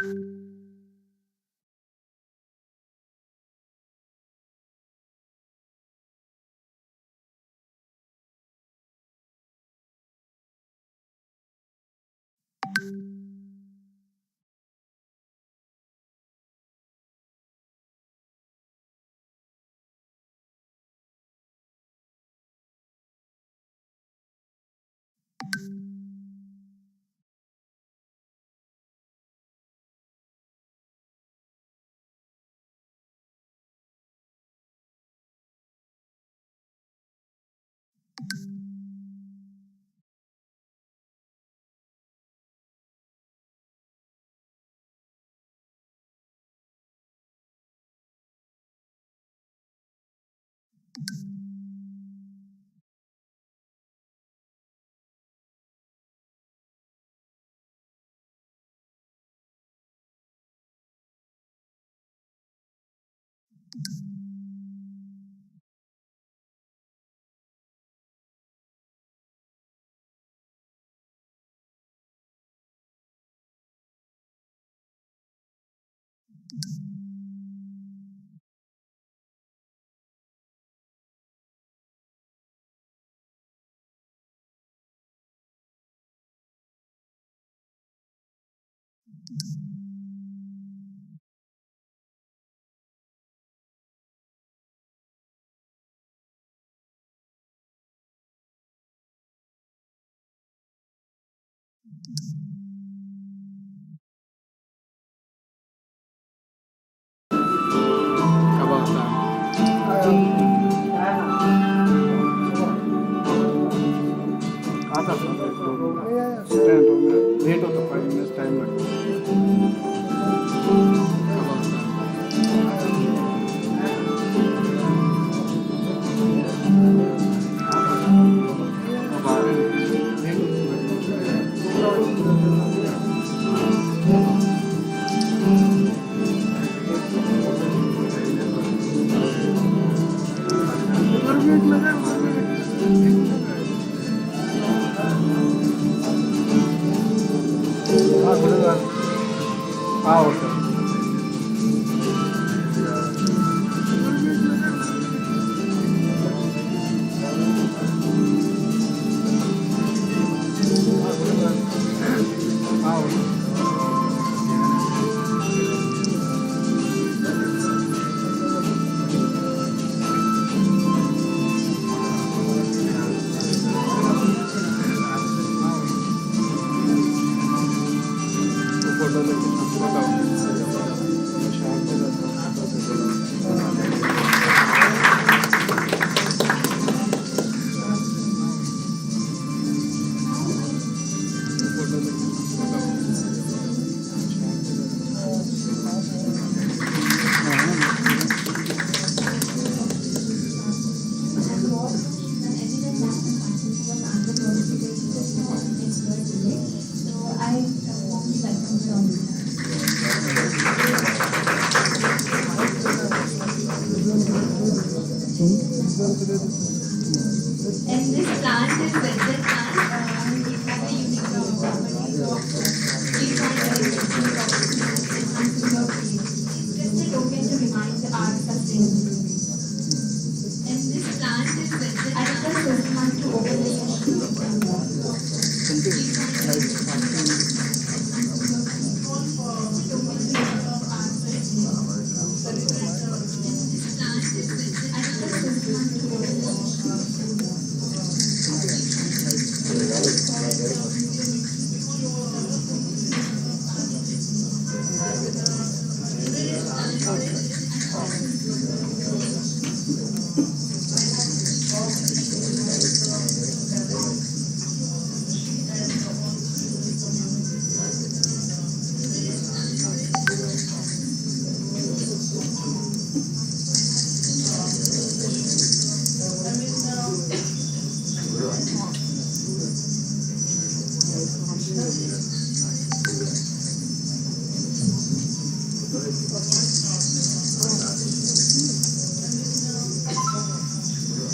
about आता late होतं 5 minutes time लागतो हाँ होता And this plant is desert plant. It has a unique properties of enhancing your field. It's just a token to remind our sustainability. And this plant is desert. I request this plant to open the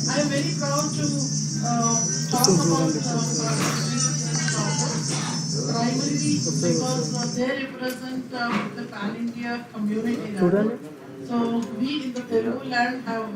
I am very proud to talk about primarily because they represent the pan-India community. Rather. So we in the Telugu land have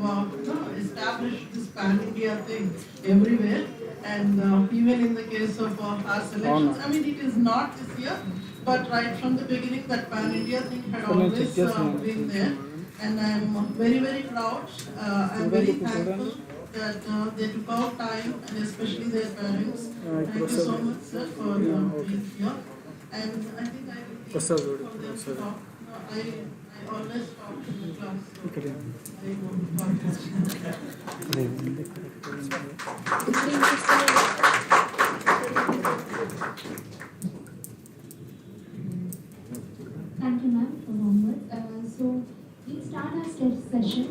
established this pan-India thing everywhere, and even in the case of our selections, I mean it is not this year, but right from the beginning that pan-India thing had always been there, and I'm very very proud. I'm very thankful that they took out time, and especially their parents. Thank you so much, sir, for being here. And I think I will take for them to talk. No, I always talk in the class, so I won't talk Thank you, ma'am, for homework. So, we'll start our session.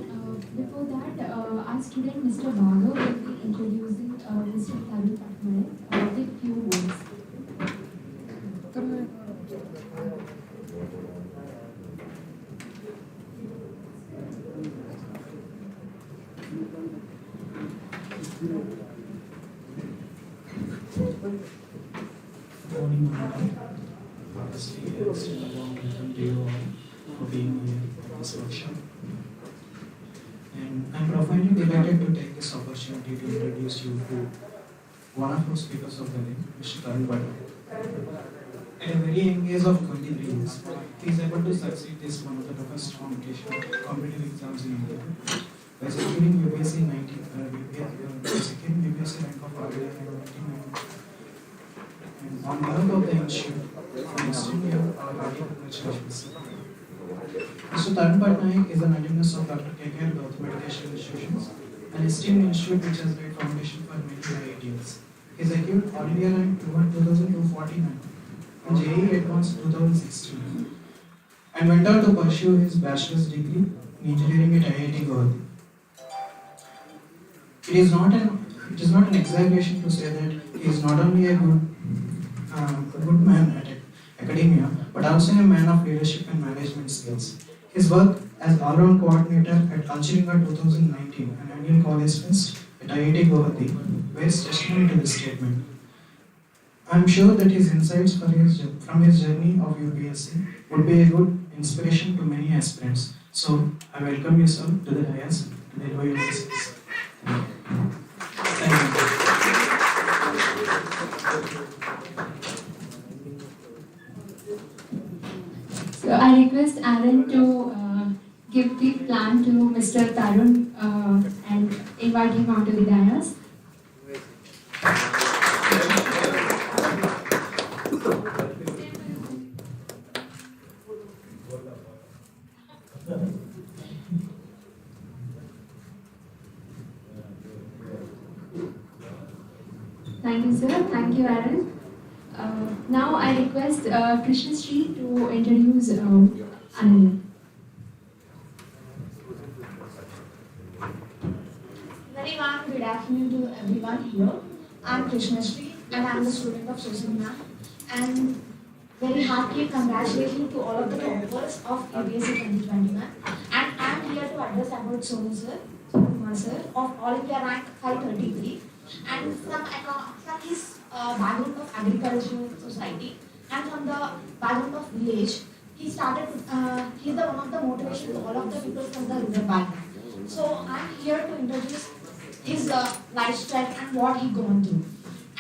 Before that, our student, Mr. Bhaga, will be introducing Mr. Tarun Patnaik with few words. Good morning, madam. Obviously, it's a long welcome to you all for being here at this workshop. And I'm profoundly delighted to take this opportunity to introduce you to one of our speakers of the day, Mr. Tarun Patnaik. At a very young age of 23 years, he is able to succeed this one of the toughest competitive exams in India by securing UPSC second UPSC rank of all in 1990. And on behalf of the institute, I extend you our hearty congratulations. Mr. Tarun Patnaik is an alumnus of Dr. K.K.R. Gautam Educational Institutions, an esteemed institute which has laid foundation for many IITs. He has achieved All India rank 2249 in JEE Advanced 2016 and went on to pursue his bachelor's degree in engineering at IIT Guwahati. It is not an exaggeration to say that he is not only a good man at academia, but also a man of leadership and management skills. His work as all-round coordinator at Culturinga 2019, an annual college fest at IIT Guwahati, bears testimony to this statement. I am sure that his insights from his journey of UPSC would be a good inspiration to many aspirants. So, I welcome you, sir, to the dais to deliver your messages. Thank you. So, I request Aaron to give the plan to Mr. Tarun and invite him onto the dais. Thank you, sir. Thank you, Aaron. Now I request Krishna Sri to introduce Ananya. Very warm good afternoon to everyone here. I'm Krishna Sri and I'm a student of Social Math. And very hearty congratulations to all of the toppers of UPSC 2021. And I'm here to address about Sonu sir, of All India rank 533. And from his background of agricultural society and from the background of village, he's the one of the motivation to all of the people from the rural background. So I'm here to introduce his lifestyle and what he gone through.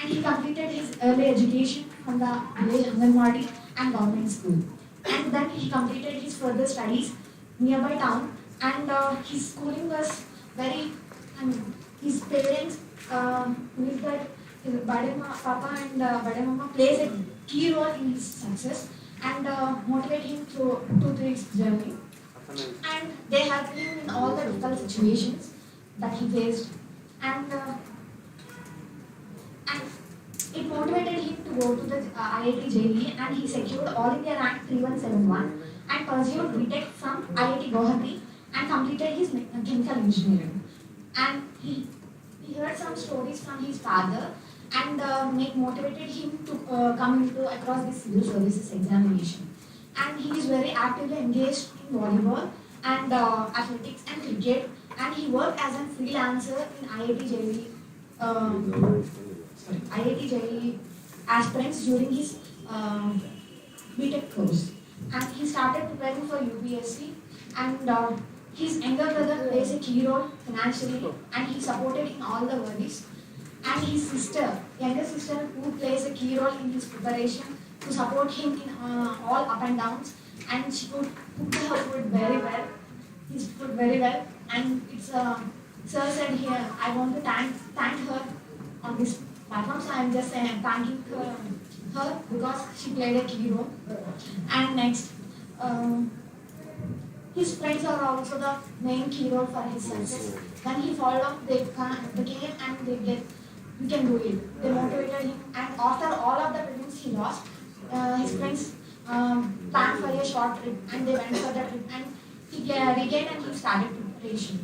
And he completed his early education from the village Anganwadi and government school. And then he completed his further studies nearby town. And his schooling was very, his parents believe that his Papa and Bade Mama plays a key role in his success and motivate him through his journey. And they helped him in all the difficult situations that he faced. And it motivated him to go to the IIT JEE, and he secured All India rank 3171 and pursued BTech from IIT Guwahati and completed his chemical engineering. And he heard some stories from his father and motivated him to come into across this civil services examination. And he is very actively engaged in volleyball and athletics and cricket, and he worked as a freelancer in IIT JEE aspirants during his BTech course, and he started preparing for UPSC. And his younger brother plays a key role financially, and he supported in all the worries. And his sister, younger sister, who plays a key role in his preparation to support him in all up and downs, and she could cook her food very well, his food very well. And it's sir said here, I want to thank her on this platform, so I'm just thanking her because she played a key role. And next, his friends are also the main key role for his success. When he fall down, they came and they get, you can do it. They motivated him, and after all of the prelims he lost, his friends planned for a short trip, and they went for the trip, and he regained and he started preparation.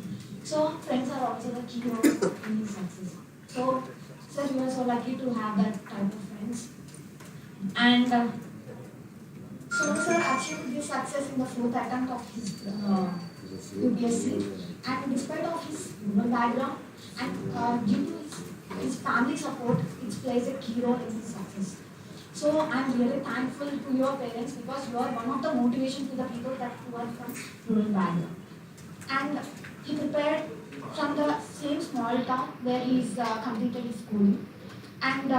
So friends are also the key role in his success. So sir, you are so lucky to have that type of friends. And so sir achieved this success in the fourth attempt of his UPSC, and despite of his rural background and due to his family support, it plays a key role in his success. So I'm really thankful to your parents because you are one of the motivation to the people that who are from rural background. And he prepared from the same small town where he's completed his schooling, and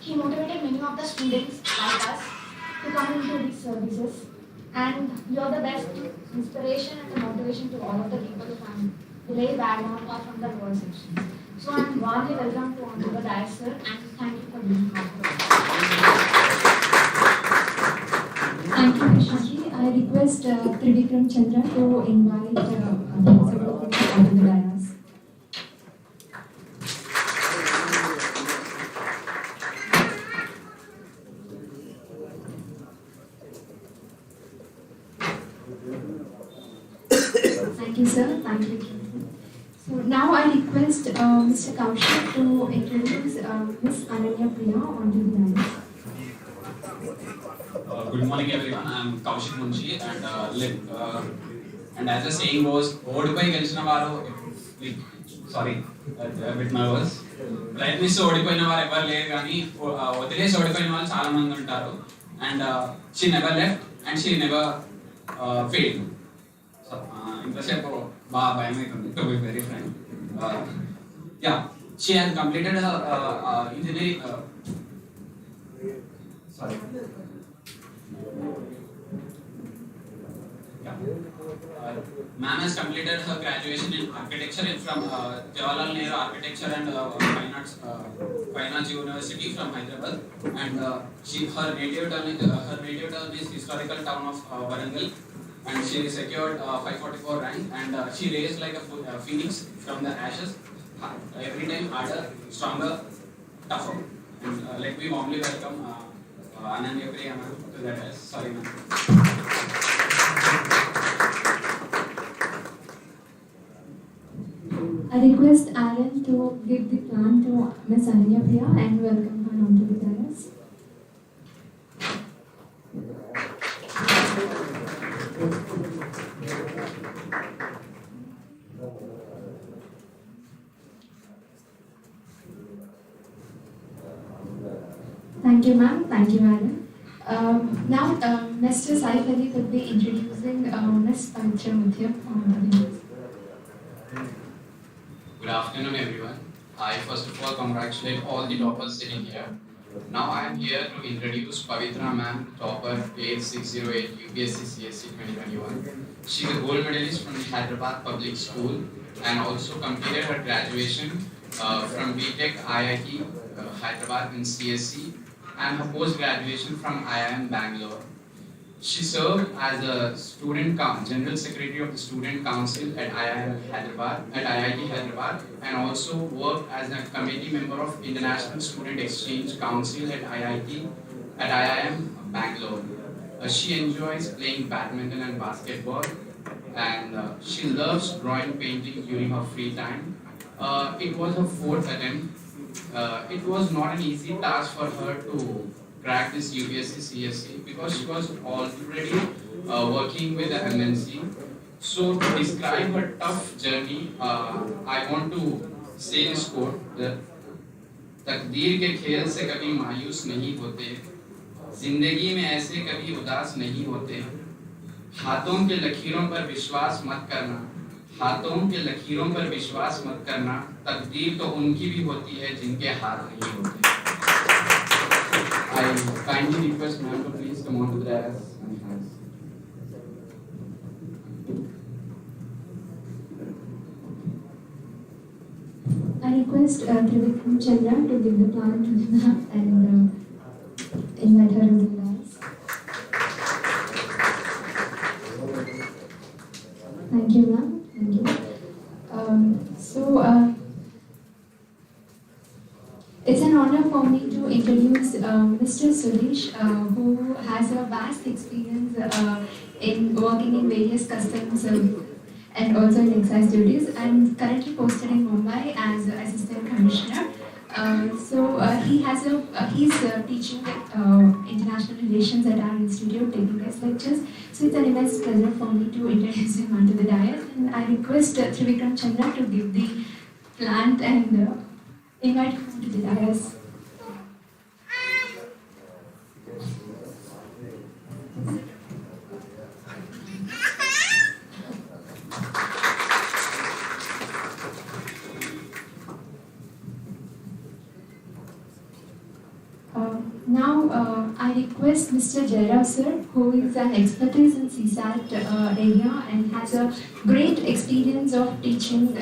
he motivated many of the students like us to come into these services. And you are the best inspiration and the motivation to all of the people from village background or from the lower sections. So I'm warmly welcome to Honorable Director, and thank you for being part of it. Thank you, Krishnaji. I request Trivikram Chandra to invite the principal onto the dais. Thank you, sir. Thank you. So now I request Mr. Kaushik to introduce Ms. Ananya Priya onto the dais. Good morning, everyone. I'm Kaushik Munshi, and as the saying goes, ఓడిపోయి గెలిచిన వారు sorry bit nervous ప్రయత్నిస్తూ ఓడిపోయిన వారు ఎవరు లేరు కానీ వదిలేసి ఓడిపోయిన వాళ్ళు చాలా మంది ఉంటారు. And she never left and she never failed. ఇంతసేపు బాగా భయం అవుతుంది to be very friend. Yeah, she has completed engineering sorry. Ma'am has completed her graduation in architecture from Jawaharlal Nehru Architecture and Fine Arts University from Hyderabad, and her native town is historical town of Warangal, and she secured 544 rank, and she raised like a phoenix from the ashes, every time harder, stronger, tougher. And let me warmly welcome Ananya Priya ma'am to that. Sorry ma'am. I request Alan to give the plan to Ms. Ananya Priya and welcome her onto the dais. Thank you, ma'am. Thank you, Alan. Now, Mr. Saif Ali will be introducing Ms. Pavitra Muthiam onto the dais. Good afternoon, everyone. I first of all congratulate all the toppers sitting here. Now I am here to introduce Pavitra ma'am, topper 8608 UPSc Cse 2021. She is a gold medalist from the Hyderabad Public School and also completed her graduation from BTech IIT Hyderabad in CSC and her post-graduation from IIM Bangalore. She served as a General Secretary of the Student Council at IIT Hyderabad, and also worked as a committee member of International Student Exchange Council at IIM Bangalore. She enjoys playing badminton and basketball, and she loves drawing, painting during her free time. It was her fourth attempt. It was not an easy task for her to crack this UPSc Cse because she was already working with the MNC. So to describe her tough journey, I want to say this quote: तकदीर के खेल से कभी मायूस नहीं होते, जिंदगी में ऐसे कभी उदास नहीं होते। हाथों के लकीरों पर विश्वास मत करना, हाथों के लकीरों पर विश्वास मत करना, तकदीर तो उनकी भी होती है जिनके हाथ नहीं होते। I kindly request ma'am to please come on to the dais and thanks. I request Trivikram Chandra to give the plant to the ma'am and invite her to the dais. Thank you, ma'am. Thank you. It's an honor for me to introduce Mr. Suresh, who has a vast experience in working in various customs and also in excise duties, and currently posted in Mumbai as Assistant Commissioner. He's teaching international relations at our institute, taking guest lectures. So it's an immense pleasure for me to introduce him onto the dais, and I request Trivikram Chandra to give the plant and invite him to the dais. Now I request Mr. Jairav sir, who is an expertise in CSAT area and has a great experience of teaching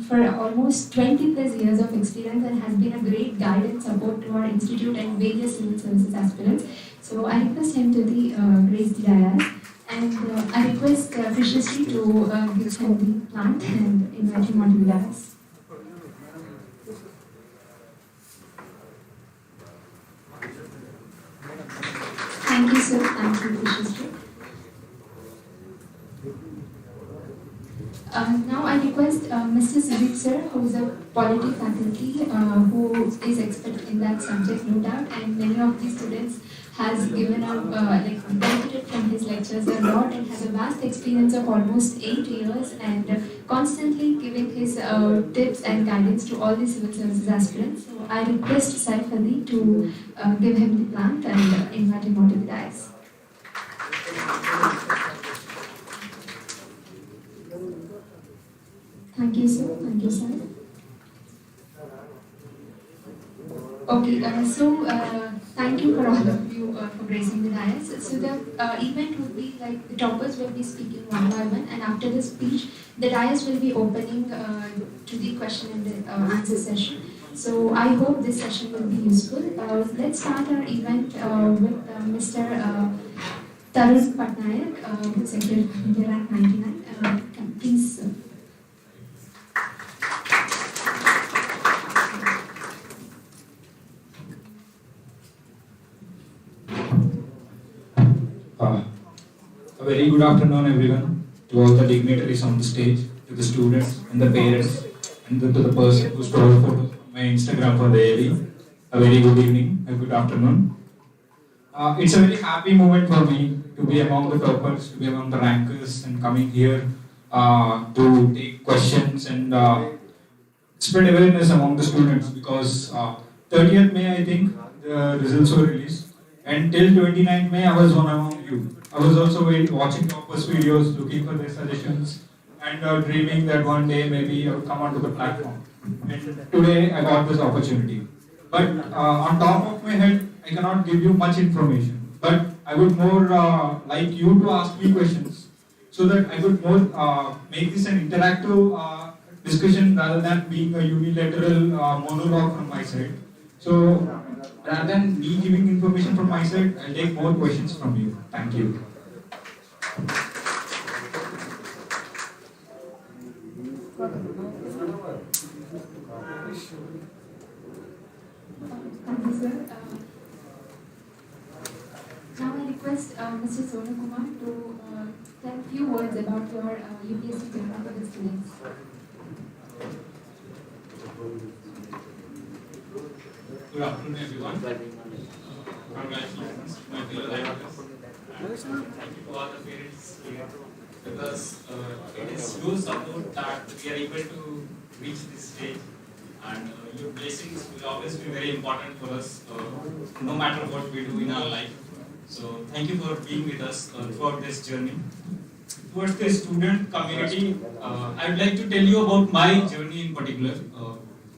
for almost 20 plus years of experience, and has been a great guide and support to our institute and various civil services aspirants. So I request him to the grace the dais, and I request Krishnasri to give him the plant and invite him onto the dais. Thank you, sir. Thank you, Krishnasri. Now I request Mr. Sudip sir, who is a polity faculty, who is expert in that subject, no doubt, and many of the students has given up, benefited from his lectures a lot, and has a vast experience of almost 8 years, and constantly giving his tips and guidance to all the civil services aspirants. So I request Saif Ali to give him the plant and invite him onto the dais. Thank you, sir. Thank you, sir. Okay, thank you for all of you for gracing the dais. So the event would be like the toppers will be speaking one by one, and after the speech, the dais will be opening to the question and the answer session. So I hope this session will be useful. Let's start our event with Mr. Tarun Patnaik, who's Secretary of India Rank 99. Please, sir. A very good afternoon, everyone, to all the dignitaries on the stage, to the students and the parents, and to the person who stole photos from my Instagram for the AV. A very good evening, a good afternoon. It's a very happy moment for me to be among the toppers, to be among the rankers, and coming here to take questions and spread awareness among the students, because 30th May, I think, the results were released. And till 29th May, I was one among you. I was also watching toppers videos, looking for their suggestions, and dreaming that one day maybe I would come onto the platform. And today I got this opportunity. But on top of my head, I cannot give you much information. But I would more like you to ask me questions, so that I could more make this an interactive discussion rather than being a unilateral monologue from my side. So rather than me giving information from my side, I'll take more questions from you. Thank you. Thank you, sir. Now I request Mr. Sonu Kumar to tell a few words about your UPSC journey for the students. Good afternoon, everyone. Congratulations to my fellow writers. And thank you to all the parents here, because it is your support that we are able to reach this stage, and your blessings will always be very important for us, no matter what we do in our life. So thank you for being with us throughout this journey. Towards the student community, I'd like to tell you about my journey in particular.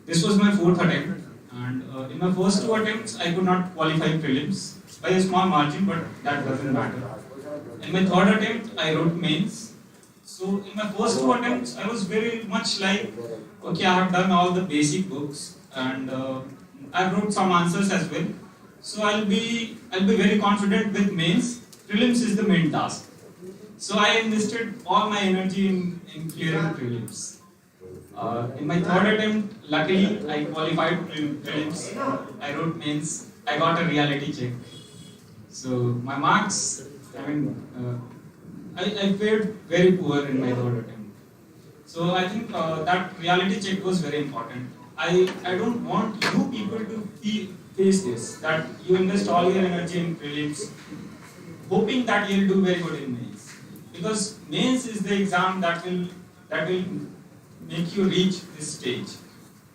This was my fourth attempt, and in my first two attempts, I could not qualify prelims by a small margin, but that doesn't matter. In my third attempt, I wrote mains. So in my first two attempts, I was very much like, okay, I have done all the basic books, and I wrote some answers as well. So I'll be very confident with mains. Prelims is the main task. So I invested all my energy in clearing prelims. In my third attempt, luckily I qualified prelims. I wrote mains. I got a reality check. So my marks, I fared very poor in my third attempt. So I think that reality check was very important. I don't want you people to face this, that you invest all your energy in prelims, hoping that you'll do very good in mains. Because mains is the exam that will make you reach this stage.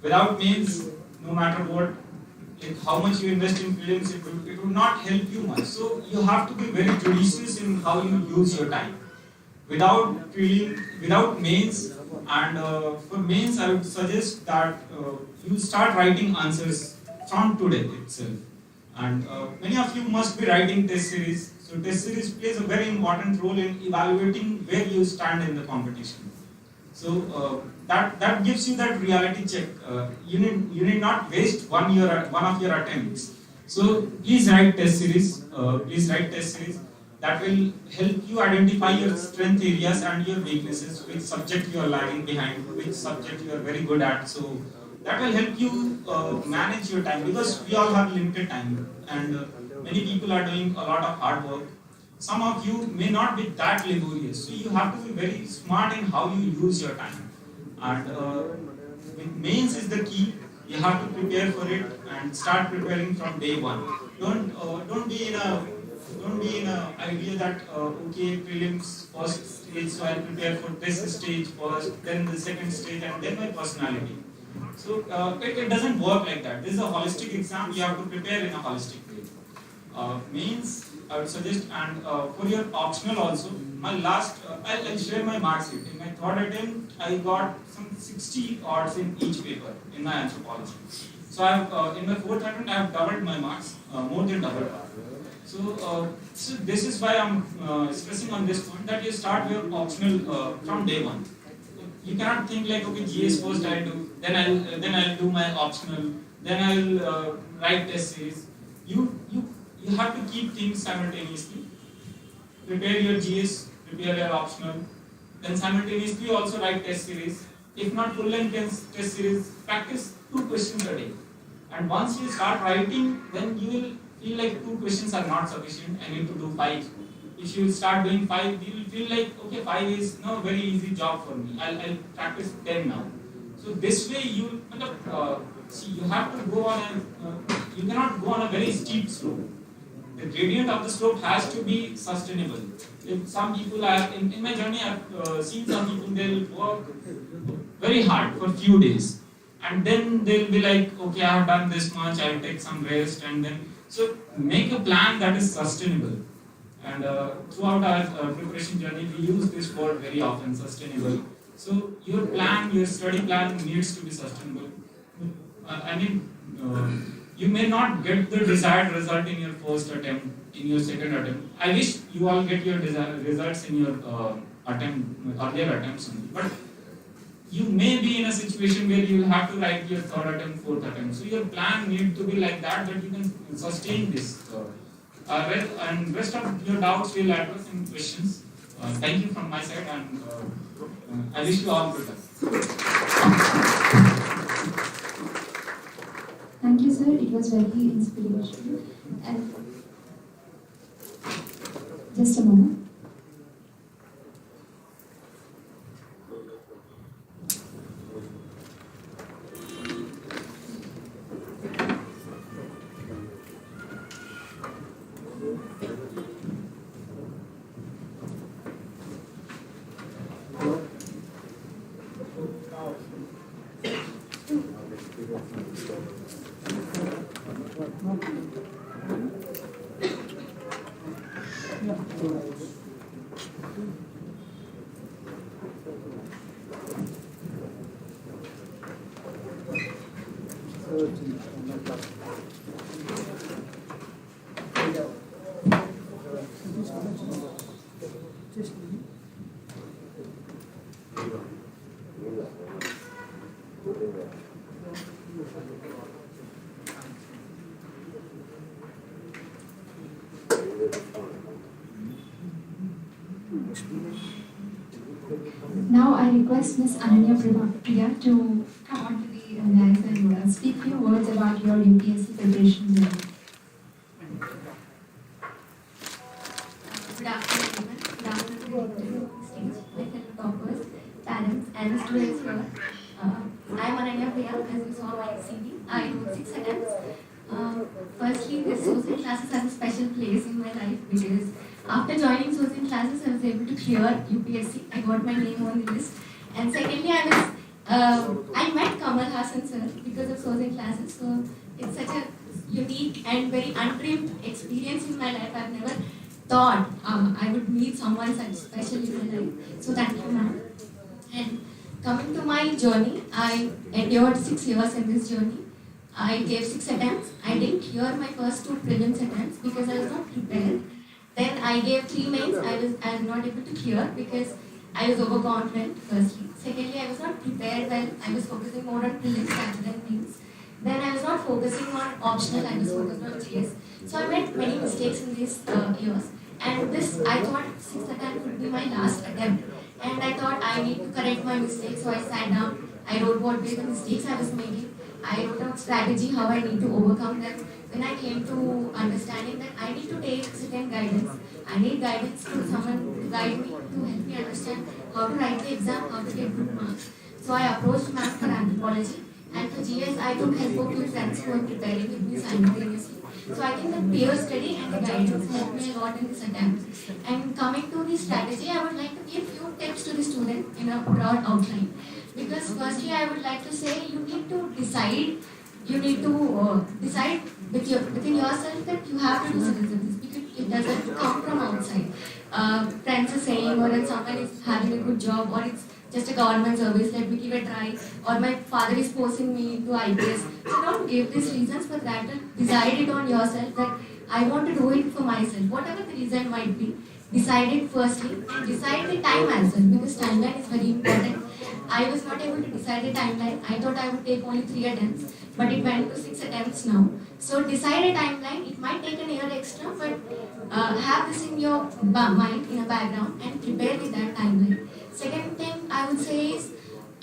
Without mains, no matter what, like how much you invest in prelims, it will not help you much. So you have to be very judicious in how you use your time. Without mains, and for mains, I would suggest that you start writing answers from today itself. And many of you must be writing test series. So test series plays a very important role in evaluating where you stand in the competition. So that gives you that reality check. You need not waste one of your attempts. So please write test series. That will help you identify your strength areas and your weaknesses, which subject you are lagging behind, which subject you are very good at. So that will help you manage your time, because we all have limited time, and many people are doing a lot of hard work. Some of you may not be that laborious, so you have to be very smart in how you use your time. And with mains is the key. You have to prepare for it and start preparing from day one. Don't be in a idea that okay, prelims first stage, so I'll prepare for this stage first, then the second stage, and then my personality. So it doesn't work like that. This is a holistic exam. You have to prepare in a holistic way. Mains, I would suggest, and for your optional also, my last, I'll share my marks sheet. In my third attempt, I got some 60 odds in each paper in my anthropology. So in my fourth attempt, I have doubled my marks, more than doubled. So this is why I'm stressing on this point, that you start your optional from day one. You cannot think like, okay, GS first I'll do, then I'll do my optional, then I'll write test series. You have to keep things simultaneously. Prepare your GS, prepare your optional, then simultaneously also write test series. If not full-length test series, practice 2 questions a day. And once you start writing, then you will feel like 2 questions are not sufficient. I need to do 5. If you start doing 5, you will feel like, okay, 5 is no very easy job for me. I'll practice 10 now. So this way you have to go on you cannot go on a very steep slope. The gradient of the slope has to be sustainable. If some people are, in my journey, I've seen some people, they'll work very hard for few days. And then they'll be like, okay, I have done this much, I'll take some rest, and then, so make a plan that is sustainable. And throughout our preparation journey, we use this word very often, sustainable. So your plan, your study plan needs to be sustainable. You may not get the desired result in your first attempt, in your second attempt. I wish you all get your desired results in your earlier attempts only. But you may be in a situation where you will have to write your third attempt, fourth attempt. So your plan needs to be like that you can sustain this. And rest of your doubts will address in questions. Thank you from my side, and I wish you all good luck. Thank you, sir. It was very inspirational. And just a moment. Now I request Ms. Ananya Priya to come on to the dais and speak few words about your UPSC preparation journey. Good afternoon, everyone. Good afternoon to the stage, my fellow toppers, parents, and students here. I am Ananya Priya, as you saw my CV. I wrote 6 attempts. Firstly, this social classes has a special place in my life because after joining social classes, I was able to clear UPSC. I got my name on the list. And secondly, I met Kamal Hassan sir because of social classes. So it's such a unique and very undreamed experience in my life. I've never thought I would meet someone such special in my life. So thank you, ma'am. And coming to my journey, I endured 6 years in this journey. I gave 6 attempts. I didn't clear my first 2 prelims attempts because I was not prepared. Then I gave 3 mains. I was not able to clear because I was overconfident, firstly. Secondly, I was not prepared well. I was focusing more on prelims rather than mains. Then I was not focusing on optional. I was focused on GS. So I made many mistakes in these years. And this, I thought 6th attempt would be my last attempt. And I thought I need to correct my mistakes. So I sat down. I wrote what were the mistakes I was making. I wrote out strategy, how I need to overcome them. When I came to understanding that I need to take certain guidance, I need guidance to someone to guide me, to help me understand how to write the exam, how to get good marks. So I approached math for anthropology, and for GS I took help of 2 friends who were preparing with me simultaneously. So I think the peer study and the guidance helped me a lot in this attempt. And coming to the strategy, I would like to give few tips to the student in a broad outline. Because firstly, I would like to say you need to decide within yourself that you have to do citizens because it doesn't come from outside. Friends are saying, or if someone is having a good job, or it's just a government service, let me give it a try, or my father is forcing me to IPS. So don't give these reasons, but rather decide it on yourself that I want to do it for myself. Whatever the reason might be, decide it firstly and decide the time as well because timeline is very important. I was not able to decide the timeline. I thought I would take only 3 attempts, but it went to 6 attempts now. So decide a timeline. It might take an year extra, but have this in your mind, in a background, and prepare with that timeline. Second thing I would say is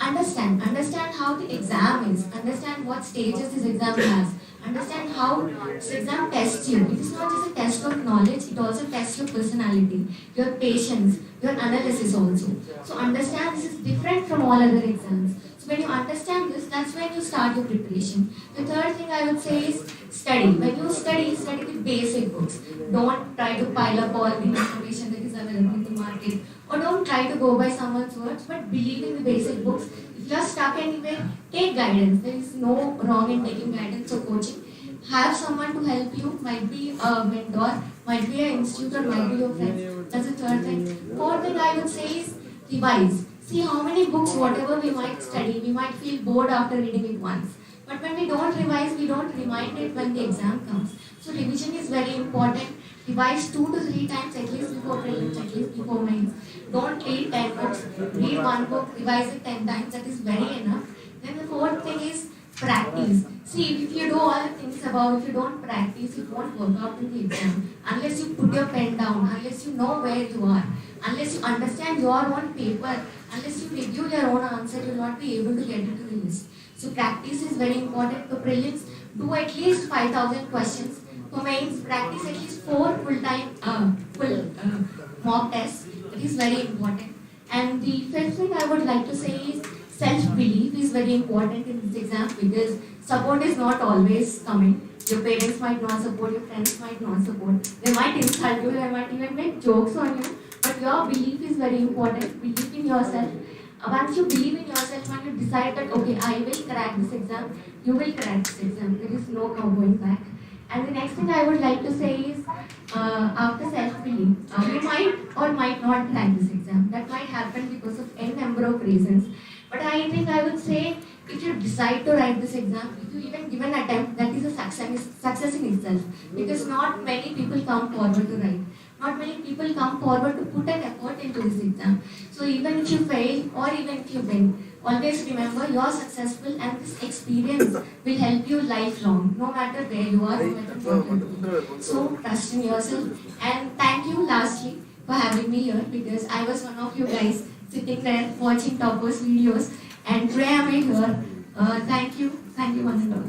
understand how the exam is. Understand what stages this exam has. Understand how this exam tests you. It is not just a test of knowledge, it also tests your personality, your patience, your analysis also. So understand this is different from all other exams. So when you understand this, that's when you start your preparation. The third thing I would say is study. When you study with basic books. Don't try to pile up all the information that is available in the market. Or don't try to go by someone's words, but believe in the basic books. If you are stuck anywhere, take guidance. There is no wrong in taking guidance or coaching. Have someone to help you, might be a mentor, might be an institute, or might be your friend. That's the third thing. Fourth thing I would say is revise. See how many books, whatever we might study, we might feel bored after reading it once. But when we don't revise, we don't remind it when the exam comes. So revision is very important. Revise 2 to 3 times at least before prelims, at least before mains. Don't read 10 books. Read 1 book, revise it 10 times. That is very enough. Then the fourth thing is practice. See, if you do all the things above, if you don't practice, it won't work out in the exam. Unless you put your pen down, unless you know where you are, unless you understand your own paper, unless you review your own answer, you will not be able to get into the list. So practice is very important. For prelims, do at least 5,000 questions. For mains, practice at least 4 full mock tests. It is very important. And the fifth thing I would like to say is self-belief is very important in this exam because support is not always coming. Your parents might not support, your friends might not support. They might insult you, they might even make jokes on you. But your belief is very important. Believe in yourself. Once you believe in yourself and you decide that, okay, I will crack this exam, you will crack this exam. There is no going back. And the next thing I would like to say is, after self-belief, you might or might not crack this exam. That might happen because of n number of reasons. But I think I would say, if you decide to write this exam, if you even give an attempt, that is a success in itself. Because not many people come forward to write. Not many people come forward to put an effort into this exam. So even if you fail or even if you win, always remember you are successful, and this experience will help you lifelong, no matter where you are, no matter what you do. So trust in yourself, and thank you lastly for having me here, because I was one of you guys sitting there watching toppers videos, and today I am here. Thank you one and all.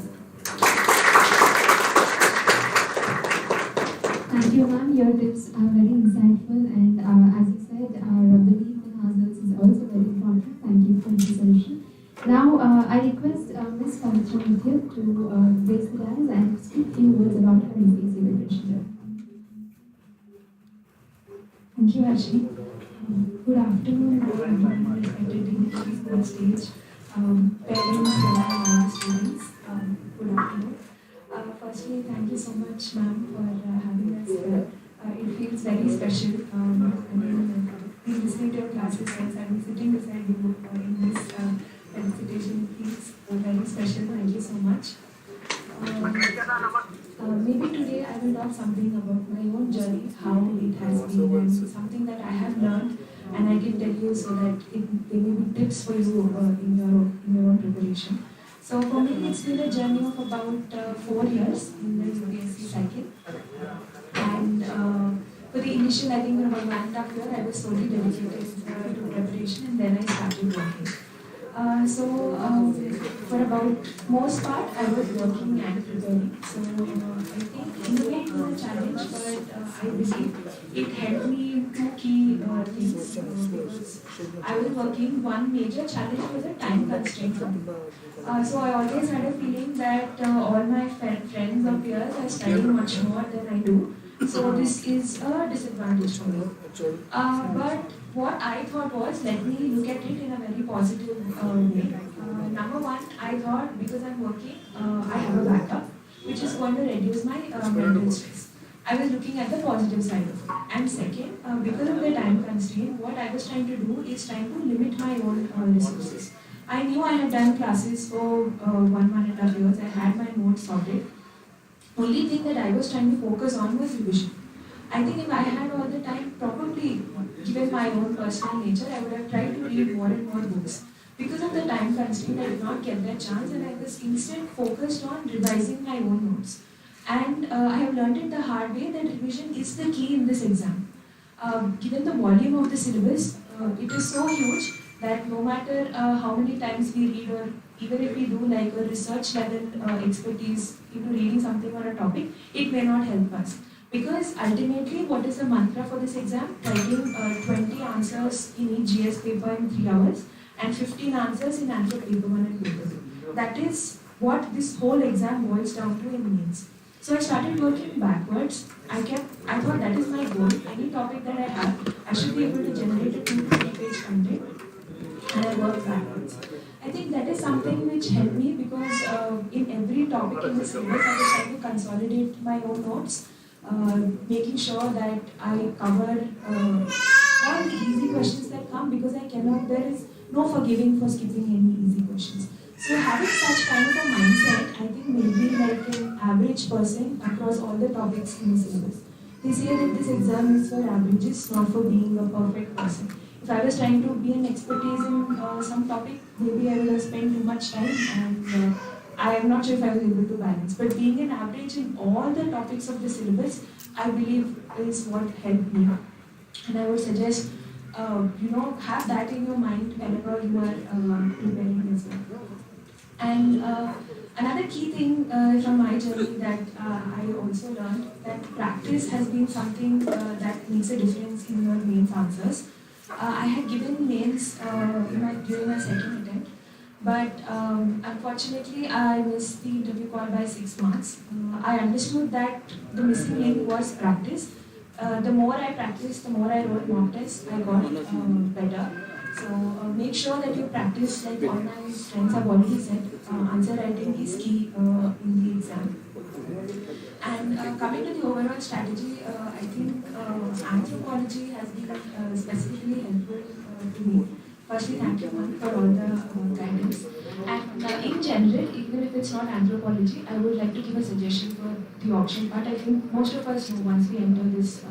Thank you, ma'am. Your tips are very insightful, and as you said, our belief in ourselves is also very important. Thank you for the solution. Now, I request Ms. Pavitra Mithya to raise the dais and speak a few words about her UPSC literature. Thank you, Harshni. Good afternoon, everyone, respected dignitaries on stage, parents, and all the students. Good afternoon. Firstly, thank you so much, ma'am, for having us here. It feels very special. Been listening to your classes since I'm sitting beside you in this felicitation. It feels very special. Thank you so much. Maybe today I will talk something about my own journey, how it has been, and something that I have learned, and I can tell you so that there may be tips for you in your own preparation. So for me, it's been a journey of about 4 years in the UPSC cycle. And for the initial, I think about 1.5 years, I was solely dedicated to preparation, and then I started working. For about most part, I was working and preparing. So I think in a way it was a challenge, but I believe it helped me in two key things. Because I was working, one major challenge was a time constraint for me. So I always had a feeling that all my friends or peers are studying much more than I do. So this is a disadvantage for me. But what I thought was, let me look at it in a very positive way. Number one, I thought because I'm working, I have a backup, which is going to reduce my mental stress. I was looking at the positive side of it. And second, because of the time constraint, what I was trying to do is trying to limit my own resources. I knew I had done classes for 1.5 years. I had my notes sorted. Only thing that I was trying to focus on was revision. I think if I had all the time, probably given my own personal nature, I would have tried to read more and more books. Because of the time constraint, I did not get that chance, and I was instead focused on revising my own notes. And I have learned it the hard way that revision is the key in this exam. Given the volume of the syllabus, it is so huge that no matter how many times we read, or even if we do like a research level expertise into reading something or a topic, it may not help us. Because ultimately, what is the mantra for this exam? Writing 20 answers in each GS paper in 3 hours and 15 answers in answer paper 1 and paper 2. That is what this whole exam boils down to in means. So I started working backwards. I thought that is my goal. Any topic that I have, I should be able to generate a 2 to 3 page content, and I work backwards. I think that is something which helped me because in every topic in the syllabus, I was trying to consolidate my own notes, making sure that I cover all the easy questions that come, because there is no forgiving for skipping any easy questions. So having such kind of a mindset, I think maybe like an average person across all the topics in the syllabus. They say that this exam is for averages, not for being a perfect person. If I was trying to be an expertise in some topic, maybe I would have spent too much time, and I am not sure if I was able to balance. But being an average in all the topics of the syllabus, I believe is what helped me. And I would suggest, have that in your mind whenever you are preparing as well. And another key thing from my journey that I also learned, that practice has been something that makes a difference in your mains answers. I had given mains during my second attempt, but unfortunately I missed the interview call by 6 months. I understood that the missing link was practice. The more I practiced, the more I wrote mock tests, I got better. So make sure that you practice, like all my friends have already said, answer writing is key in the exam. And coming to the overall strategy, I think anthropology has been specifically helpful to me. Firstly, thank you, ma'am, for all the guidance. And in general, even if it's not anthropology, I would like to give a suggestion for the option part. I think most of us know once we enter this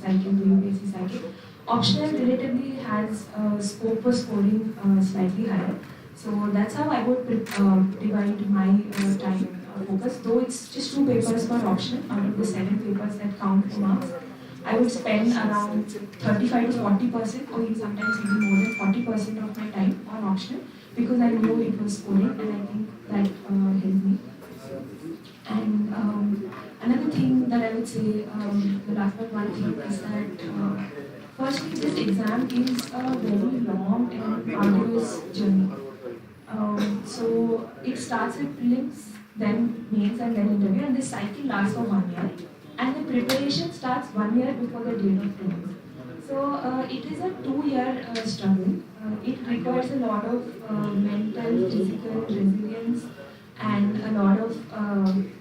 cycle, the UPSC cycle, optional relatively has scope for scoring slightly higher. So that's how I would divide my time focus. Though it's just 2 papers per option out of the 7 papers that count for marks, I would spend around 35 to 40%, or even sometimes even more than 40% of my time on optional, because I knew it was scoring, and I think that helped me. And another thing that I would say, the last but one thing is that firstly, this exam is a very long and arduous journey. So it starts with prelims, then mains, and then interview, and this cycle lasts for 1 year. And the preparation starts 1 year before the date of prelims. So it is a 2-year struggle. It requires a lot of mental, physical resilience, and a lot of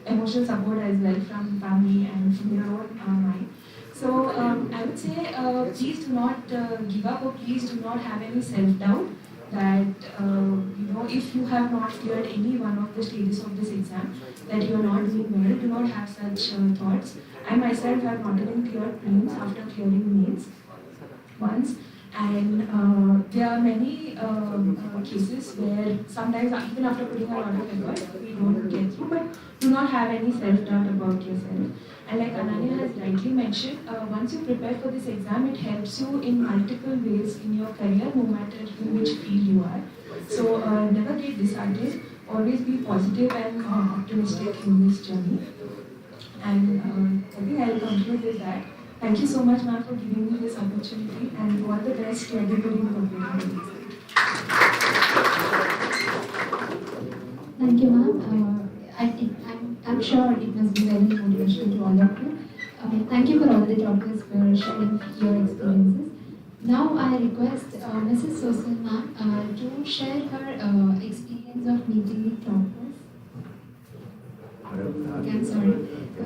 emotional support as well from family and from your own mind. So I would say, please do not give up, or please do not have any self-doubt that if you have not cleared any one of the stages of this exam, that you are not doing well. Do not have such thoughts. I myself have not even cleared prelims after clearing mains once, and there are many cases where sometimes even after putting a lot of effort, we don't get through. But do not have any self-doubt about yourself. And like Ananya has rightly mentioned, once you prepare for this exam, it helps you in multiple ways in your career, no matter in which field you are. So never get disheartened, always be positive and optimistic in this journey. And I think I will conclude with that. Thank you so much, ma'am, for giving me this opportunity, and all the best to everybody who completed the exam. Thank you, ma'am. I'm sure it must be very motivational to all of you. Thank you for all the talkers for sharing your experiences. Now I request Mrs. Sosan ma'am to share her experience of meeting the toppers. Okay, I'm sorry.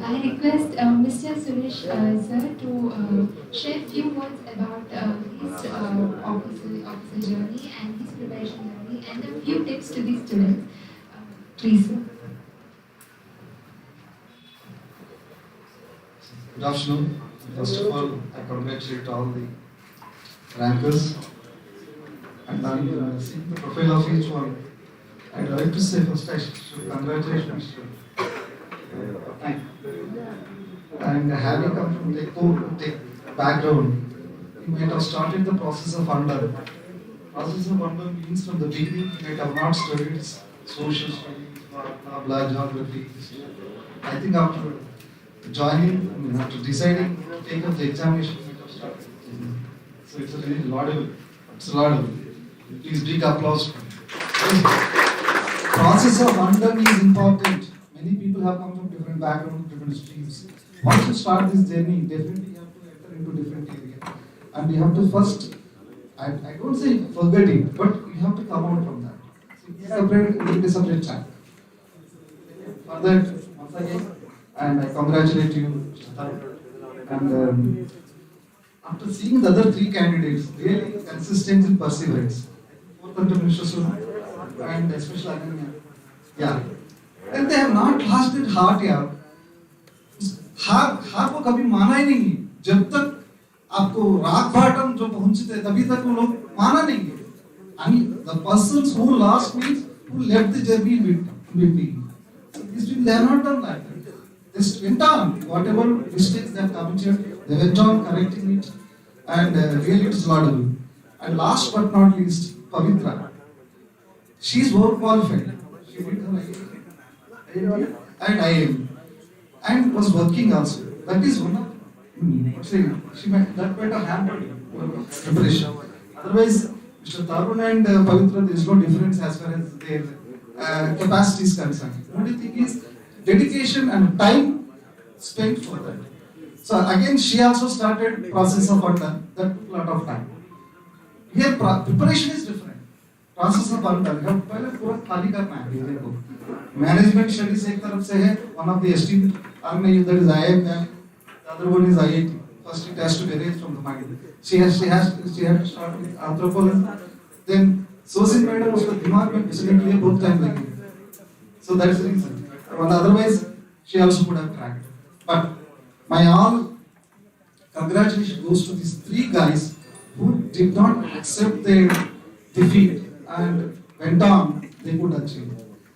I request Mr. Suresh sir to share few words about his officer journey and his preparation journey, and a few tips to the students. Please, sir. Good afternoon. First of all, I congratulate all the rankers, and I'm seeing the profile of each one. I'd like to say first I should congratulate Mr. Thank you. And having come from tech background, you might have started the process of under. Process of under means from the beginning you might have not studied social studies, blah, geography. I think after joining, after deciding to take up the examination, you might have started. So it's a really laudable. It's laudable. Please big applause. Process of unlearning is important. Many people have come from different backgrounds, different streams. Once you start this journey, definitely you have to enter into different areas. And you have to first, I don't say forget it, but you have to come out from that. So it will be a separate track. For that, once again, and I congratulate you, and after seeing the other 3 candidates, really consistent in perseverance. Fourth and Mr. Sudha, and especially Ananya. Yeah. And they have not lost it heart, yeah. हार को कभी माना ही नहीं, जब तक आपको rock bottom जो पहुंचते तभी तक वो लोग माना नहीं है. And the persons who lost means who left the journey with me. So these people, they have not done that. They went on. Whatever mistakes they have committed, they went on correcting it, and really it is laudable. And last but not least, Pavitra. She is overqualified. She did her IIM and IIM, and was working also. That is one of she might have hampered her preparation. Otherwise, Mr. Tarun and Pavitra, there is no difference as far as their capacity is concerned. The only thing is dedication and time spent for that. So again, she also started process of under. That took a lot of time. Here preparation is different. Process of अलग है. पहले पूरा खाली करना है teacher को. Management studies एक तरफ से है. One of the esteemed organization that is IIM, the other one is IIT. First it has to be raised from the mind. She had to start with anthropology. Then Sosin madam उसका दिमाग में घुसने के लिए बहुत time लगेगा. So that's the reason. Well, otherwise she also would have cracked. But my all congratulations goes to these three guys who did not accept their defeat and went on. They could achieve.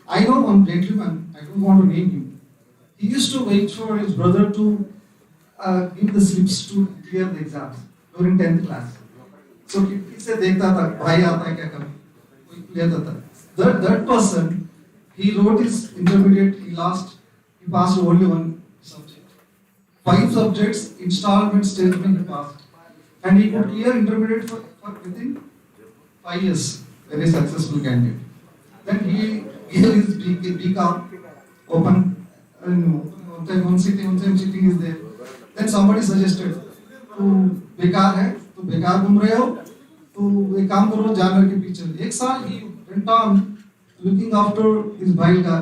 I know one gentleman. I don't want to name him. He used to wait for his brother to give the slips to clear the exams during 10th class. So he said, "देखता था भाई आता है क्या कभी कोई clear था." That person, he wrote his intermediate. He passed only one subject. 5 subjects installment stage में he passed, and he could clear intermediate for within 5 years. Very successful candidate. Then he gave his BCom open. One sitting is there. Then somebody suggested, "तू बेकार है, तू बेकार घूम रहे हो, तू एक काम करो जानवर के पीछे." एक साल he went on looking after his भाई का,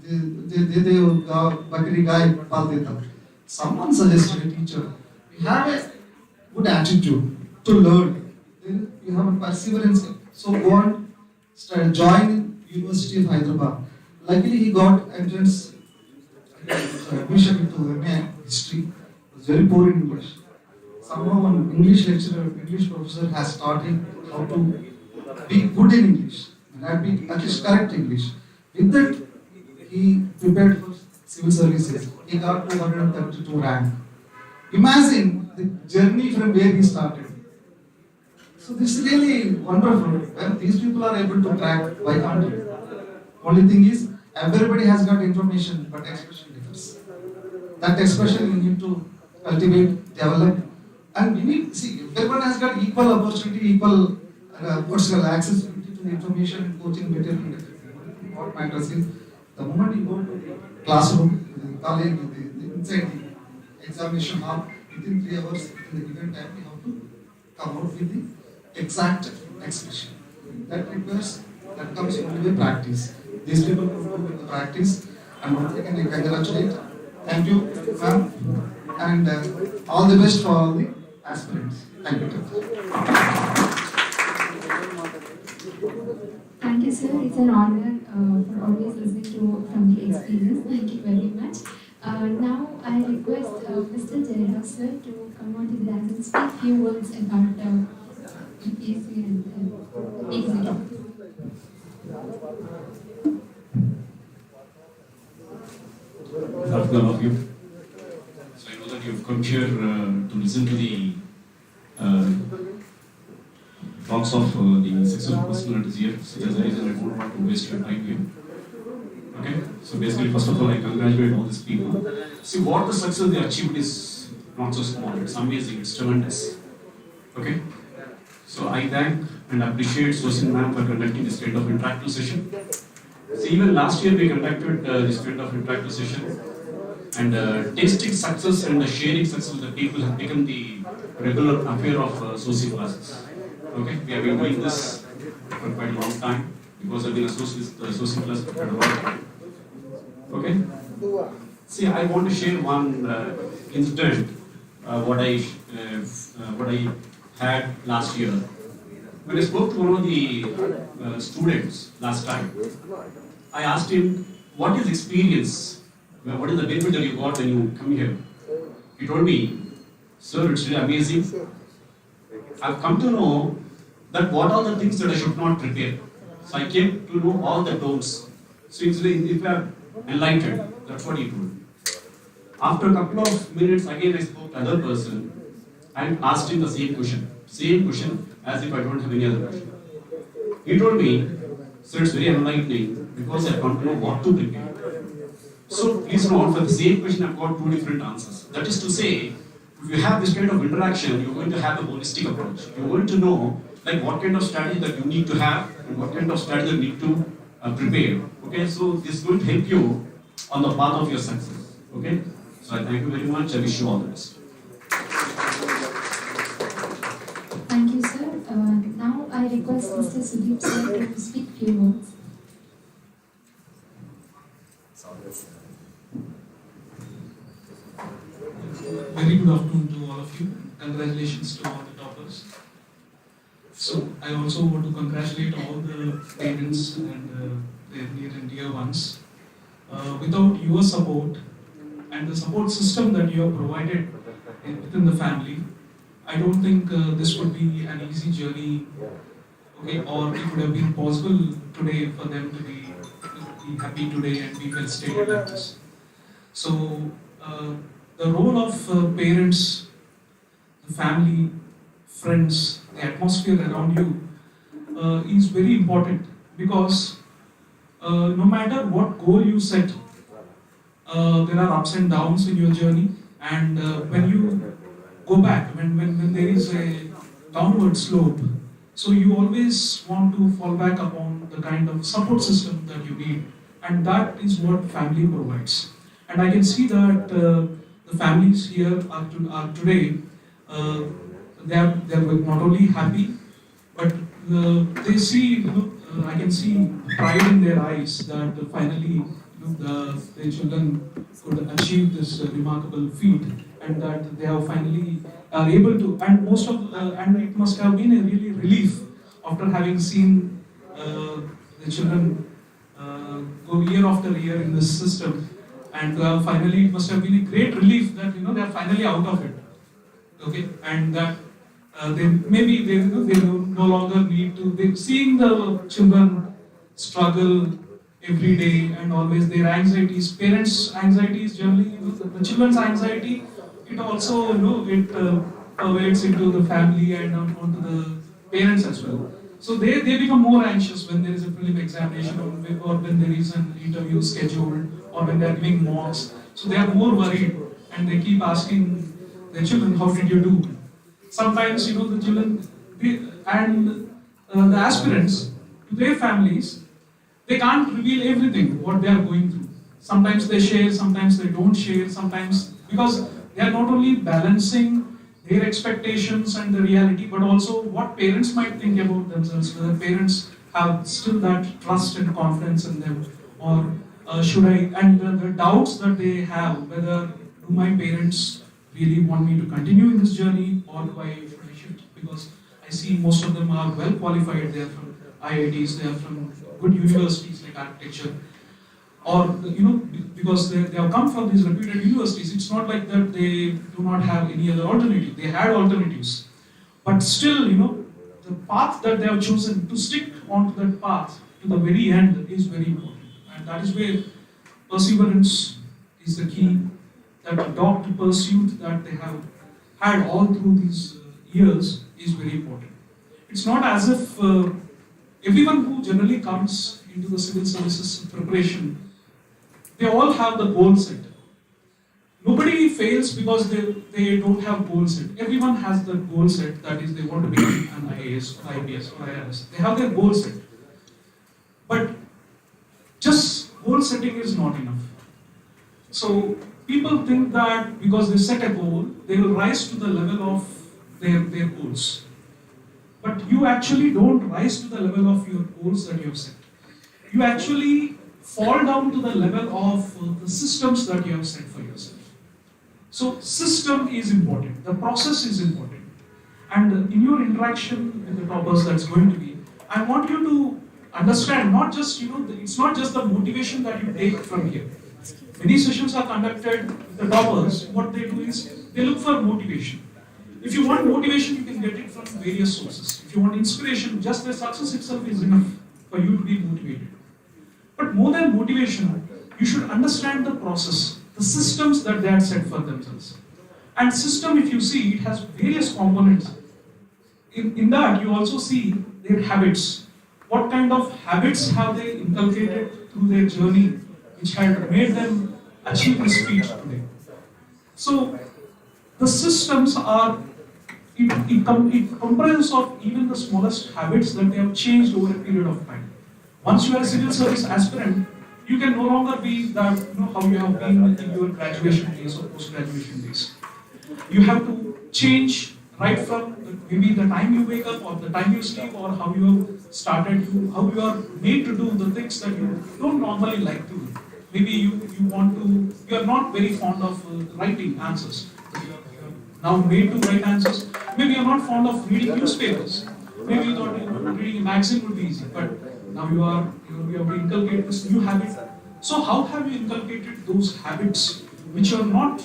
दे बकरी गाय पाल देता. Someone suggested, a teacher, we have a good attitude to learn. Then you have a perseverance. So go on, join University of Hyderabad. Luckily he got entrance admission into MA history. He was very poor in English. Somehow an English lecturer, English professor has taught him how to be good in English and at least correct English. With that, he prepared for civil services. He got 232 rank. Imagine the journey from where he started. So this is really wonderful. When these people are able to crack, why can't you? Only thing is, everybody has got information, but expression differs. That expression you need to cultivate, develop, and you need, see, everyone has got equal opportunity, equal accessibility to the information and coaching material. What matters is, the moment you go to the classroom, the college, inside the examination hall, within 3 hours, in the given time, you have to come out with the exact expression. That comes only with practice. These people will do with the practice, and once again I congratulate. Thank you, ma'am, and all the best for all the aspirants. Thank you. Thank you, sir. It's an honor for always listening to from the experience. Thank you very much. Now I request Mr. Jayaraj sir to come on to the dance and speak few words about UPSC and exam. Good afternoon, all of you. So I know that you've come here to listen to the talks of the successful personalities here. So there's a reason I don't want to waste your time here. Okay? So basically, first of all, I congratulate all these people. See, what the success they achieved is not so small. It's amazing. It's tremendous. Okay? So I thank and appreciate Sosin ma'am for conducting this kind of interactive session. See, even last year we conducted this kind of interactive session, and tasting success and sharing success with the people have become the regular affair of Sosin classes. Okay, we have been doing this for quite a long time because I've been associated with Sosin class for quite a while. Okay, see, I want to share one incident what I had last year. When I spoke to one of the students last time, I asked him, what is experience? What is the benefit that you got when you come here? He told me, sir, it's really amazing. I've come to know that what are the things that I should not prepare. So I came to know all the don'ts. So if I'm enlightened, that's what he told. After a couple of minutes, again I spoke to another person and asked him the same question as if I don't have any other question. He told me, sir, it's very enlightening because I want to know what to prepare. So please note, for the same question I've got 2 different answers. That is to say, if you have this kind of interaction, you're going to have a holistic approach. You're going to know like what kind of strategy that you need to have and what kind of strategy you need to prepare. Okay, so this is going to help you on the path of your success. Okay, so I thank you very much. I wish you all the best. Thank you, sir. I request Mr. Sudeep sir to speak few words. Very good afternoon to all of you. Congratulations to all the toppers. So I also want to congratulate all the parents and their near and dear ones. Without your support and the support system that you have provided within the family, I don't think this would be an easy journey, okay, or it would have been possible today for them to be happy today and be well stated like this. So the role of parents, the family, friends, the atmosphere around you is very important, because no matter what goal you set, there are ups and downs in your journey, and when you go back, when there is a downward slope, so you always want to fall back upon the kind of support system that you need, and that is what family provides. And I can see that the families here are today, they are not only happy, but they see, I can see pride in their eyes that finally their children could achieve this remarkable feat, and that they have finally are able to, and most of, and it must have been a really relief after having seen the children go year after year in this system, and finally it must have been a great relief that they are finally out of it, okay, and that they no longer need to, seeing the children struggle every day, and always their anxieties, parents' anxieties generally, the children's anxiety, it also it pervades into the family and onto the parents as well. So they become more anxious when there is a prelim examination, or when there is an interview scheduled, or when they are giving mocks. So they are more worried, and they keep asking their children, how did you do? Sometimes, the children and the aspirants to their families, they can't reveal everything what they are going through. Sometimes they share, sometimes they don't share, sometimes, because they are not only balancing their expectations and the reality, but also what parents might think about themselves, whether parents have still that trust and confidence in them, or should I, and the doubts that they have, whether do my parents really want me to continue in this journey, or do I shift? Because I see most of them are well qualified, they are from IITs, they are from good universities like architecture, or because they have come from these reputed universities. It's not like that they do not have any other alternative. They had alternatives, but still, the path that they have chosen, to stick onto that path to the very end is very important, and that is where perseverance is the key. That dogged pursuit that they have had all through these years is very important. It's not as if everyone who generally comes into the civil services preparation, they all have the goal set. Nobody fails because they don't have goal set. Everyone has the goal set, that is, they want to become an IAS or IPS or IRS. They have their goal set. But just goal setting is not enough. So people think that because they set a goal, they will rise to the level of their goals. But you actually don't rise to the level of your goals that you have set. You actually fall down to the level of the systems that you have set for yourself. So system is important, the process is important. And in your interaction with the toppers that's going to be, I want you to understand, not just, it's not just the motivation that you take from here. Many sessions are conducted with the toppers. What they do is, they look for motivation. If you want motivation, you can get it from various sources. If you want inspiration, just the success itself is enough for you to be motivated. But more than motivation, you should understand the process, the systems that they had set for themselves. And system, if you see, it has various components. In that, you also see their habits. What kind of habits have they inculcated through their journey, which had made them achieve this feat today? So, the systems are, it comprises of even the smallest habits that they have changed over a period of time. Once you are a civil service aspirant, you can no longer be that, how you have been in your graduation days or post-graduation days. You have to change right from maybe the time you wake up or the time you sleep or how you have started, how you are made to do the things that you don't normally like to do. Maybe you are not very fond of writing answers. You are now made to write answers. Maybe you are not fond of reading newspapers. Maybe you thought reading a magazine would be easy, but now you have to inculcate this new habit. So how have you inculcated those habits which you are not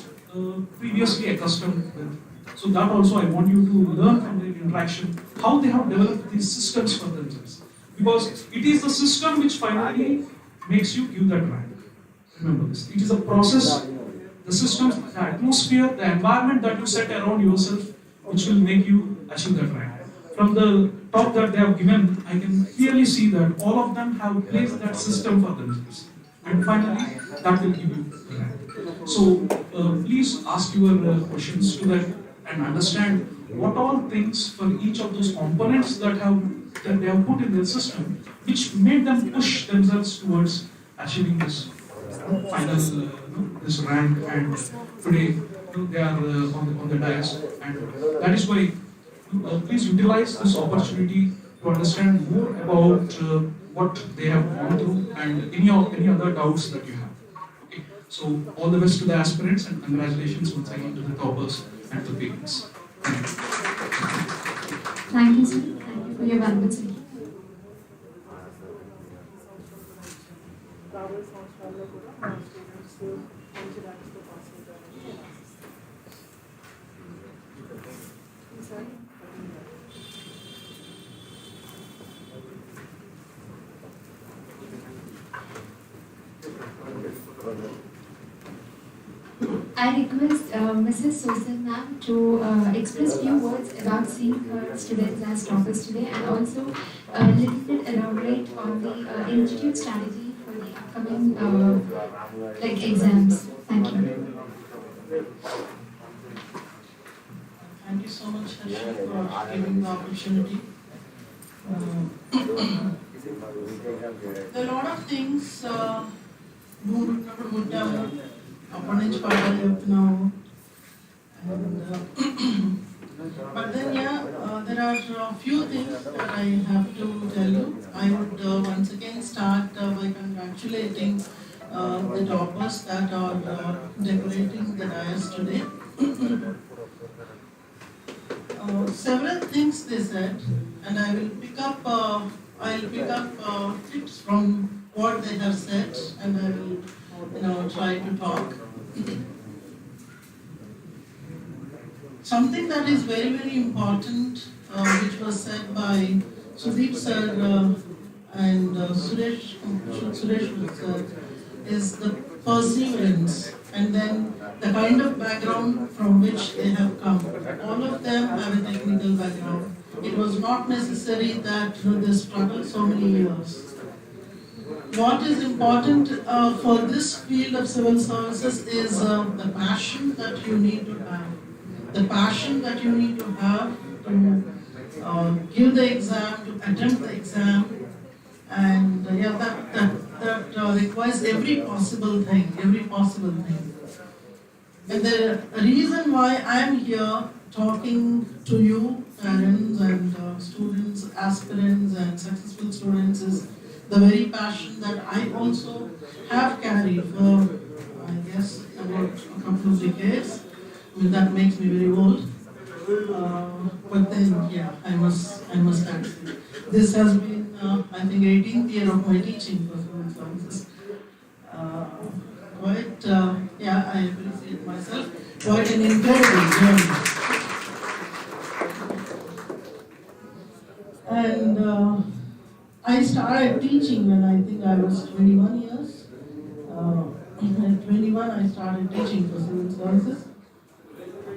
previously accustomed with? So that also I want you to learn from the interaction how they have developed these systems for themselves. Because it is the system which finally makes you give that rank. Remember this. It is a process, the systems, the atmosphere, the environment that you set around yourself which will make you achieve that rank. From the talk that they have given, I can clearly see that all of them have placed that system for themselves. And finally, that will give you the rank. So please ask your questions to that and understand what all things for each of those components that they have put in their system, which made them push themselves towards achieving this final this rank. And today they are on the dais, and that is why please utilize this opportunity to understand more about what they have gone through and any other doubts that you have. Okay, so all the best to the aspirants and congratulations once again to the toppers and the parents. Thank you, sir. Thank you for your valuable suggestions. I request Mrs. Susan ma'am to express few words about seeing her students as toppers today, and also a little bit elaborate on the institute strategy for the upcoming exams. Thank you. Thank you so much, Harshi, for giving the opportunity. There are a lot of things but then there are a few things that I have to tell you. I would once again start by congratulating the toppers that are decorating the dais today. Several things they said, and I will pick up tips from what they have said, and I will try to talk. Something that is very, very important, which was said by Sudeep sir and Suresh sir, is the perseverance, and then the kind of background from which they have come. All of them have a technical background. It was not necessary that they struggled so many years. What is important for this field of civil services is the passion that you need to have. The passion that you need to have to give the exam, to attempt the exam, and that requires every possible thing. And the reason why I am here talking to you, parents and students, aspirants and successful students, is the very passion that I also have carried for, I guess, about a couple of decades. I mean, that makes me very old. But then, yeah, I must admit, this has been, I think, 18th year of my teaching for civil services. I appreciate myself. Quite an incredible journey. And I started teaching when I think I was 21 years. At 21, I started teaching for civil services.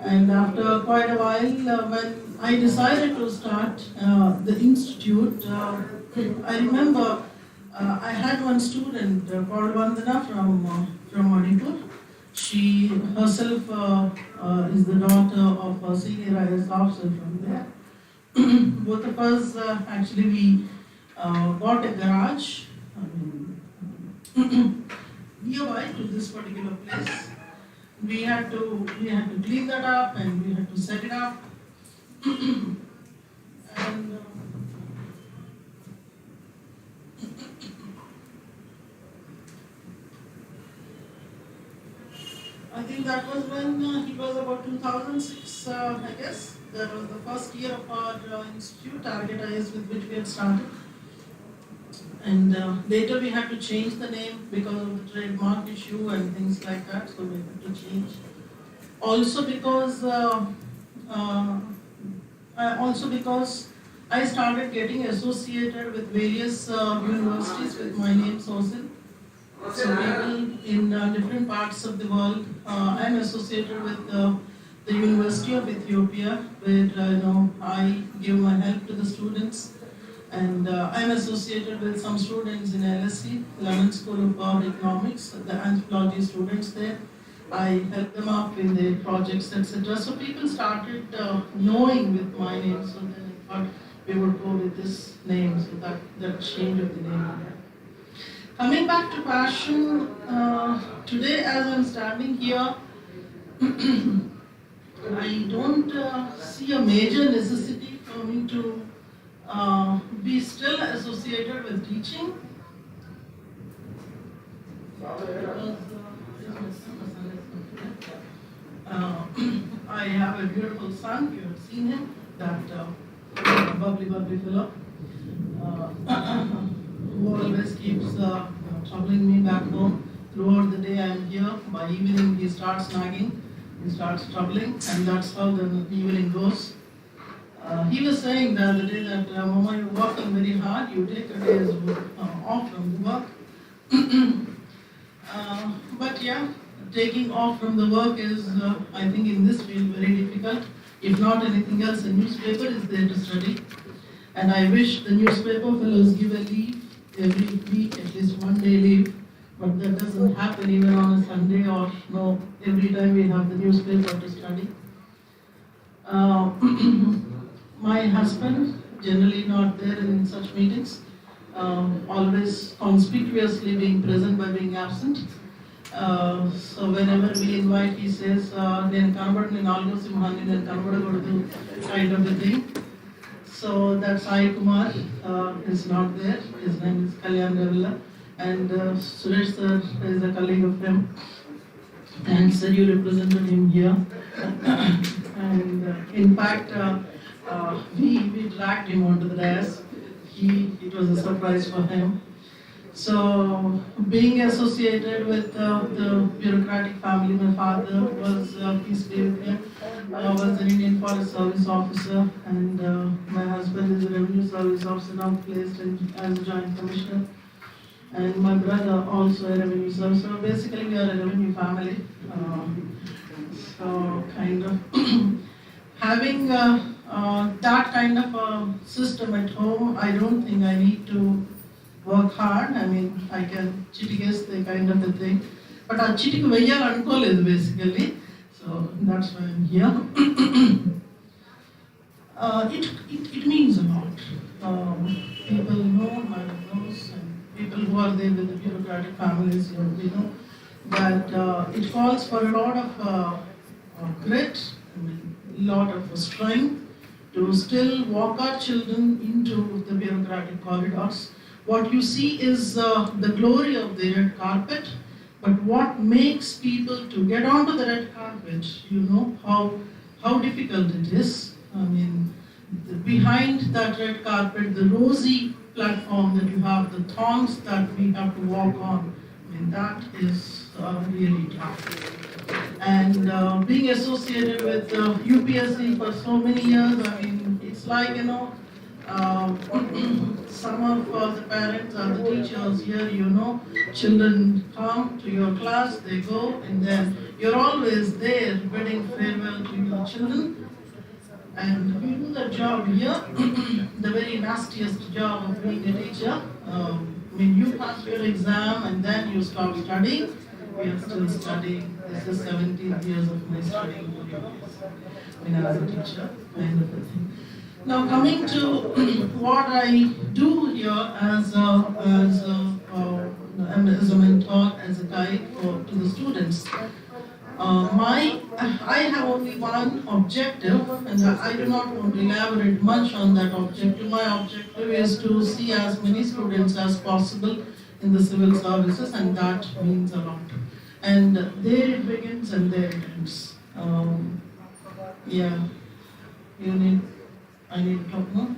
And after quite a while, when I decided to start the institute, I remember I had one student called Vandana from Manipur. She herself is the daughter of a senior IS officer from there. Both of us actually we bought a garage nearby to this particular place. We had to clean that up and we had to set it up. and I think that was when it was about 2006, I guess. That was the first year of our institute, Target IS, with which we had started. And later we had to change the name because of the trademark issue and things like that, so we had to change. Also because I started getting associated with various universities with my name Sosin. So people in different parts of the world. I'm associated with the University of Ethiopia, where I give my help to the students, and I'm associated with some students in LSE, London School of Economics, the anthropology students there. I help them up in their projects, etc. So people started knowing with my name, so then I thought we would go with this name, so that change of the name. Coming back to passion, today as I'm standing here, I don't see a major necessity for me to be still associated with teaching. I have a beautiful son, you have seen him, that bubbly fellow. Who always keeps troubling me back home. Throughout the day I am here, by evening he starts nagging, he starts troubling, and that's how the evening goes. He was saying the other day that, Mama, you're working very hard, you take a day's off from the work. But yeah, taking off from the work is, I think in this field, very difficult. If not anything else, a newspaper is there to study. And I wish the newspaper fellows give a leave every week, at least one day leave, but that doesn't happen even on a Sunday or no, every time we have the newspaper to study. My husband, generally not there in such meetings, always conspicuously being present by being absent. So whenever we invite, he says, kind of a thing. So that's Sai Kumar is not there. His name is Kalyan Ravilla, and Suresh sir is a colleague of him. And sir, you represented him here. And in fact, we dragged him onto the dais. It was a surprise for him. So, being associated with the bureaucratic family, my father was, peace be with him, was an Indian Forest Service officer, and my husband is a Revenue Service officer now placed as a Joint Commissioner, and my brother also a Revenue Service. So basically, we are a revenue family. So, kind of having that kind of a system at home, I don't think I need to work hard. I mean, I can chittigas the kind of a thing. But a chittik vaya ankol is basically. So that's why I'm here. It means a lot. People know, Madam knows, and people who are there with the bureaucratic families, we know that it calls for a lot of grit, a lot of strength to still walk our children into the bureaucratic corridors. What you see is the glory of the red carpet, but what makes people to get onto the red carpet, you know how difficult it is. I mean, behind that red carpet, the rosy platform that you have, the thorns that we have to walk on, I mean, that is really tough. And being associated with UPSC for so many years, I mean, it's like, some of the parents or the teachers here, children come to your class, they go, and then you're always there bidding farewell to your children. And we do the job here, the very nastiest job of being a teacher. When you pass your exam and then you stop studying, we are still studying. This is 17 years of my studying when I was a teacher, kind of a thing. Now coming to what I do here as a mentor, as a guide to the students. My I have only one objective, and I do not want to elaborate much on that objective. My objective is to see as many students as possible in the civil services, and that means a lot. And there it begins and there it ends. Yeah, you need, I need to talk more?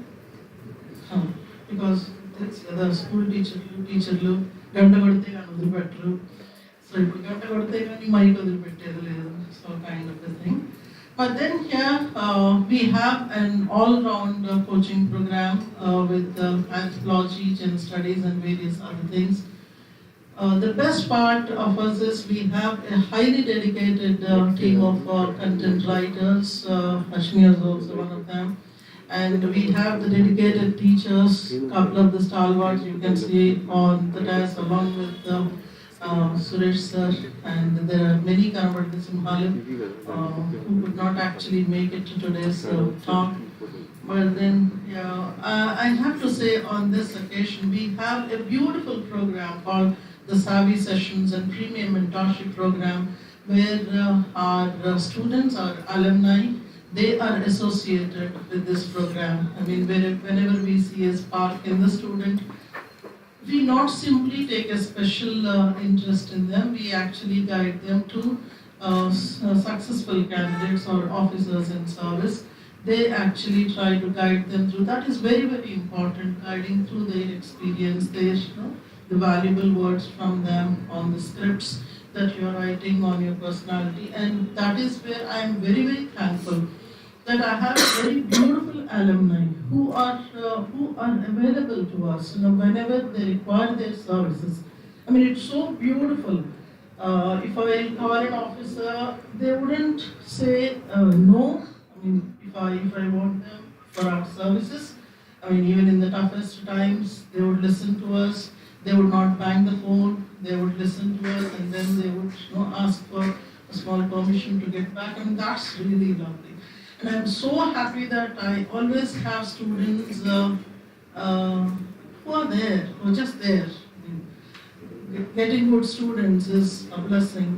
Because it's the school teacherలు గంట కొడితే కానీ వదిలిపెట్టరు. So ఇప్పుడు గంట కొడితే కానీ mic వదిలిపెట్టేది లేదు. So kind of a thing. But then here we have an all-round coaching program with anthropology, gender studies and various other things. The best part of us is we have a highly dedicated team of content writers. Ashmi is also one of them. And we have the dedicated teachers, couple of the stalwarts you can see on the desk along with Suresh sir, and there are many Kanavadis in Halim who could not actually make it to today's talk. But then, I have to say on this occasion, we have a beautiful program called the Savvy Sessions and Premium Mentorship Program, where our students, our alumni, they are associated with this program. I mean, whenever we see a spark in the student, we not simply take a special interest in them, we actually guide them to successful candidates or officers in service. They actually try to guide them through. That is very, very important, guiding through their experience, their, the valuable words from them on the scripts that you are writing on your personality. And that is where I am very, very thankful that I have very beautiful alumni who are available to us, whenever they require their services. I mean, it's so beautiful. If I call an officer, they wouldn't say no. I mean, if I want them for our services, I mean, even in the toughest times, they would listen to us. They would not bang the phone. They would listen to us, and then they would ask for a small permission to get back. I mean, that's really lovely. And I'm so happy that I always have students who are there, who are just there. Getting good students is a blessing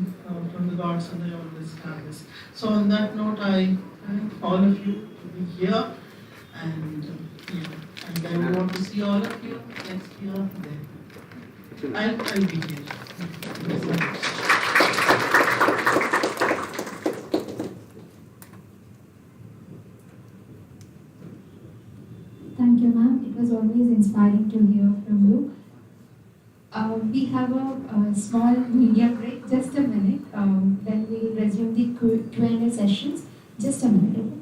from the gods, and I always have this. So on that note, I thank all of you to be here, and and I want to see all of you next year there. I'll be here. Thank you, ma'am. It was always inspiring to hear from you. We have a small media break, just a minute. Then we'll resume the Q&A sessions. Just a minute, okay?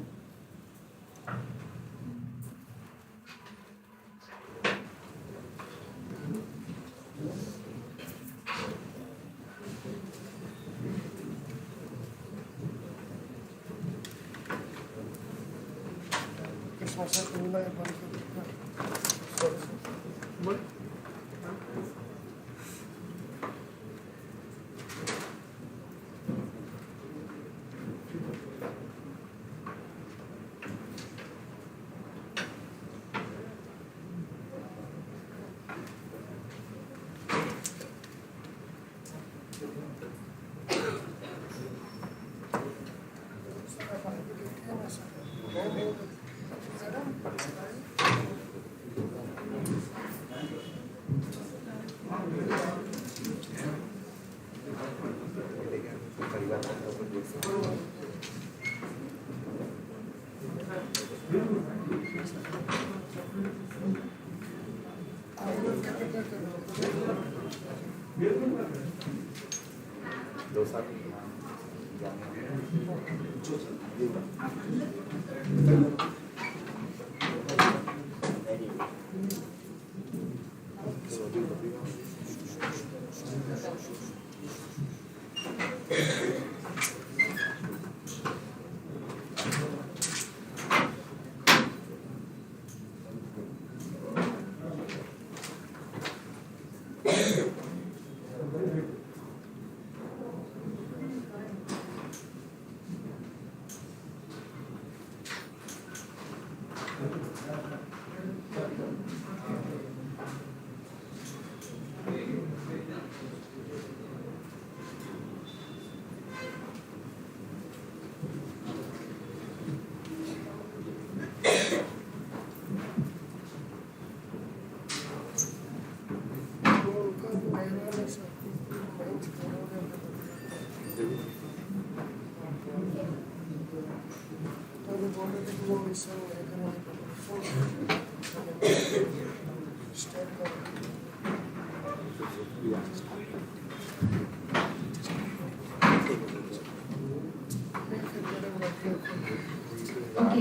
Okay,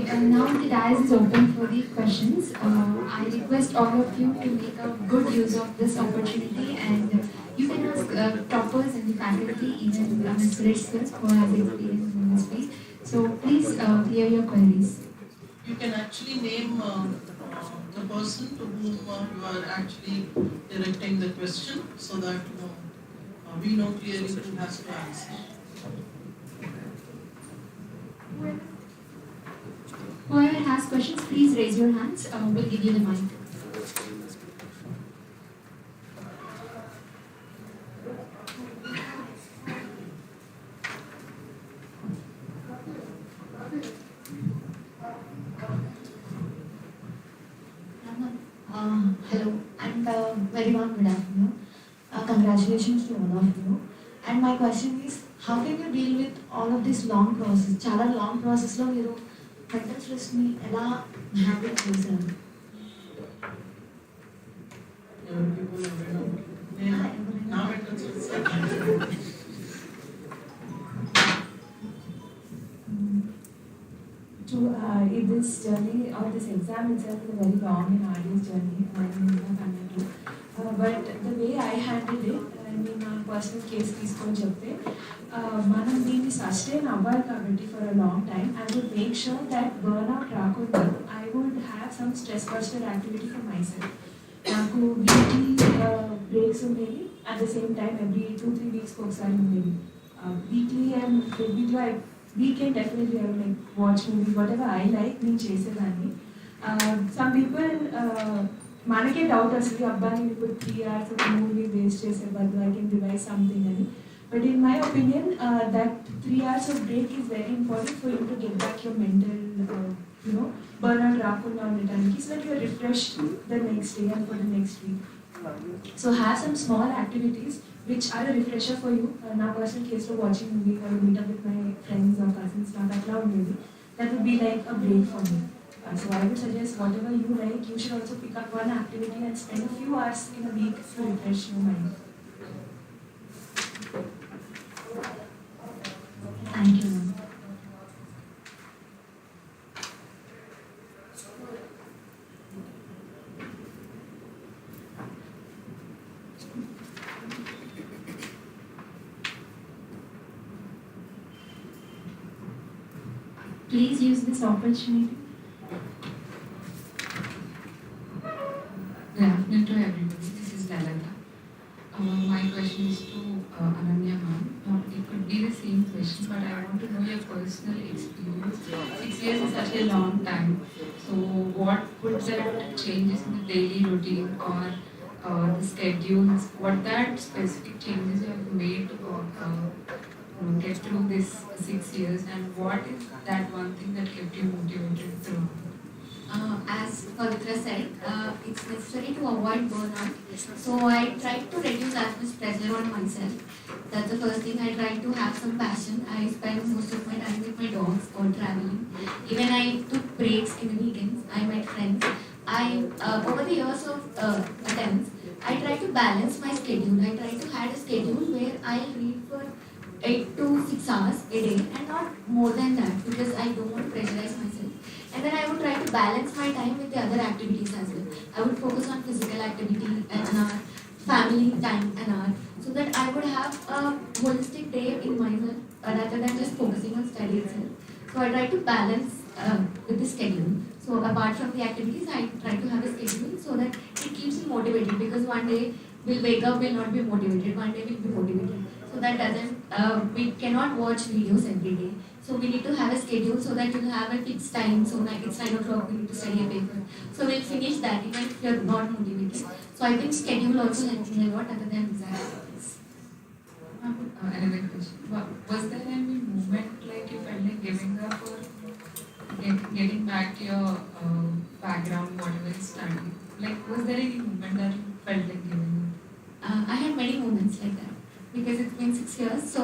and now the dais is open for the questions. I request all of you to make a good use of this opportunity, and you can ask toppers in the faculty, even Ms. Ritzkers, who has experience in this field. So please clear your queries. You can actually name the person to whom you are actually directing the question, so that we know clearly who has to answer. Whoever has questions, please raise your hands. We'll give you the mic. Hello, and very warm good afternoon. Congratulations to all of you. And my question is, how can you deal with all of this long process? Chala long process lo మీరు mental stress ni ఎలా handle చేశారు? This journey or this exam itself is a very long and arduous journey. But the way I handled it, నేను నా personal case తీసుకొని చెప్తే మనం దీన్ని sustain అవ్వాలి కాబట్టి for a long time I would make sure that burnout రాకుండా I would have some stress buster activity for myself. నాకు వీక్లీ బ్రేక్స్ ఉండేవి, at the same time every 2-3 వీక్స్కి ఒకసారి ఉండేవి. వీక్లీ అండ్ వీక్లో weekend definitely I like watch movie whatever I like నేను చేసేదాన్ని. Some people మనకే doubt వస్తుంది, అబ్బాయి ఇప్పుడు 3 hours ఒక మూవీ వేస్ట్ చేసే బదులు ఐ కెన్ రివైజ్ సంథింగ్ అని. But in my opinion that 3 hours of break is very important for you to get back your mental burnout రాకుండా ఉండటానికి, so that you are refreshed the next day and for the next week. So have some small activities which are a refresher for you. Na personal case lo watching movie or meet up with my friends or cousins na atla undedi, that would be like a break for me. So I would suggest whatever you like, you should also pick up one activity and spend a few hours in a week to refresh your mind. Thank you, ma'am. Please use this opportunity. Good afternoon to everybody. This is Lalata. My question is to Ananya ma'am. It could be the same question, but I want to know your personal experience. 6 years is such a long time. So what would that changes in the daily routine or the schedules? What that specific changes you have made to get through this 6 years, and what is that one thing that kept you motivated through? As Pavitra said, it's necessary to avoid burnout. So I try to reduce as much pressure on myself. That's the first thing. I try to have some passion. I spend most of my time with my dogs or traveling. Even I took breaks in the weekends. I met friends. Over the years of attempts, I try to balance my schedule. I try to have a schedule where I'll read for 8 to 6 hours a day and not more than that, because I don't want to pressurize myself. And then I would try to balance my time with the other activities as well. I would focus on physical activity an hour, family time an hour, so that I would have a holistic day in myself rather than just focusing on study itself. So I try to balance with the schedule. So apart from the activities, I try to have a schedule so that it keeps me motivated, because one day we'll wake up, we'll not be motivated, one day we'll be motivated. So that doesn't, we cannot watch videos every day. So we need to have a schedule so that you'll have a fixed time. So like it's 9 o'clock, we need to study a paper. So we'll finish that even if you're not motivated. So I think schedule also helps me a lot other than desire. Another question. Was there any movement like you felt like giving up or getting back to your background, whatever you studied? Like, was there any movement that you felt like giving up? I had many moments like that, because it's been 6 years. So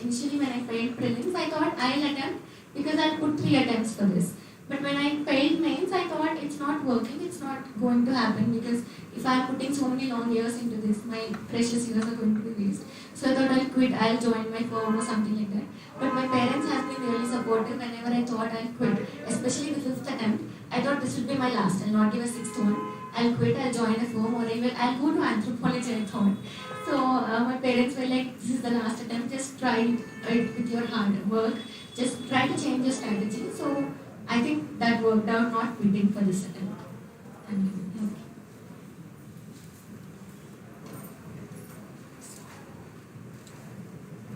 initially when I failed prelims, I thought I'll attempt, because I'll put 3 attempts for this. But when I failed mains, I thought it's not working, it's not going to happen because if I'm putting so many long years into this, my precious years are going to be waste. So I thought I'll quit, I'll join my firm or something like that. But my parents have been really supportive whenever I thought I'll quit, especially the fifth attempt. I thought this would be my last, I'll not give a sixth one. I'll quit, I'll join a firm, or I'll go to anthropology, I thought. So my parents were like, this is the last attempt, just try it with your hard work, just try to change your strategy. So I think that worked out, not quitting for this attempt. Thank you.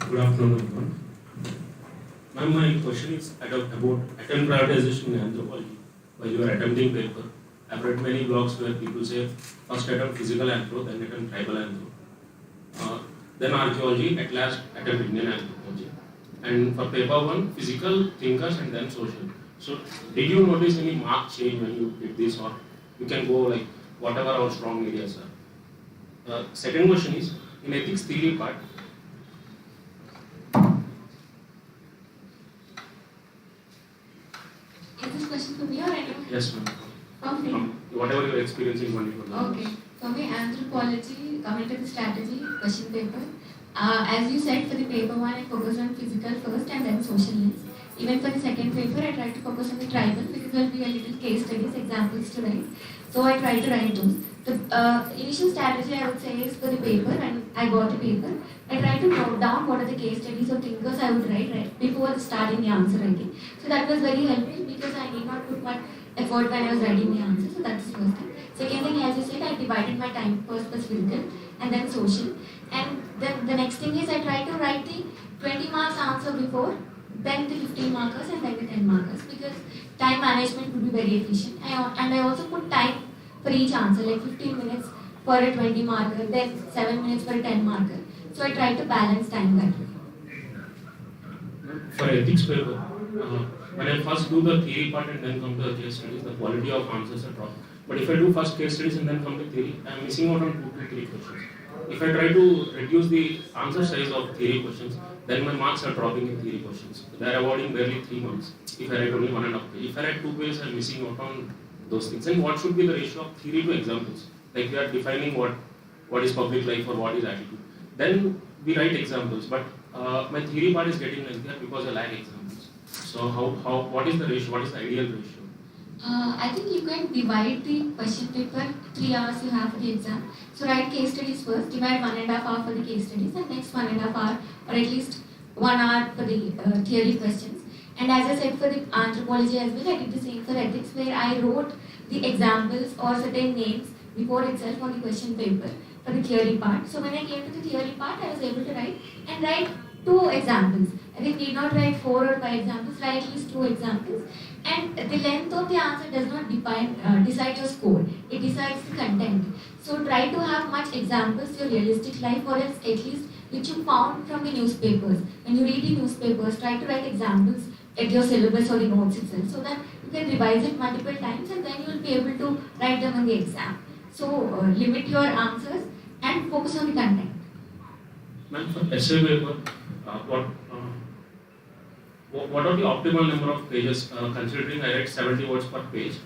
Good afternoon, everyone. Ma'am, my question is about attempt prioritization in anthropology. While you are attempting paper, I've read many blogs where people say first attempt physical anthro, then attempt tribal anthro, then archaeology, at last attempt Indian anthropology. And for paper one, physical, thinkers, and then social. So, did you notice any marked change when you did this, or you can go like whatever our strong areas are? Second question is, in ethics theory part, Is this question for me or anyone? yes ma'am. For me. Whatever your experience in 2021. Okay. For me, anthropology, coming to the strategy, question paper. As you said, for the paper one, I focused on physical first and then social links. Even for the second paper, I tried to focus on the tribal because there will be a little case studies, examples to write. So I tried to write those. The initial strategy I would say is for the paper, when I got the paper, I tried to note down what are the case studies or thinkers I would write right before starting the answer writing. So that was very helpful because I did not put much effort when I was writing the answer. So that's the first thing. Second thing, as you said, I divided my time first was physical and then social. And then the next thing is I tried to write the 20 marks answer before, then the 15 markers and then the 10 markers because time management would be very efficient. And I also put time for each answer, like 15 minutes for a 20 marker, then 7 minutes for a 10 marker. So I tried to balance time that way. For ethics paper, when I first do the theory part and then come to the case studies, the quality of answers are dropping. But if I do first case studies and then come to theory, I am missing out on 2 to 3 questions. If I try to reduce the answer size of theory questions, then my marks are dropping in theory questions. They are avoiding barely 3 marks. If I write only 1.5 pages. If I write 2 pages, I am missing out on those things. And what should be the ratio of theory to examples? Like we are defining what is public life or what is attitude. Then we write examples, but my theory part is getting lengthier because I lack examples. So what is the ratio? What is the ideal ratio? I think you can divide the question paper, 3 hours you have for the exam. So write case studies first, divide 1.5 hour for the case studies and next 1.5 hour or at least 1 hour for the theory questions. And as I said for the anthropology as well, I did the same for ethics where I wrote the examples or certain names before itself on the question paper for the theory part. So when I came to the theory part, I was able to write 2 examples. I think need not write 4 or 5 examples, write at least 2 examples. And the length of the answer does not decide your score. It decides the content. So try to have much examples your realistic life or else at least which you found from the newspapers. When you read the newspapers, try to write examples at your syllabus or the notes itself so that you can revise it multiple times and then you will be able to write them in the exam. So limit your answers and focus on the content. Ma'am, for essay paper, what are the optimal number of pages considering I write 70 words per page?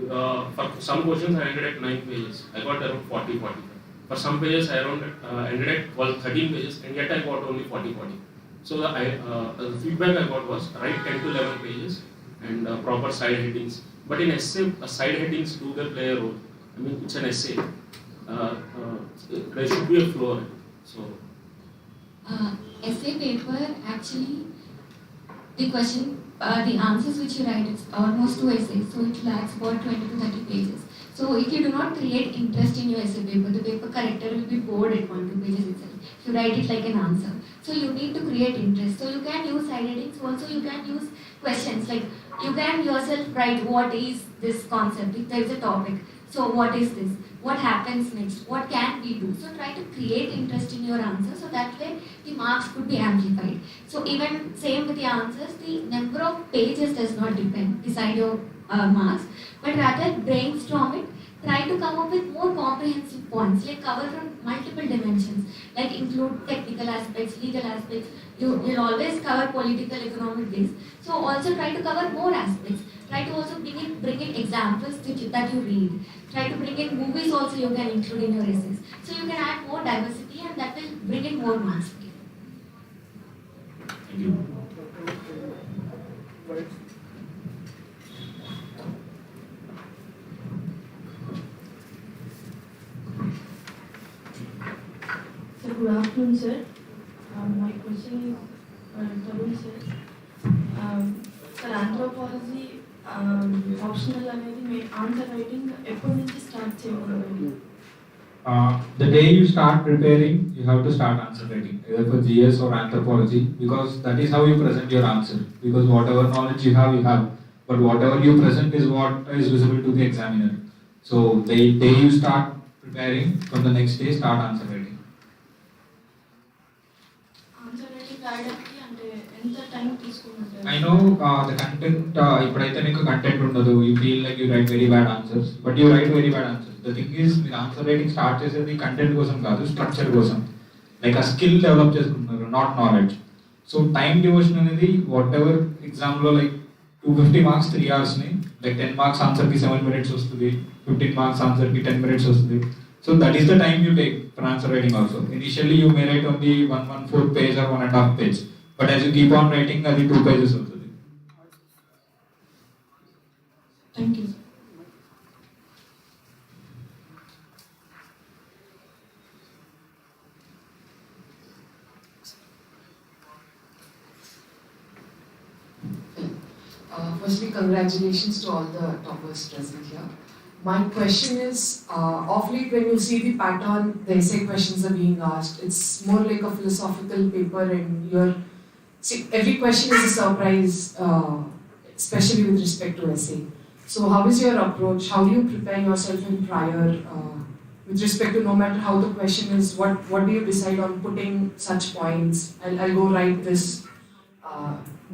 For some questions I ended at 9 pages. I got around 40-45. For some pages I ended at 13 pages and yet I got only 40-40. So the feedback I got was write 10 to 11 pages and proper side headings. But in essay, side headings do they play a role? I mean, it's an essay. There should be a flow. So Essay paper actually the answers which you write is almost 2 essays, so it lacks about 20 to 30 pages. So if you do not create interest in your essay paper, the paper corrector will be bored at 1-2 pages itself. If you write it like an answer. So you need to create interest. So you can use side headings, also you can use questions like you can yourself write what is this concept, if there is a topic. So what is this? What happens next? What can we do? So try to create interest in your answer so that way the marks could be amplified. So even same with the answers, the number of pages does not decide your marks, but rather brainstorm it, try to come up with more comprehensive points, like cover from multiple dimensions, like include technical aspects, legal aspects. You'll always cover political, economic things. So also try to cover more aspects. Try to also bring in examples that you read. Try to bring in movies also you can include in your essays. So you can add more diversity and that will bring in more marks. Thank you. So good afternoon, sir. My question is, Tarun sir. Sir, anthropology optional అనేది answer writing ఎప్పటి నుంచి start చేయమన్నారు? The day you start preparing, you have to start answer writing, either for GS or anthropology, because that is how you present your answer. Because whatever knowledge you have, but whatever you present is what is visible to the examiner. So the day you start preparing, from the next day, start answer writing. Answer writing రాయడానికి అంటే ఎంత time తీసుకుంటారు? I know the content, ఇప్పుడైతే మీకు content ఉండదు, you feel like you write very bad answers, but you write very bad answers. The thing is, మీరు answer writing start చేసేది content కోసం కాదు, స్ట్రక్చర్ కోసం, లైక్ ఆ స్కిల్ డెవలప్ చేసుకుంటున్నారు, not knowledge. So time devotion అనేది whatever ఎగ్జామ్లో like 250 marks 3 hours-ని, లైక్ 10 మార్క్స్ ఆన్సర్కి 7 minutes వస్తుంది, 15 మార్క్స్ ఆన్సర్కి 10 minutes వస్తుంది. So that is the time you take for answer writing also. Initially you may write only 1/4 page or 1.5 page, but as you keep on writing, అది 2 pages అవుతుంది. Thank you. Firstly, congratulations to all the toppers present here. My question is, of late when you see the pattern, the essay questions are being asked, it's more like a philosophical paper and every question is a surprise, especially with respect to essay. So how is your approach? How do you prepare yourself in prior, with respect to no matter how the question is, what do you decide on putting such points? I'll go write this.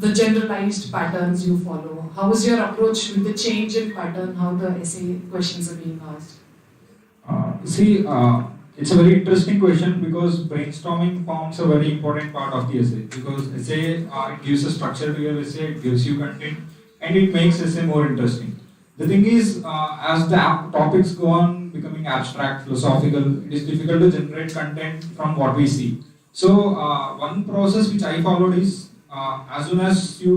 The generalized patterns you follow. How is your approach with the change in pattern, how the essay questions are being asked? It's a very interesting question because brainstorming forms a very important part of the essay. Because essay, it gives a structure to your essay, it gives you content, and it makes essay more interesting. The thing is, as the topics go on becoming abstract, philosophical, it is difficult to generate content from what we see. So, one process which I followed is, as soon as you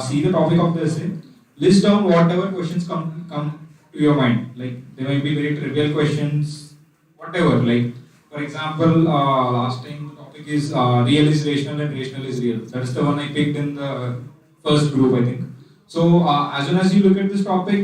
see the topic of the essay, list down whatever questions come to your mind. Like they might be very trivial questions, whatever. Like for example, last time the topic is real is rational and rational is real. That's the one I picked in the first group, I think. So as soon as you look at this topic,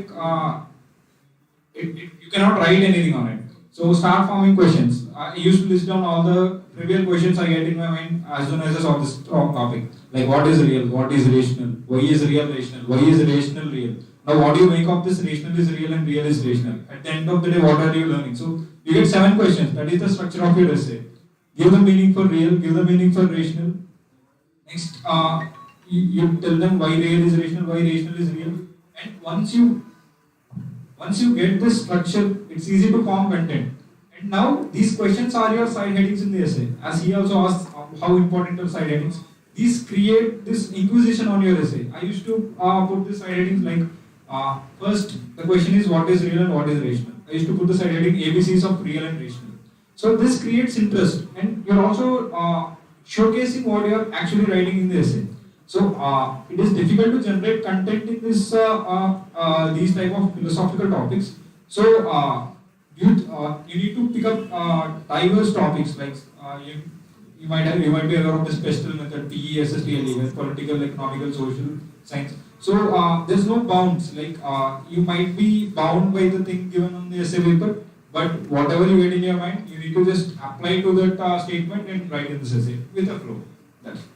you cannot write anything on it. So start forming questions. I used to list down all the trivial questions I get in my mind as soon as I saw this topic. Like what is real? What is rational? Why is real rational? Why is rational real? Now what do you make of this rational is real and real is rational? At the end of the day, what are you learning? So you get 7 questions. That is the structure of your essay. Give the meaning for real, give the meaning for rational. Next, you tell them why real is rational, why rational is real. And once you get this structure, it's easy to form content. And now these questions are your side headings in the essay. As he also asked how important are side headings. These create this inquisition on your essay. I used to put the side headings like, first the question is what is real and what is rational. I used to put the side heading ABCs of real and rational. So this creates interest and you're also showcasing what you're actually writing in the essay. So it is difficult to generate content in this these type of philosophical topics. So you need to pick up diverse topics like you might be aware of the special method PESSTLE, political, economical, social science. So there's no bounds. Like you might be bound by the thing given on the essay paper, but whatever you get in your mind, you need to just apply to that statement and write in this essay with a flow. That's it.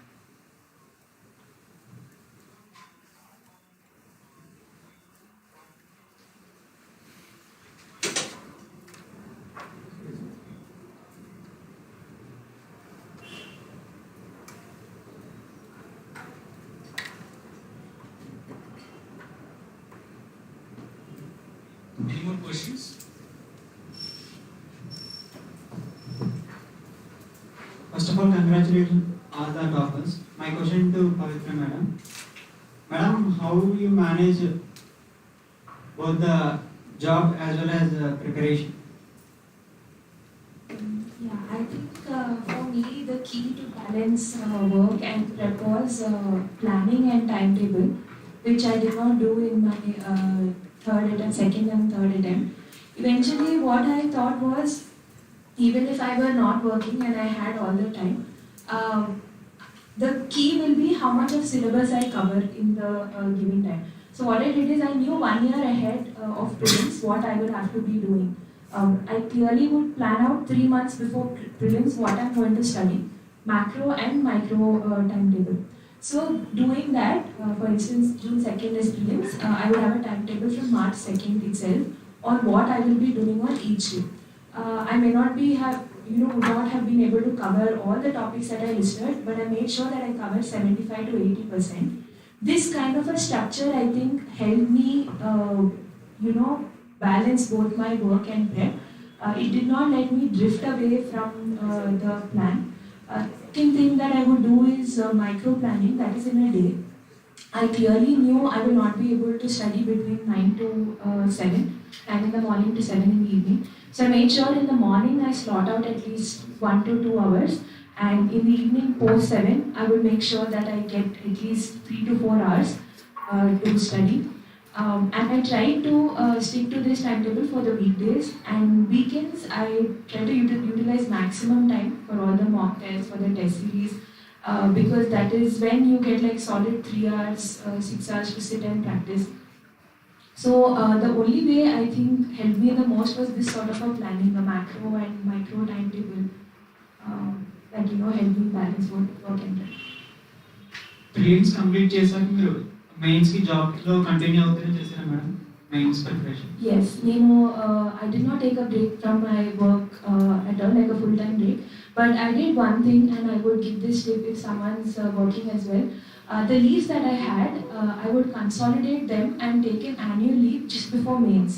Any more questions? of all, congratulations all the toppers. My question to Pavitra Madam. Madam, how do you manage both the job as well as preparation? Yeah, I think for me the key to balance work and prep was planning and timetable, which I did not do in my second and third attempt. Eventually, what I thought was, even if I were not working and I had all the time, the key will be how much of syllabus I cover in the given time. So what I did is I knew 1 year ahead of prelims what I would have to be doing. I clearly would plan out 3 months before prelims what I'm going to study, macro and micro timetable. So doing that, for instance, June 2nd is prelims, I would have a timetable from March 2nd itself on what I will be doing on each day. I may not would not have been able to cover all the topics that I listed, but I made sure that I covered 75 to 80%. This kind of a structure, I think, helped me, balance both my work and prep. It did not let me drift away from the plan. Second thing that I would do is micro planning, that is in a day. I clearly knew I will not be able to study between 9 to 7 and in the morning to 7 in the evening. So I made sure in the morning I slot out at least 1 to 2 hours, and in the evening post 7 I will make sure that I get at least 3 to 4 hours to study. And I try to stick to this timetable for the weekdays, and weekends I try to utilize maximum time for all the mock tests, for the test series, because that is when you get like solid 3 hours, 6 hours to sit and practice. So the only way I think helped me the most was this sort of a planning, a macro and micro timetable that helped me balance work and prep. Prelims complete చేశాక మీరు mains కి job లో continue అవుతూనే చేశారా madam mains preparation? Yes, I did not take a break from my work at all, like a full-time break. But I did one thing, and I would give this tip if someone's working as well. The leaves that I had, I would consolidate them and take an annual leave just before mains.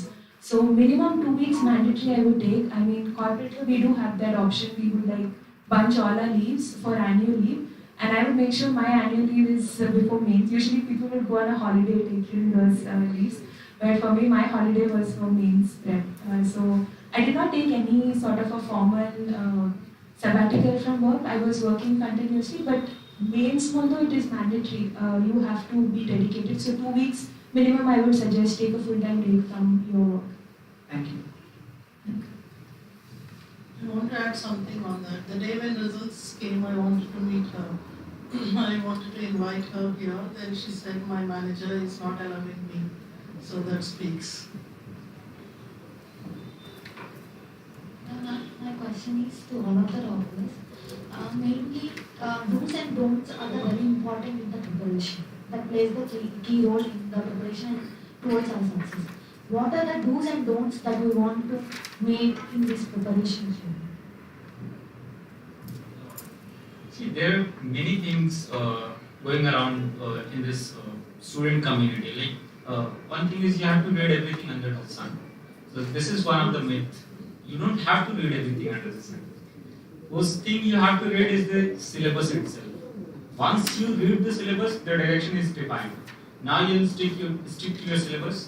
So minimum 2 weeks mandatory I would take. I mean, corporately we do have that option. We would like bunch all our leaves for annual leave. And I would make sure my annual leave is before mains. Usually people will go on a holiday taking those leaves. But for me, my holiday was for mains prep. So I did not take any sort of a formal sabbatical from work. I was working continuously, but mains, although it is mandatory, you have to be dedicated. So 2 weeks minimum, I would suggest take a full-time break from your work. Thank you. I want to add something on that. The day when results came, I wanted to meet her. I wanted to invite her here. Then she said, my manager is not allowing me. So that speaks. My question is to all of the topics. Mainly, do's and don'ts are very important in the preparation. That plays the key role in the preparation towards our success. What are the do's and don'ts that we want to make in this preparation? See, there are many things going around in this student community. Like one thing is you have to read everything under the sun. So this is one of the myths. You don't have to read everything under the sun. First thing you have to read is the syllabus itself. Once you read the syllabus, the direction is defined. Now you stick to your syllabus.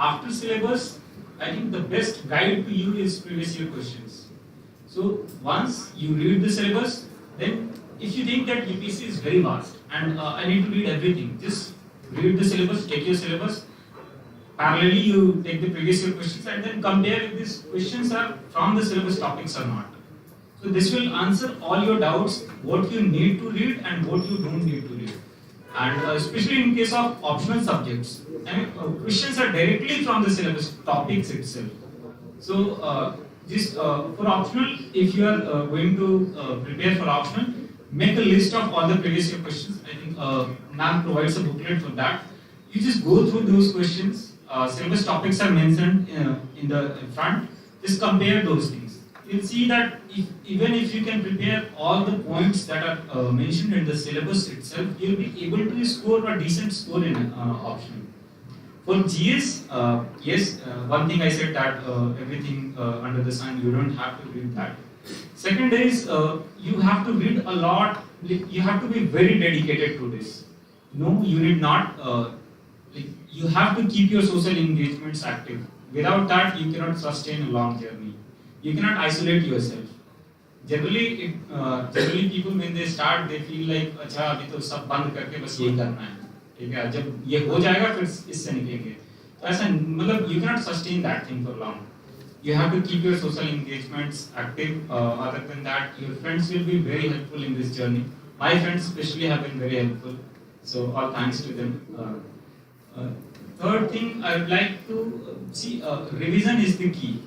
After syllabus, I think the best guide to you is previous year questions. So once you read the syllabus, then if you think that UPSC is very vast and I need to read everything, just read the syllabus, take your syllabus. Parallelly, you take the previous year questions and then compare if these questions are from the syllabus topics or not. So this will answer all your doubts, what you need to read and what you don't need to read. And especially in case of optional subjects, questions are directly from the syllabus topics itself. So for optional, if you are going to prepare for optional, make a list of all the previous year questions. I think NAM provides a booklet for that. You just go through those questions. Syllabus topics are mentioned in the front. Just compare those things. You'll see that even if you can prepare all the points that are mentioned in the syllabus itself, you'll be able to score a decent score in optional. For GS, yes, one thing I said that everything under the sun, you don't have to read that. Second is you have to read a lot. You have to be very dedicated to this. No, you need not. You have to keep your social engagements active. Without that, you cannot sustain a long journey. You cannot isolate yourself. Generally people when they start, they feel like अच्छा अभी तो सब बंद करके बस यही करना है, ठीक है, जब ये हो जाएगा फिर इससे निकलेंगे. तो ऐसा मतलब you cannot sustain that thing for long. You have to keep your social engagements active. Other than that, your friends will be very helpful in this journey. My friends especially have been very helpful. So all thanks to them. Third thing I would like to see, revision is the key.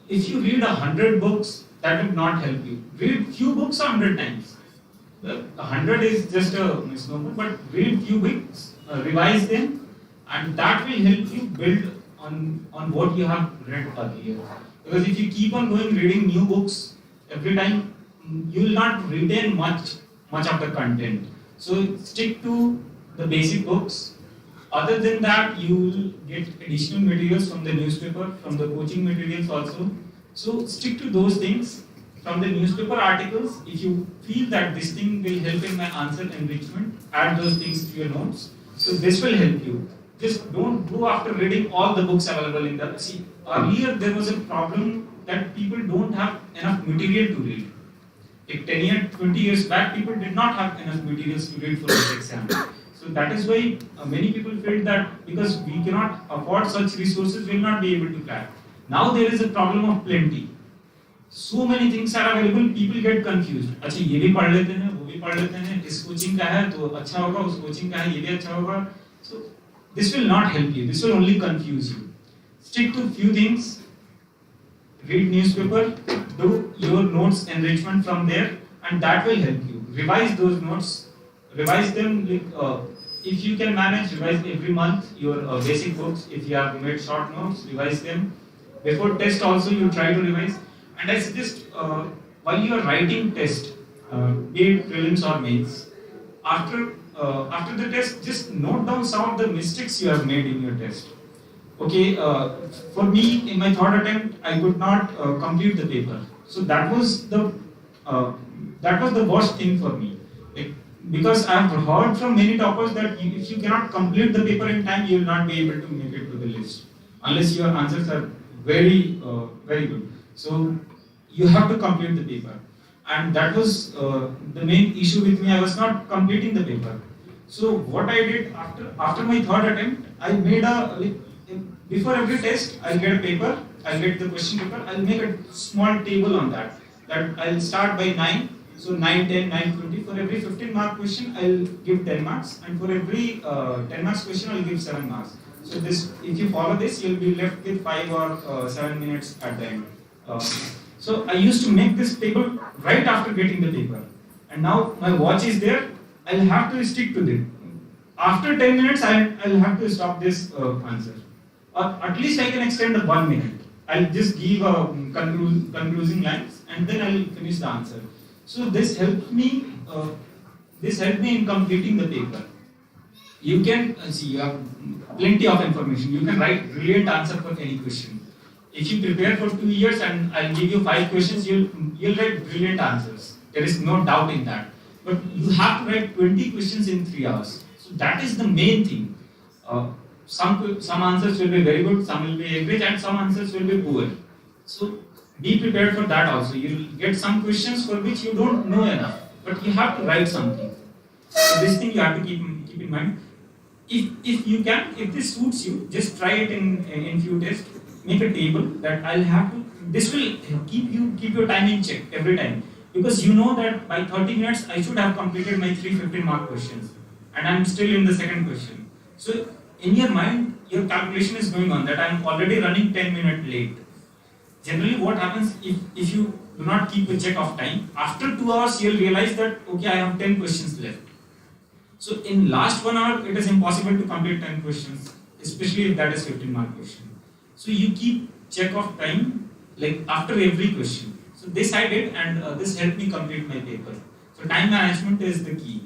If you read 100 books, that will not help you. Read few books 100 times. 100 is just a misnomer, but read few books, revise them, and that will help you build on what you have read earlier. Because if you keep on going reading new books every time, you will not retain much of the content. So stick to the basic books. Other than that, you will get additional materials from the newspaper, from the coaching materials also. So stick to those things. From the newspaper articles, if you feel that this thing will help in my answer enrichment, add those things to your notes. So this will help you. Just don't go after reading all the books available in the... See, earlier there was a problem that people don't have enough material to read. Like 10 years, 20 years back, people did not have enough materials to read for this exam. So that is why many people felt that because we cannot afford such resources, we will not be able to crack. Now there is a problem of plenty. So many things are available, people get confused. अच्छा ये भी पढ़ लेते हैं, वो भी पढ़ लेते हैं, इस कोचिंग का है तो अच्छा होगा, उस कोचिंग का है ये भी अच्छा होगा. So this will not help you. This will only confuse you. Stick to few things. Read newspaper, do your notes enrichment from there, and that will help you. Revise those notes. Revise them. If you can manage, revise every month your basic books. If you have made short notes, revise them. Before test also you try to revise. And I suggest while you are writing test, be it prelims or mains, after the test, just note down some of the mistakes you have made in your test. Okay, for me, in my third attempt, I could not complete the paper. So that was the worst thing for me. Because I have heard from many toppers that if you cannot complete the paper in time, you will not be able to make it to the list, unless your answers are very good. So you have to complete the paper, and that was the main issue with me. I was not completing the paper. So what I did after my third attempt, I made before every test, I'll get a paper, I'll get the question paper, I'll make a small table on that. That I'll start by 9. So 9, 10, 9, 20. For every 15 mark question, I'll give 10 marks, and for every 10 marks question, I'll give 7 marks. So this, if you follow this, you'll be left with 5 or 7 minutes at the end. So I used to make this table right after getting the paper, and now my watch is there. I'll have to stick to it. After 10 minutes, I'll have to stop this answer. Or at least I can extend 1 minute. I'll just give concluding lines, and then I'll finish the answer. So this helped me. In completing the paper. You can see you have plenty of information. You can write brilliant answer for any question. If you prepare for 2 years and I'll give you 5 questions, you'll write brilliant answers. There is no doubt in that. But you have to write 20 questions in 3 hours. So that is the main thing. Some answers will be very good, some will be average, and some answers will be poor. So be prepared for that also. You will get some questions for which you don't know enough, but you have to write something. So this thing you have to keep in mind. If you can, if this suits you, just try it in few tests. Make a table that I'll have to. This will keep your time in check every time, because you know that by 30 minutes I should have completed my 3 15-mark questions, and I'm still in the second question. So in your mind, your calculation is going on that I'm already running 10 minutes late. Generally, what happens if you do not keep a check of time, after 2 hours you'll realize that okay, I have 10 questions left. So in last 1 hour, it is impossible to complete 10 questions, especially if that is 15-mark question. So you keep check of time like after every question. So this I did, and this helped me complete my paper. So time management is the key.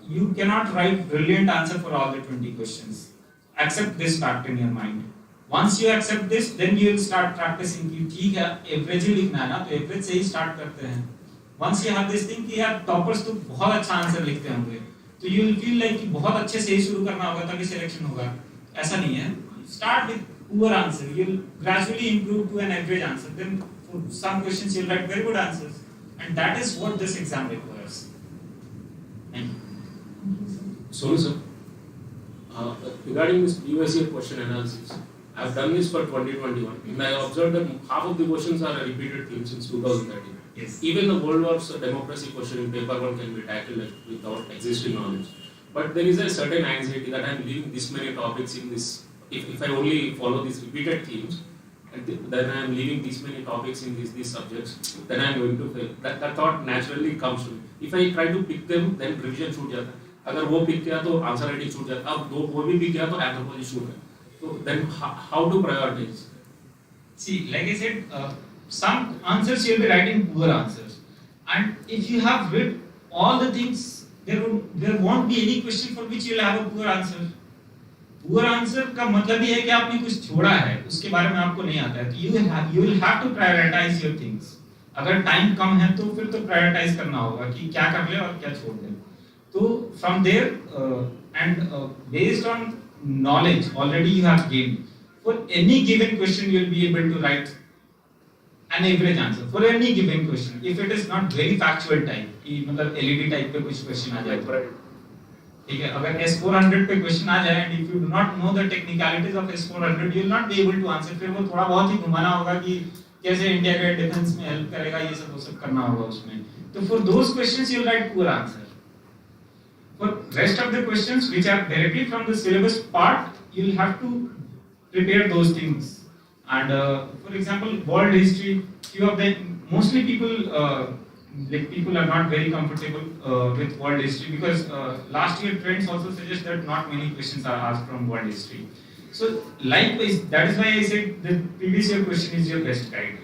You cannot write brilliant answer for all the 20 questions. Accept this fact in your mind. Once you accept this, then you will start practicing कि ठीक है average ही लिखना है ना, तो average से ही start करते हैं. Once you have this thing कि यार टॉपर्स तो बहुत अच्छा आंसर लिखते होंगे, तो you will feel like कि बहुत अच्छे से ही शुरू करना होगा तभी सिलेक्शन होगा. ऐसा नहीं है. Start with poor answer. You will gradually improve to an average answer. Then for some questions you will write very good answers, and that is what this exam requires. Thank you. So sir, regarding this previous year question analysis, I have done this for 2021, and I observed that half of the questions are a repeated theme since 2013. Yes. Even the World War's democracy question in paper 1 can be tackled without existing knowledge. But there is a certain anxiety that I am leaving this many topics in this. If I only follow these repeated themes, then I am leaving this many topics in these subjects, then I am going to fail. That thought naturally comes to me. If I try to pick them, then revision छूट जाता है. अगर वो pick किया तो answer writing छूट जाता है. अब दो वो भी पिक किया तो एंथ्रोपोलॉजी छूट गया. So then how to prioritize? See, like I said, some answers you will be writing poor answers, and if you have read all the things, there won't be any question for which you will have a poor answer. Poor answer का मतलब ये है कि आपने कुछ छोड़ा है, उसके बारे में आपको नहीं आता है. तो you will have to prioritize your things. अगर टाइम कम है तो फिर तो prioritize करना होगा कि क्या कर ले और क्या छोड़ दे. तो from there and based on knowledge already you have gained, for any given question you will be able to write an average answer for any given question, if it is not very factual type कि मतलब LED type पे कुछ question आ जाए. ठीक है, अगर S400 पे question आ जाए and if you do not know the technicalities of S400, you will not be able to answer. फिर वो थोड़ा बहुत ही घुमाना होगा कि कैसे इंडिया के डिफेंस में हेल्प करेगा, ये सब वो सब करना होगा उसमें. तो for those questions you will write poor answer. For rest of the questions which are directly from the syllabus part, you will have to prepare those things. And for example, world history, few of them, mostly people are not very comfortable with world history because last year trends also suggest that not many questions are asked from world history. So likewise, that is why I said the previous year question is your best guide.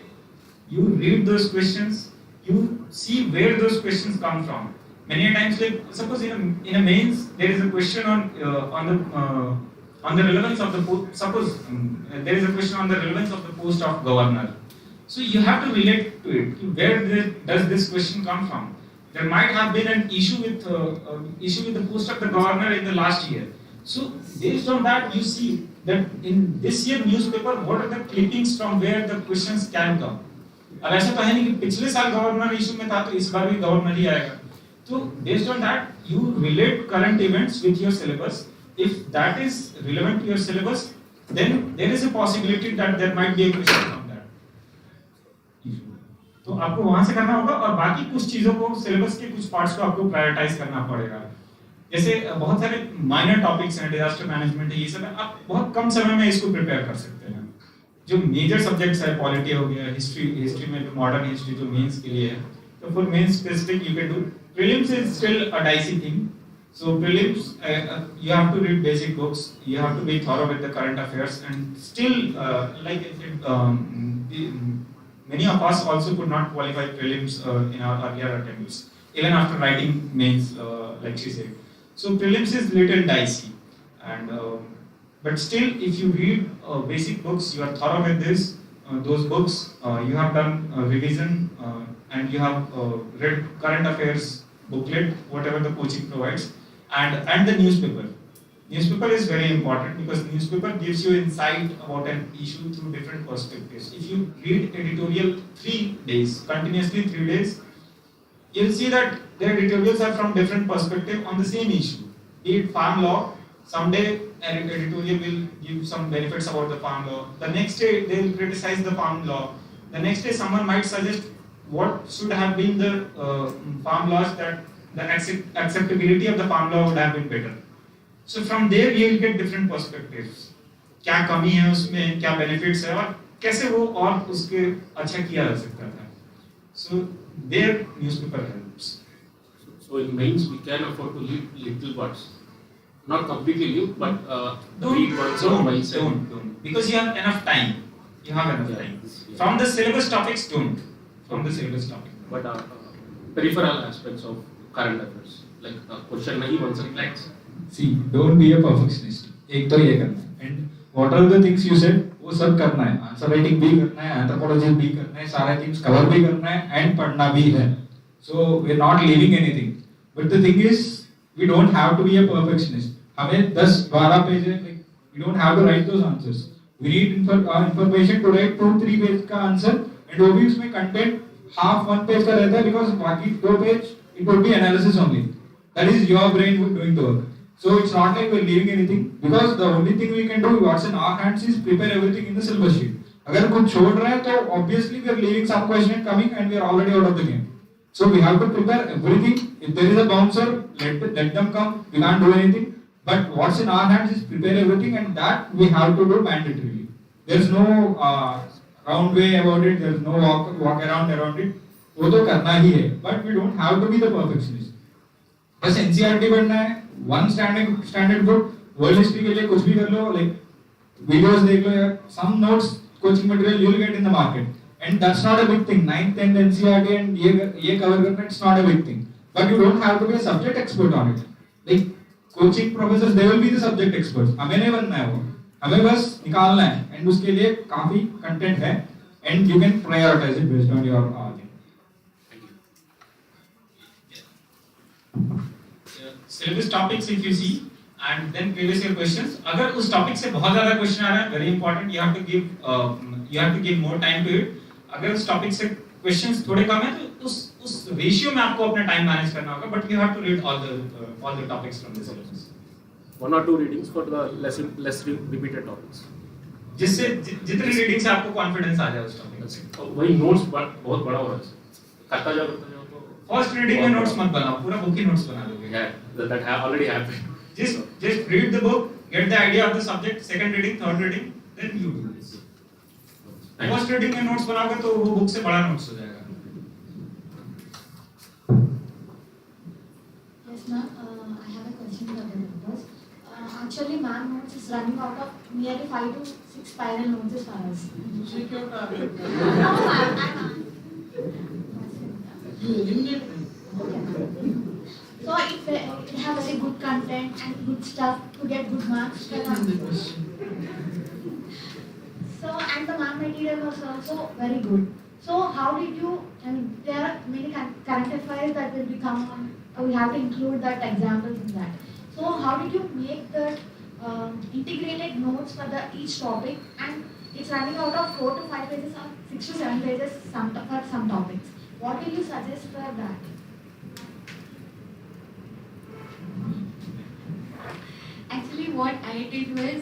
You read those questions, you see where those questions come from. Many times, like suppose in a mains there is a question on the relevance of the post. Suppose there is a question on the relevance of the post of governor. So you have to relate to it. Where does this question come from? There might have been an issue with the post of the governor in the last year. So based on that, you see that in this year newspaper, what are the clippings from where the questions can come. अब ऐसा तो है नहीं कि पिछले साल governor issue में था तो इस बार भी गवर्नर ही आएगा. So based on that, you relate current events with your syllabus. If that is relevant to your syllabus, then there is a possibility that there might be a question from that. तो आपको वहां से करना होगा और बाकी कुछ चीजों को सिलेबस के कुछ पार्ट्स को आपको प्रायोरिटाइज करना पड़ेगा. जैसे बहुत सारे माइनर टॉपिक्स हैं, डिजास्टर मैनेजमेंट है, ये सब है, आप बहुत कम समय में इसको प्रिपेयर कर सकते हैं. जो मेजर सब्जेक्ट्स है, पॉलिटी हो गया, हिस्ट्री में मॉडर्न हिस्ट्री जो मेंस के लिए है, तो for mains specific you can do. Prelims is still a dicey thing. So prelims, you have to read basic books. You have to be thorough with the current affairs, and still, like I said, many of us also could not qualify prelims in our earlier attempts, even after writing mains, like she said. So prelims is little dicey, and but still, if you read basic books, you are thorough with this. Those books, you have done revision, and you have read current affairs booklet, whatever the coaching provides, and the newspaper. Newspaper is very important because newspaper gives you insight about an issue through different perspectives. If you read editorial 3 days, continuously 3 days, you'll see that their editorials are from different perspectives on the same issue. Be it farm law, someday an editorial will give some benefits about the farm law. The next day they will criticize the farm law. The next day someone might suggest what should have been the farm laws, that the acceptability of the farm law would have been better. So from there you will get different perspectives. क्या कमी है उसमें, क्या benefits है और कैसे वो और उसके अच्छा किया जा सकता था. So there newspaper helps. So in mains we can afford to leave little parts, not completely leave, but read once or twice. Don't, because you have enough time. You have enough time. From the syllabus topics, don't. From the syllabus topic. But peripheral aspects of current affairs, like question nahi once reflects. See, don't be a perfectionist. एक तो ये करना है. And what are the things you said? वो सब करना है, answer writing भी करना है, एंथ्रोपोलॉजी भी करना है, सारे थिंग्स कवर भी करना है एंड पढ़ना भी है. So we are not leaving anything. But the thing is, we don't have to be a perfectionist. हमें 10-12 पेज है, like we don't have to write those answers. We need information to write 2-3 page का answer and वो भी उसमें content half 1 page का रहता है because बाकी 2 page it would be analysis only. That is your brain doing the work. So it's not like we're leaving anything because the only thing we can do, what's in our hands, is prepare everything in the syllabus sheet. अगर कुछ छोड़ रहे हैं तो obviously we are leaving some question coming and we are already out of the game. So we have to prepare everything. If there is a bouncer, let them come. We can't do anything. But what's in our hands is prepare everything, and that we have to do mandatorily. There's no round way about it. There's no walk around it. वो तो करना ही है. But we don't have to be the perfectionist. बस NCERT पढ़ना है. One standard book. World history के लिए कुछ भी कर लो. Like videos देख लो या some notes, coaching material you'll get in the market. And that's not a big thing. 9th, 10th NCERT and ये cover करना, it's not a big thing. But you don't have to be a subject expert on it. Like coaching professors, they will be the subject experts. हमें नहीं बनना है वो. हमें बस निकालना है. And उसके लिए काफी content है. And you can prioritize it based on your thing. Syllabus topics if you see and then previous year questions. अगर उस topic से बहुत ज़्यादा question आ रहा है, very important. You have to give more time to it. अगर उस topic से क्वेश्चंस थोड़े कम है तो उस रेशियो में आपको अपना टाइम मैनेज करना होगा, but you have to read all the topics from the syllabus. 1 or 2 readings for the less repeated topics. जिससे जितनी रीडिंग से आपको कॉन्फिडेंस आ जाए उस टॉपिक से. वही नोट्स बहुत बड़ा हो रहा है. करता जाओ तो फर्स्ट रीडिंग में नोट्स मत बनाओ, पूरा बुक ही नोट्स बना दोगे. That have already happened. Just read the book, get the idea of the subject, second reading, third reading, then you do this. First reading में नोट्स बनाओगे तो वो बुक से बड़ा नोट्स हो जाएगा. Yes, ma'am. I have a question for the members. Actually, ma'am notes is running out of nearly 5 to 6 spiral notes for us. No, ma'am. So it have very good content and good stuff to get good marks. So and the ma'am material was also very good. So how did you? I mean, there are many current affairs that will become on. We have to include that examples in that. So how did you make that integrated notes for each topic? And it's running out of 4 to 5 pages or 6 to 7 pages for some topics. What will you suggest for that? Actually, what I did was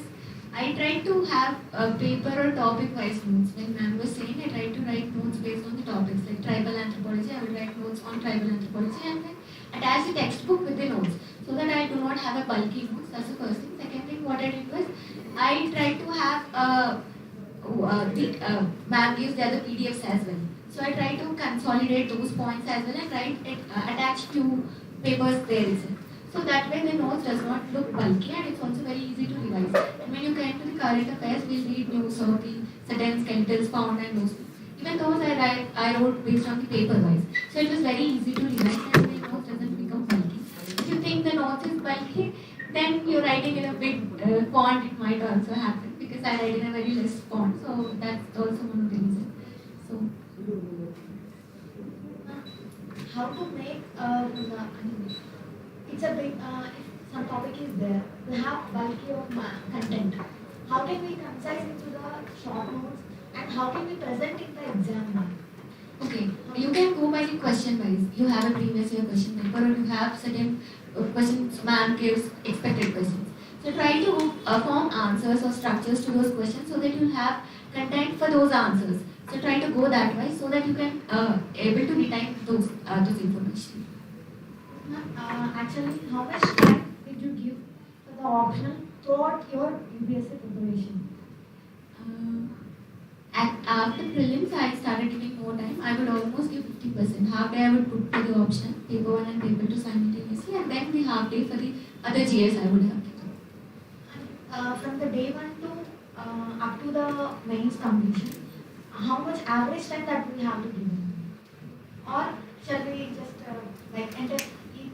I tried to have a paper or topic wise notes. When ma'am was saying, I tried to write notes based on the topics like tribal anthropology. I would write notes on tribal anthropology and then attach the textbook with the notes so that I do not have a bulky notes. That's the first thing. Second thing, what I did was I tried to have the ma'am gives the other PDFs as well. So I tried to consolidate those points as well and write it, attach few papers there itself. So that way the notes does not look bulky and it's also very easy to revise. And when you get to the current affairs, we'll read news or the certain skeletons found and those things. Even those I wrote based on the paper wise. So it was very easy to revise and the notes doesn't become bulky. If you think the notes is bulky, then you're writing in a big font, it might also happen because I write in a very less font. So that's also one of the reasons. So how to make it's a big if some topic is there, we have bulky of content. How can we concise into the short notes and how can we present in the exam? Okay, you can go by the question wise. You have a previous year question paper or you have certain questions ma'am gives expected questions. So try to form answers or structures to those questions so that you have content for those answers. So try to go that way so that you can able to retain those information. Actually, how much time did you give for the optional throughout your UPSC preparation? After prelims, I started giving more time. I would almost give 50%. Half day I would put for the optional, paper 1 and paper 2 simultaneously, and then the half day for the other GS I would have given. From the day 1 to up to the mains completion, how much average time that we have to give? Or shall we just like enter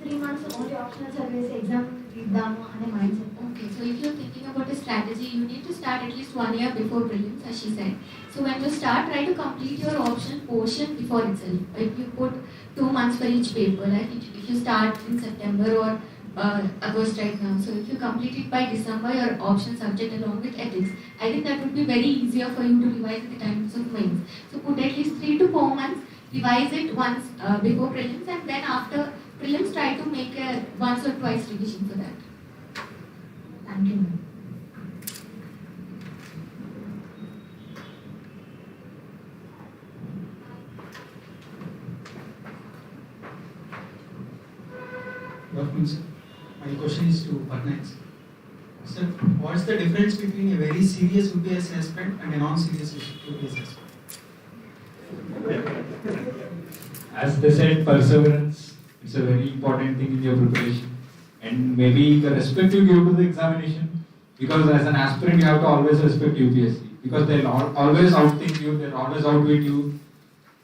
3 months only optional surveys exam exam and a mindset? Okay, so if you're thinking about a strategy, you need to start at least 1 year before prelims, as she said. So when you start, try to complete your option portion before itself. If you put 2 months for each paper, like if you start in September or August right now, so if you complete it by December, your option subject along with ethics, I think that would be very easier for you to revise in the times of mains. So put at least 3 to 4 months, revise it once before prelims, and then after prelims, try to make a once or twice revision for that. Thank you. Good afternoon, sir. My question is to Patnaik. Sir, what's the difference between a very serious UPSC aspirant and a non-serious UPSC aspirant? As they said, perseverance, it's a very important thing in your preparation. And maybe the respect you give to the examination, because as an aspirant you have to always respect UPSC, because they'll always outthink you, they'll always outwit you.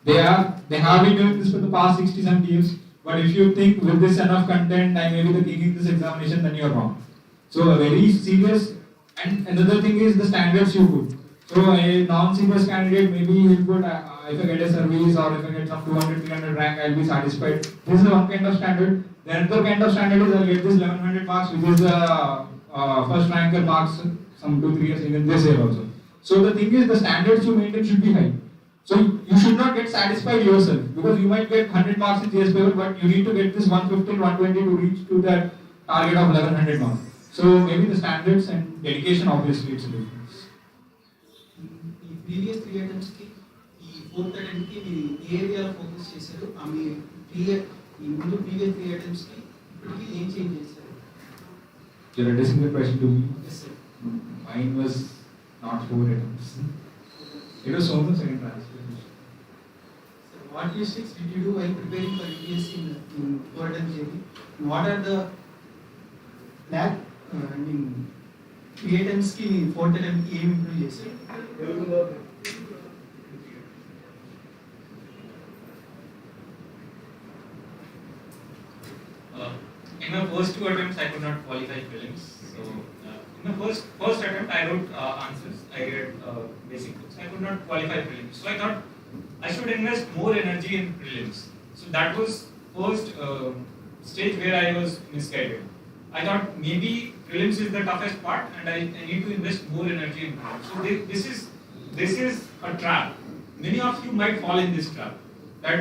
They have been doing this for the past 60-70 years, but if you think with this enough content I may be the king in this examination, then you're wrong. So a very serious, and another thing is the standards you put. So a non-serious candidate, maybe he'll put, if I get a service or if I get some 200, 300 rank, I'll be satisfied. This is one kind of standard. The another kind of standard is I'll get this 1100 marks, which is the first ranker marks some 2-3 years in this year also. So the thing is, the standards you maintain should be high. So you should not get satisfied yourself, because you might get 100 marks in GS paper, but you need to get this 115, 120 to reach to that target of 1100 marks. So maybe the standards and dedication obviously it's a difference. ఈ previous 3 attempts కి ఈ fourth attempt కి మీరు ఏ ఏరియాలో focus చేశారు? ఆ మీ ముందు previous 3 attempts కి ఇప్పటికి ఏం చేంజ్ చేశారు? You're addressing the question to me? Yes, sir. Mine was not 4 attempts. It was on the second translation. Sir, what mistakes did you do while preparing for UPSC in 4 attempts JD? And what are the I mean 3 attempts కి 4th attempt కి ఏం improve చేశారు? In my first 2 attempts, I could not qualify prelims. So in the first attempt, I wrote answers. I read basic books. I could not qualify prelims. So I thought I should invest more energy in prelims. So that was first stage where I was misguided. I thought maybe prelims is the toughest part, and I need to invest more energy in prelims. So this is a trap. Many of you might fall in this trap. That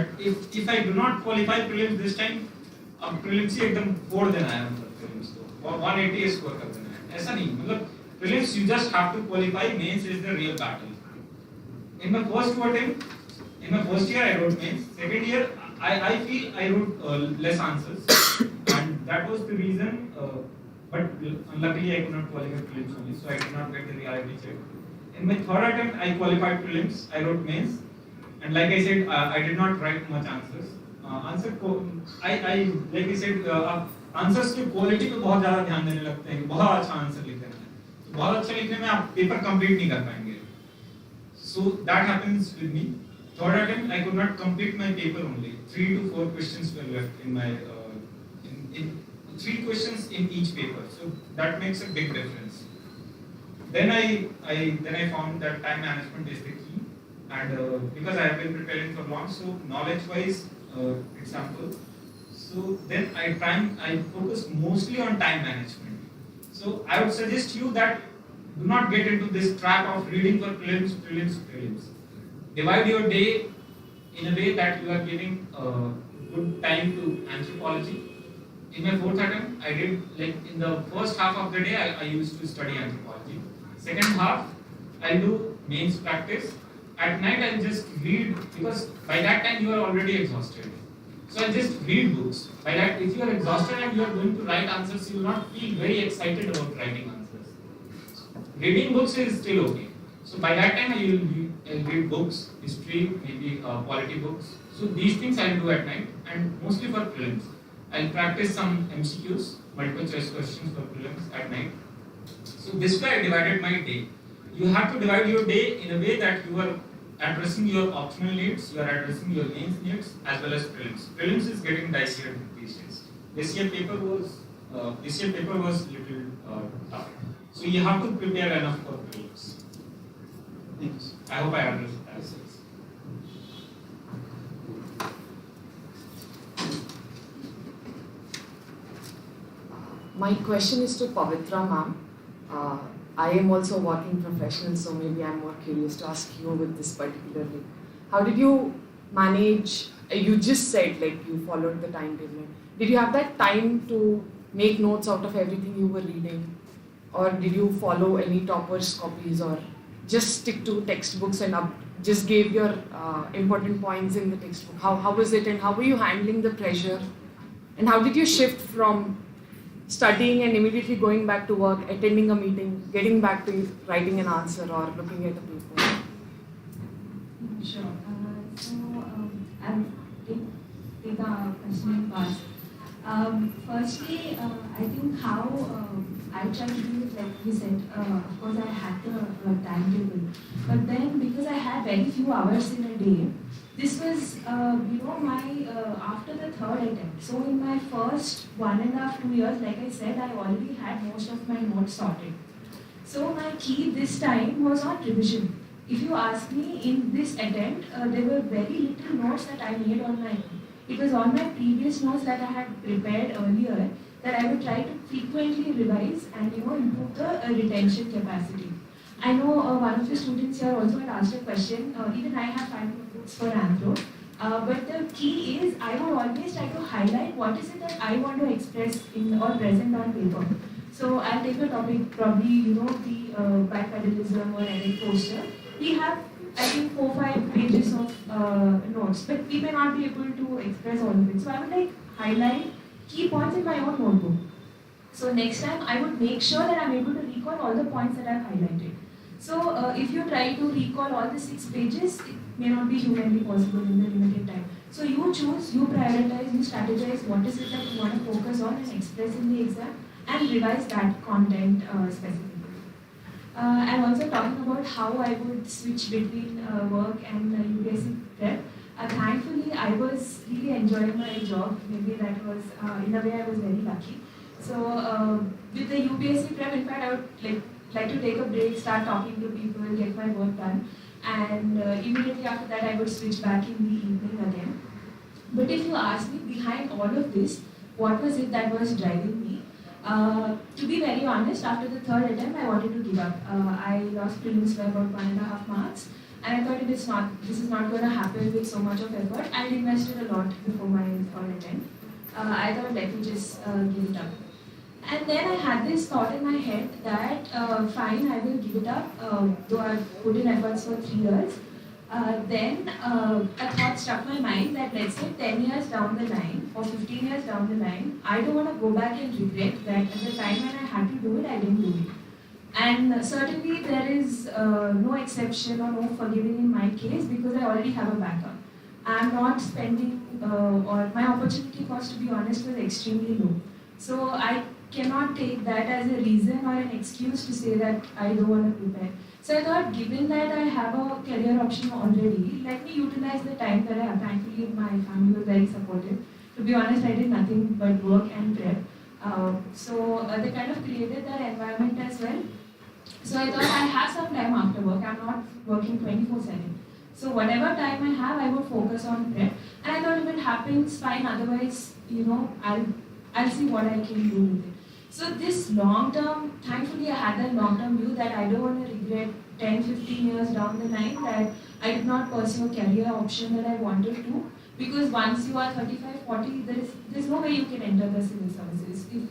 if I do not qualify prelims this time, अब prelims ही एकदम फोड़ देना है, मतलब prelims को और 180 score कर देना है, ऐसा नहीं. मतलब prelims you just have to qualify, mains is the real battle. In my first 2 attempt, in my first year I wrote mains. Second year I feel I wrote less answers, and that was the reason. But unluckily I could not qualify prelims only, so I did not get the reality check. In my third attempt I qualified prelims. I wrote mains, and like I said, I did not write much answers. Answer को like I said, आप answers की quality पे बहुत ज़्यादा ध्यान देने लगते हैं, बहुत अच्छा आंसर लिख देना है, तो बहुत अच्छा लिखने में आप पेपर कंप्लीट नहीं कर पाएंगे. So that happens with me. Third attempt I could not complete my paper only. 3 to 4 questions were left in my in 3 questions in each paper. So that makes a big difference. Then I found that time management is the key, and because I have been preparing for long, so knowledge wise example. So then I focus mostly on time management. So I would suggest you that do not get into this trap of reading for prelims. Divide your day in a way that you are giving good time to anthropology. In my 4th attempt, I did, like, in the first half of the day I used to study anthropology. Second half I'll do mains practice. At night I'll just read, because by that time you are already exhausted. So I'll just read books. By that, if you are exhausted and you are going to write answers, you will not feel very excited about writing answers. Reading books is still okay. So by that time I'll read books, history, maybe polity books. So these things I'll do at night, and mostly for prelims. I'll practice some MCQs, multiple choice questions for prelims at night. So this way I divided my day. You have to divide your day in a way that you are addressing your optional needs, you are addressing your mains needs as well as prelims. Prelims is getting dicier these days. This year paper was this year paper was little tough. So you have to prepare enough for prelims. Thanks. I hope I addressed that. My question is to Pavitra ma'am. I am also a working professional, so maybe I'm more curious to ask you with this particularly. How did you manage? You just said like you followed the timetable. Did you have that time to make notes out of everything you were reading, or did you follow any toppers copies, or just stick to textbooks and just gave your important points in the textbook? How was it, and how were you handling the pressure, and how did you shift from studying and immediately going back to work, attending a meeting, getting back to writing an answer or looking at a paper? Sure. I'll take the question in parts. Firstly, I think how I try to do it, like we said, of course I had the timetable, but then because I had very few hours in a day, this was, my after the third attempt. So in my first 1.5 to 2 years, like I said, I already had most of my notes sorted. So my key this time was on revision. If you ask me, in this attempt, there were very little notes that I made on my own. It was on my previous notes that I had prepared earlier that I would try to frequently revise and improve the retention capacity. I know one of the students here also had asked a question. Even I have 5 notebooks for Anthro. But the key is I would always try to highlight what is it that I want to express in or present on paper. So I'll take a topic, probably the bipedalism or edit poster. We have, I think, 4-5 pages of notes, but we may not be able to express all of it. So I would highlight key points in my own notebook. So next time I would make sure that I'm able to recall all the points that I've highlighted. So if you try to recall all the 6 pages, it may not be humanly possible in the limited time. So you choose, you prioritize, you strategize what is it that you want to focus on and express in the exam, and revise that content specifically. I'm also talking about how I would switch between work and UPSC prep. Thankfully, I was really enjoying my job. Maybe that was, in a way, I was very lucky. So with the UPSC prep, in fact, I would like to take a break, start talking to people, get my work done, and immediately after that, I would switch back in the evening again. But if you ask me, behind all of this, what was it that was driving me? To be very honest, after the third attempt, I wanted to give up. I lost prelims by about 1.5 marks, and I thought this is not going to happen with so much of effort. I invested a lot before my third attempt. I thought, let me just give it up. And then I had this thought in my head that, fine, I will give it up, though I've put in efforts for 3 years. Then a thought struck my mind that, let's say 10 years down the line or 15 years down the line, I don't want to go back and regret that at the time when I had to do it, I didn't do it. And certainly there is no exception or no forgiving in my case because I already have a backup. I'm not spending, or my opportunity cost, to be honest, was extremely low. So I cannot take that as a reason or an excuse to say that I don't want to prepare. So I thought, given that I have a career option already, let me utilize the time that I have. Thankfully, my family was very supportive. To be honest, I did nothing but work and prep. So they kind of created that environment as well. So I thought I have some time after work. I'm not working 24/7. So whatever time I have, I would focus on prep. And I thought if it happens, fine. Otherwise, I'll see what I can do with it. So this long term, thankfully I had that long term view that I don't want to regret 10-15 years down the line that I did not pursue a career option that I wanted to. Because once you are 35-40, there's no way you can enter the civil services. If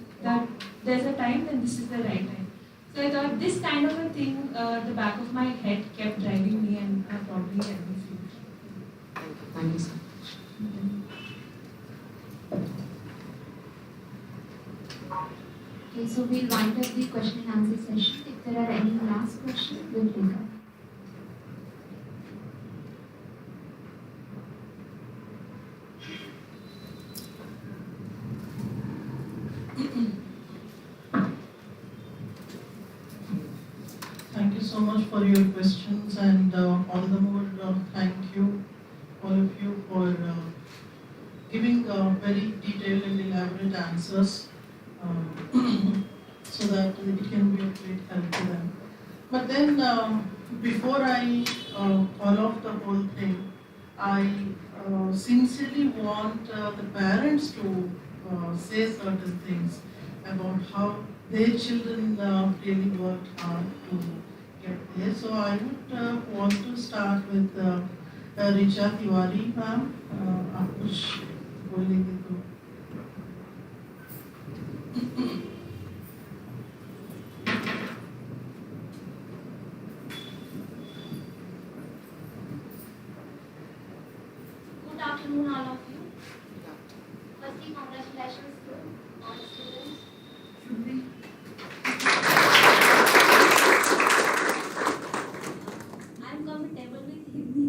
there's a time, then this is the right time. So I thought this kind of a thing, the back of my head kept driving me and probably helped me through. Thank you so much. Okay, so we'll wind up the question and answer session. If there are any last questions, we'll take up. Thank you so much for your questions, and all the more thank you, all of you, for giving very detailed and elaborate answers. so that it can be of great help to them. But then, before I call off the whole thing, I sincerely want the parents to say certain things about how their children really worked hard to get there. So I would want to start with Richa Tiwari ma'am, आप कुछ बोलेंगे तो Good afternoon, all of you. Firstly, congratulations to all the students. I am comfortable with Hindi.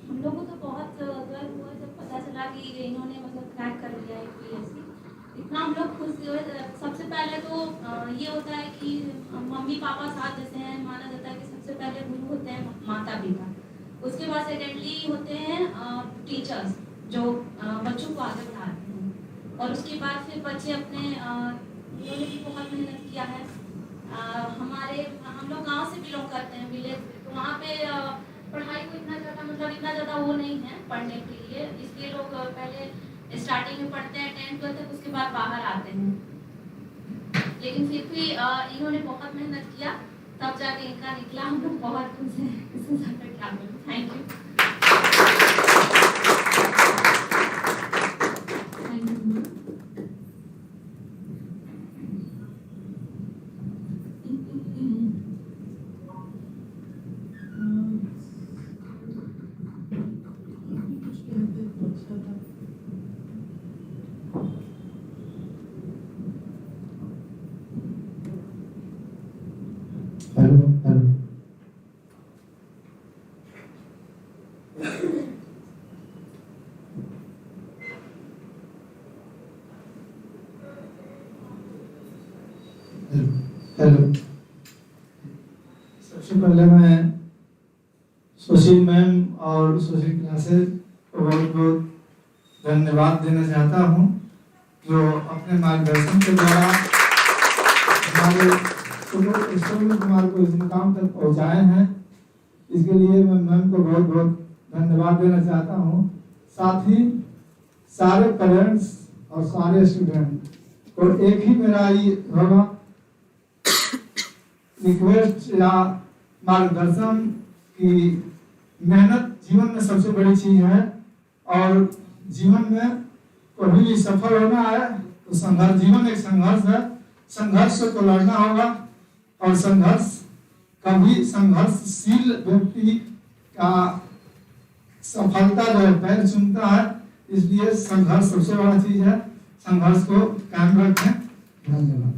हम लोगों को तो बहुत गर्व हुआ जब पता चला कि इन्होंने मतलब क्रैक कर लिया है यूपीएससी। इतना हम लोग खुश हुए। सबसे पहले तो ये होता है कि मम्मी पापा साथ देते हैं, माना जाता है कि सबसे पहले गुरु होते हैं माता पिता, उसके बाद सेकेंडली होते हैं टीचर्स जो बच्चों को आगे बढ़ाते हैं, और उसके बाद फिर बच्चे अपने उन्होंने भी बहुत मेहनत किया है। हम लोग गांव से बिलोंग करते हैं, विलेज, तो वहाँ पे पढ़ाई को इतना ज़्यादा वो नहीं है पढ़ने के लिए, इसलिए लोग पहले स्टार्टिंग में पढ़ते हैं 10th तक, उसके बाद बाहर आते हैं। लेकिन फिर भी इन्होंने बहुत मेहनत किया, तब जाके इनका निकला। हम लोग बहुत खुश हैं, इससे ज़्यादा क्या बोलूं। Thank you. हेलो, सबसे पहले मैं सुशील मैम और सुशील क्लासेस को बहुत बहुत धन्यवाद देना चाहता हूँ, जो अपने मार्गदर्शन के द्वारा हमारे सुशील कुमार को इस मुकाम तक पहुँचाए हैं। इसके लिए मैं मैम को बहुत बहुत धन्यवाद देना चाहता हूँ। साथ ही सारे पेरेंट्स और सारे स्टूडेंट को एक ही मेरा ये होगा रिक्वेस्ट या मार्गदर्शन की मेहनत जीवन में सबसे बड़ी चीज है, और जीवन में कभी भी सफल होना है तो संघर्ष, जीवन एक संघर्ष है, संघर्ष से तो लड़ना होगा, और संघर्ष कभी संघर्षशील व्यक्ति का सफलता जो है पैर चूमता है, इसलिए संघर्ष सबसे बड़ा चीज है। संघर्ष को कायम रखें। धन्यवाद।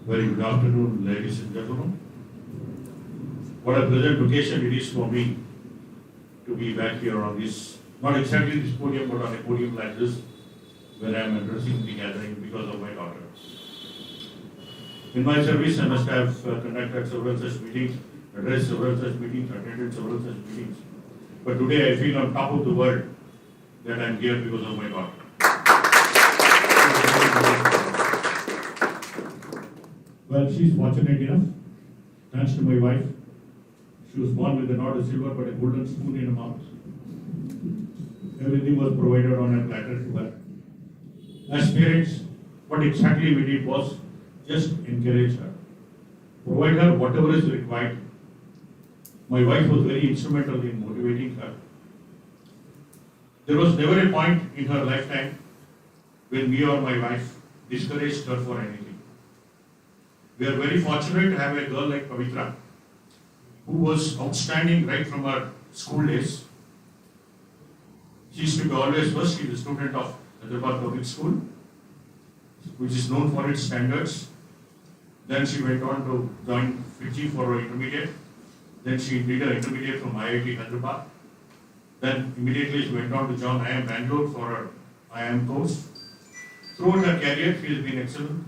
Very good afternoon, ladies and gentlemen. What a pleasant occasion it is for me to be back here on this, not exactly this podium, but on a podium like this, where I am addressing the gathering because of my daughter. In my service, I must have conducted several such meetings, addressed several such meetings, attended several such meetings. But today I feel on top of the world that I am here because of my daughter. Well, she is fortunate enough, thanks to my wife. She was born with not a silver but a golden spoon in her mouth. Everything was provided on a platter to her. As parents, what exactly we did was just encourage her, provide her whatever is required. My wife was very instrumental in motivating her. There was never a point in her lifetime when me or my wife discouraged her for anything. We are very fortunate to have a girl like Pavitra, who was outstanding right from her school days. She used to be always first. She is a student of Hyderabad Public School. which is known for its standards. Then she went on to join Fiji for her intermediate. Then she did her intermediate from IIT Hyderabad. Then immediately she went on to join IIM Bangalore for her IIM course. Throughout her career, she has been excellent.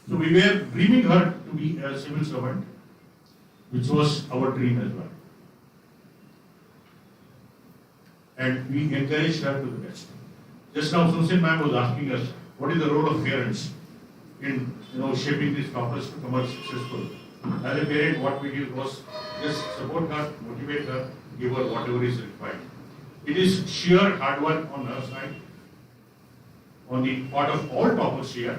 So we were dreaming her to be a civil servant, which was our dream as well. And we encouraged her to the best. Just now, Susan ma'am was asking us, what is the role of parents in shaping these toppers to come out successful? As a parent, what we did was just support her, motivate her, give her whatever is required. It is sheer hard work on her side, on the part of all toppers here.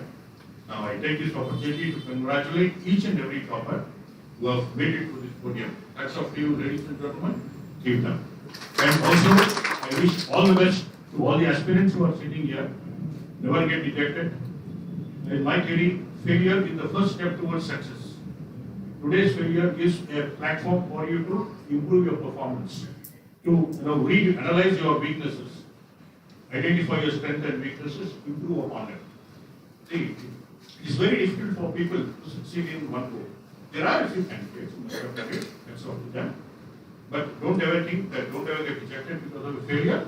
Now I take this opportunity to congratulate each and every topper who have made it to this podium. Hats off to you, ladies and gentlemen. Keep them. And also, I wish all the best to all the aspirants who are sitting here. Never get dejected. In my theory, failure is the first step towards success. Today's failure gives a platform for you to improve your performance, to analyze your weaknesses, identify your strengths and weaknesses, improve upon them. See, it is very difficult for people to succeed in one go. There are a few candidates who must have done it, that's all to them. But don't ever think that, don't ever get dejected because of a failure.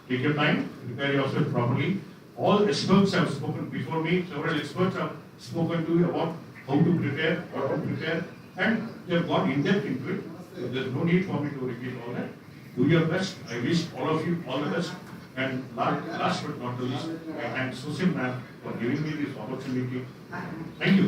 Take your time, prepare yourself properly. All experts have spoken before me, several experts have spoken to you about how to prepare, what to prepare, and they have gone in depth into it. So there's no need for me to repeat all that. Do your best. I wish all of you all the best. And last but not the least, I thank Susan ma'am for giving me this opportunity. Thank you.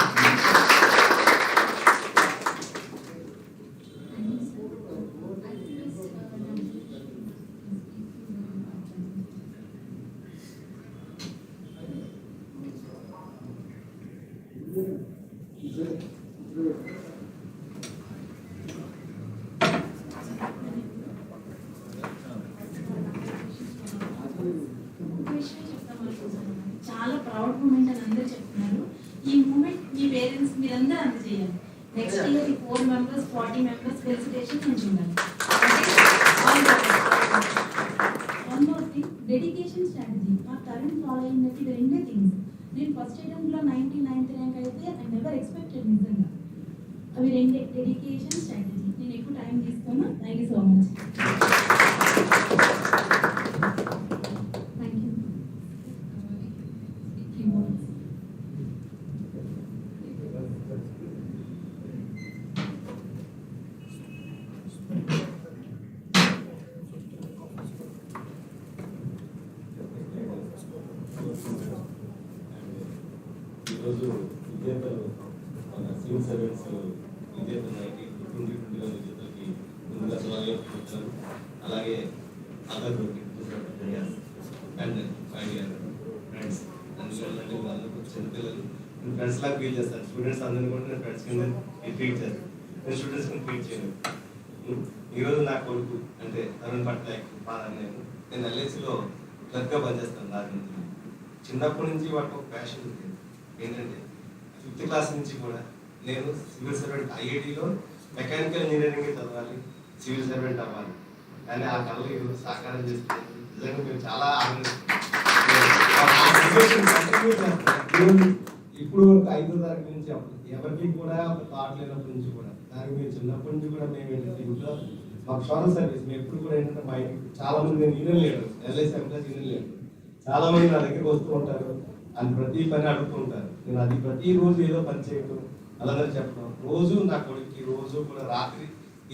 చాలా proud moment అని అందరూ చెప్తున్నారు. ఈ moment మీ parents మీరందరూ అందజేయాలి. Next year ఈ 4 members 40 members felicitation నుంచి ఉండాలి. One more thing, dedication strategy. మా కరెంట్ ఫాలో అయినట్టు ఇది రెండే థింగ్స్. నేను ఫస్ట్ అటెంప్ట్లో 99th ర్యాంక్ అయితే ఐ నెవర్ ఎక్స్పెక్టెడ్ నిజంగా. అవి రెండే, డెడికేషన్ స్ట్రాటజీ. నేను ఎక్కువ టైం తీసుకోను. Thank you so much. ఈరోజు విద్యార్థులు మన సివిల్ సర్వీస్ విద్యార్థులకి 2020 విద్యార్థులకి ముందుగా స్వాగతం. అలాగే అదర్ అండ్ 5 year ఫ్రెండ్స్ అందువల్ల వాళ్ళకు చిన్నపిల్లలు నేను ఫ్రెండ్స్ లాగా ఫీల్ చేస్తాను. స్టూడెంట్స్ అందరినీ కూడా నేను ఫ్రెండ్స్ కింద ట్రీట్ చేస్తాను. నేను స్టూడెంట్స్ కింద ట్రీట్ చేయను. ఈరోజు నా కొడుకు అంటే తరుణ్ పట్ల ఫాదర్ నేను ఎల్ఐసిలో క్లర్క్గా పనిచేస్తాను. దాని నుంచి చిన్నప్పటి నుంచి వాటికి ఒక ప్యాషన్ ఉంది. ఏంటంటే 5th క్లాస్ నుంచి కూడా నేను సివిల్ సర్వెంట్ ఐఐటిలో మెకానికల్ ఇంజనీరింగ్ చదవాలి, సివిల్ సర్వెంట్ అవ్వాలి. కానీ ఆ కళలు ఈరోజు సాకారం చేస్తుంది. నిజంగా మేము చాలా ఆనందిస్తున్నాం. ఇప్పుడు 5వ తరగతి నుంచి ఎవరికి కూడా థాట్ లేనప్పటి నుంచి కూడా దానికి మేము చిన్నప్పటి నుంచి కూడా మేము ఏంటంటే ఇంట్లో మాకు సోషల్ సర్వీస్ మేము ఎప్పుడు కూడా ఏంటంటే మా ఇంటికి చాలా మంది నేను union leader, LIC employees union leader, చాలా మంది నా దగ్గరికి వస్తూ ఉంటారు. అని ప్రతి పని అడుగుతూ ఉంటారు. నేను అది ప్రతిరోజు ఏదో పని చేయటం అలాగే చెప్పడం. రోజు నా కొడుకు రోజు కూడా రాత్రి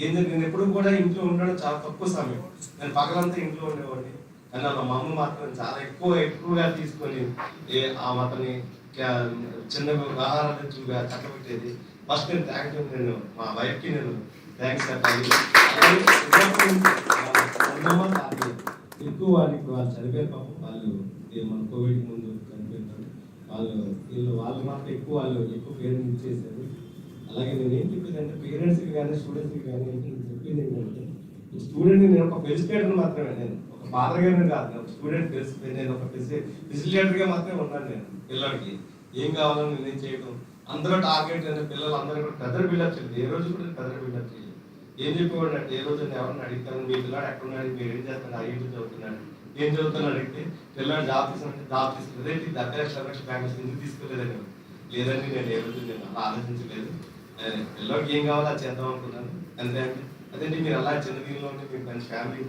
ఏం జరిగింది, నేను ఎప్పుడు కూడా ఇంట్లో ఉండడం చాలా తక్కువ సమయం. నేను పగలంతా ఇంట్లో ఉండేవాడిని. కానీ మా అమ్మ మాత్రం చాలా ఎక్కువగా తీసుకొని అతని చిన్న ఆహారాలుగా చక్కబెట్టేది. ఫస్ట్ నేను థ్యాంక్స్ నేను మా వైఫ్కి నేను థ్యాంక్స్ చెప్పాలి. ఎక్కువ వాళ్ళు చనిపోయారు పాపం. వాళ్ళు మన కోవిడ్ ముందు చనిపోయినారు. వాళ్ళు మాత్రం ఎక్కువ పేరెంట్స్ ఇచ్చేసారు. అలాగే నేను ఏం చెప్పేది అంటే పేరెంట్స్కి కానీ స్టూడెంట్స్కి కానీ నేను చెప్పేది ఏంటంటే స్టూడెంట్ నేను ఒక ఫెసిలిటేటర్ మాత్రమే. నేను ఒక ఫాదర్ గారిని కాదు, స్టూడెంట్ నేను ఒక ఫెసిలిటేటర్గా మాత్రమే ఉన్నాను. నేను పిల్లలకి ఏం కావాలని నేను చేయడం. అందరూ టార్గెట్ పిల్లలు అందరూ కూడా ప్రెజర్ బిల్డప్ చేయలేదు. ఏ రోజు కూడా ప్రెజర్ బిల్డప్ చేయలేదు. ఏం చెప్పేవాడు అంటే ఏ రోజు ఎవరన్నా అడుగుతాను మీ పిల్లాడు ఎక్కడున్నాడు, మీరు ఏం చేస్తాడు, ఐఐటీ చదువుతున్నాడు, ఏం చదువుతాను అడిగితే పిల్లలు జాబ్ తీసుకుంటే లక్ష బ్యాంక్ ఎందుకు తీసుకోలేదని లేదండి నేను ఏ రోజు నేను అలా ఆలోచించలేదు పిల్లలకి ఏం కావాలో అది చేద్దాం అనుకున్నాను అంతే అంటే అదేంటి మీరు అలా చిన్న దీనిలో ఉంటే మీరు మంచి ఫ్యామిలీ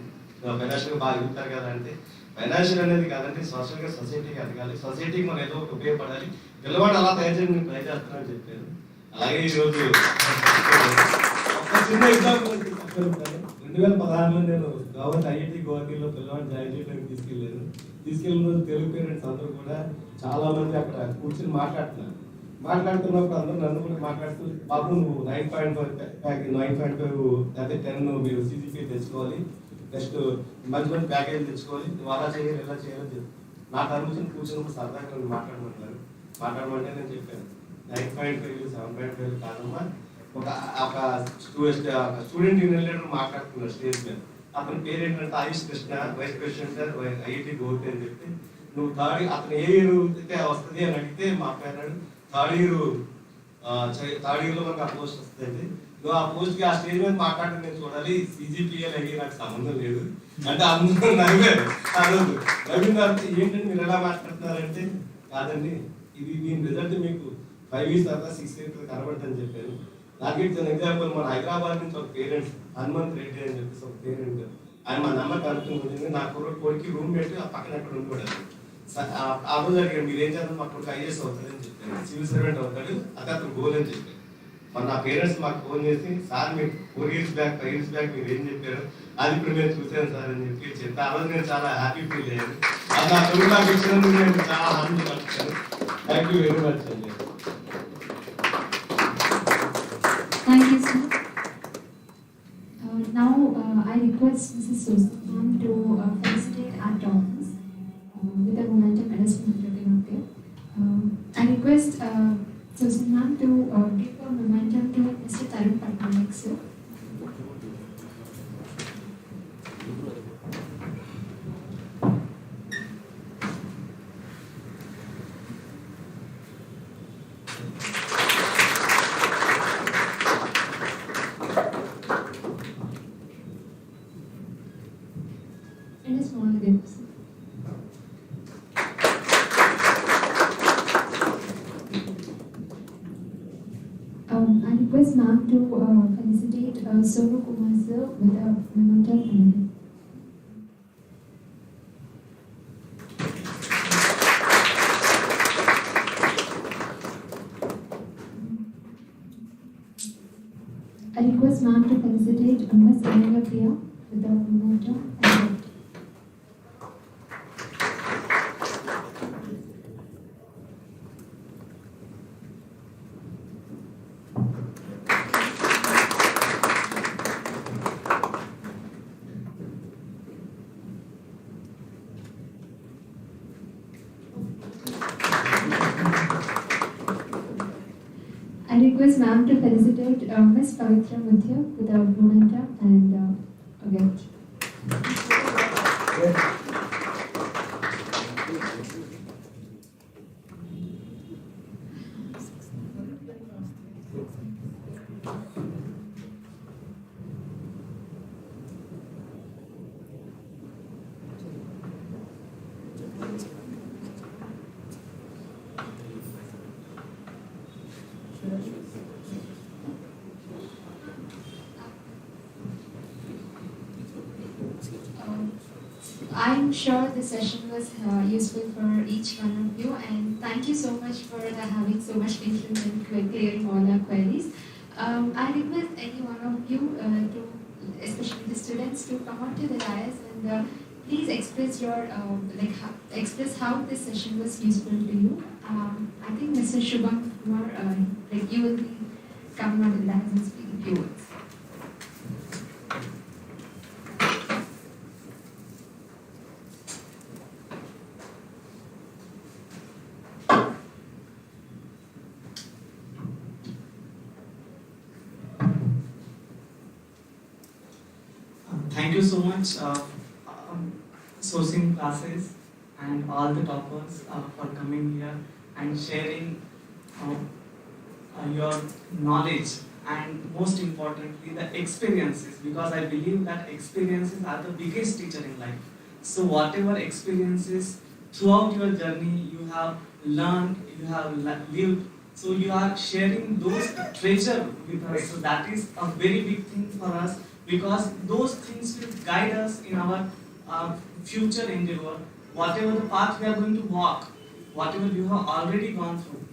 ఫైనాన్షియల్గా బాగా ఎదుగుతారు కదా అంటే ఫైనాన్షియల్ అనేది కాదంటే సోషల్గా సొసైటీకి ఎదగాలి సొసైటీకి మనం ఏదో ఒక ఉపయోగపడాలి పిల్లవాడు అలా తయారు చేయడం నేను ట్రై చేస్తానని చెప్పాను. అలాగే ఈరోజు ఒక చిన్న ఎగ్జాంపుల్ 2016లో నేను గవర్నమెంట్ ఐఐటి గౌహతిలో పిల్లవాడిని జాయిన్ చేయడానికి తీసుకెళ్ళిన రోజు తెలుగు పేరెంట్స్ అందరూ కూడా చాలా మంది అక్కడ కూర్చొని మాట్లాడుతున్నప్పుడు అందరూ నన్ను కూడా మాట్లాడుతూ బాబు నువ్వు 9.5 అదే 10 మీరు సిజిపి తెచ్చుకోవాలి నెక్స్ట్ మంచి మంచి ప్యాకేజ్ తెచ్చుకోవాలి నువ్వు అలా చేయాలి ఇలా చేయాలని చెప్పి నా టర్మ్స్ కూర్చున్నప్పుడు సరదాగా నన్ను మాట్లాడమంటే నేను చెప్పాను 9.5 7.5 కాదమ్మా ఒక స్టూడెంట్ యూనియన్ లీడర్ మాట్లాడుతున్నాడు స్టేజ్ మీద అతని పేరు ఏంటంటే Ayush Krishna vice president IIT Guwahati అని చెప్పి నువ్వు అతను ఏ ఇయర్ అయితే వస్తుంది అని అడిగితే మా అన్నాడు థర్డ్ ఇయర్లో మనకు ఆ పోస్ట్ వస్తుంది నువ్వు ఆ పోస్ట్కి ఆ స్టేజ్ మీద మాట్లాడడం నేను చూడాలి సిజిపిఎల్ అయ్యి నాకు సంబంధం లేదు అంటే అందరూ నవ్వారు ఆ రోజు నవ్విన తర్వాత ఏంటంటే మీరు ఎలా మాట్లాడుతున్నారంటే కాదండి ఇది దీని రిజల్ట్ మీకు 5 years తర్వాత 6 years కనబడుతుందని చెప్పాను. నాకు ఇచ్చిన ఎగ్జాంపుల్ మన హైదరాబాద్ నుంచి ఒక పేరెంట్స్ హనుమంత్ రెడ్డి అని చెప్పేసి ఒక పేరెంట్ ఆయన మా నెంబర్ కనుక్కుంటుంది నా కొడుకు రూమ్ పెట్టి ఆ పక్కన ఎక్కడ ఉండకూడదు ఆ రోజు అడిగాడు మీరు ఏం చేద్దాం మా కొడుకు ఐఏఎస్ అవుతాడని చెప్పాను సివిల్ సర్వెంట్ అవుతాడు అదే అతను గోల్ అని చెప్పాను. మన నా పేరెంట్స్ మాకు ఫోన్ చేసి సార్ మీరు 4 years బ్యాక్ 5 years బ్యాక్ మీరు ఏం చెప్పారు అది ఇప్పుడు నేను చూశాను సార్ అని చెప్పి చెప్తే ఆ రోజు నేను చాలా హ్యాపీ ఫీల్ అయ్యాను. అది నా కొడుకు నాకు ఇచ్చినందుకు నేను చాలా ఆనందపడతాను. థ్యాంక్ యూ వెరీ మచ్ అండి. Thank you, sir. Now I request Mrs. Susan to felicitate our topics with the momentum adjustment looking up here. I request Susan ma'am to give a momentum to Mr. Tarun Patnaik, sir. And a small gift. I request ma'am to felicitate Sonu Kumar sir with a memento medal. I request ma'am to felicitate Ms. Anila Priya with a memento and gift. I request ma'am to felicitate Ms. Pavitra Mudhya with a memento and a gift. I'm sure the session was useful for each one of you, and thank you so much for having so much patience and clearing all our queries. I request any one of you, especially the students, to come up to the dais and please express your express how this session was useful to you. I think Mr. Shubham Kumar, you will be coming on to the dais and speaking a few words. Thank you so much sourcing classes and all the toppers for coming here and sharing your knowledge and most importantly the experiences, because I believe that experiences are the biggest teacher in life. So whatever experiences throughout your journey you have learned, you have lived, so you are sharing those treasure with us. So that is a very big thing for us, because those things will guide us in our future endeavor, whatever the path we are going to walk, whatever you have already gone through.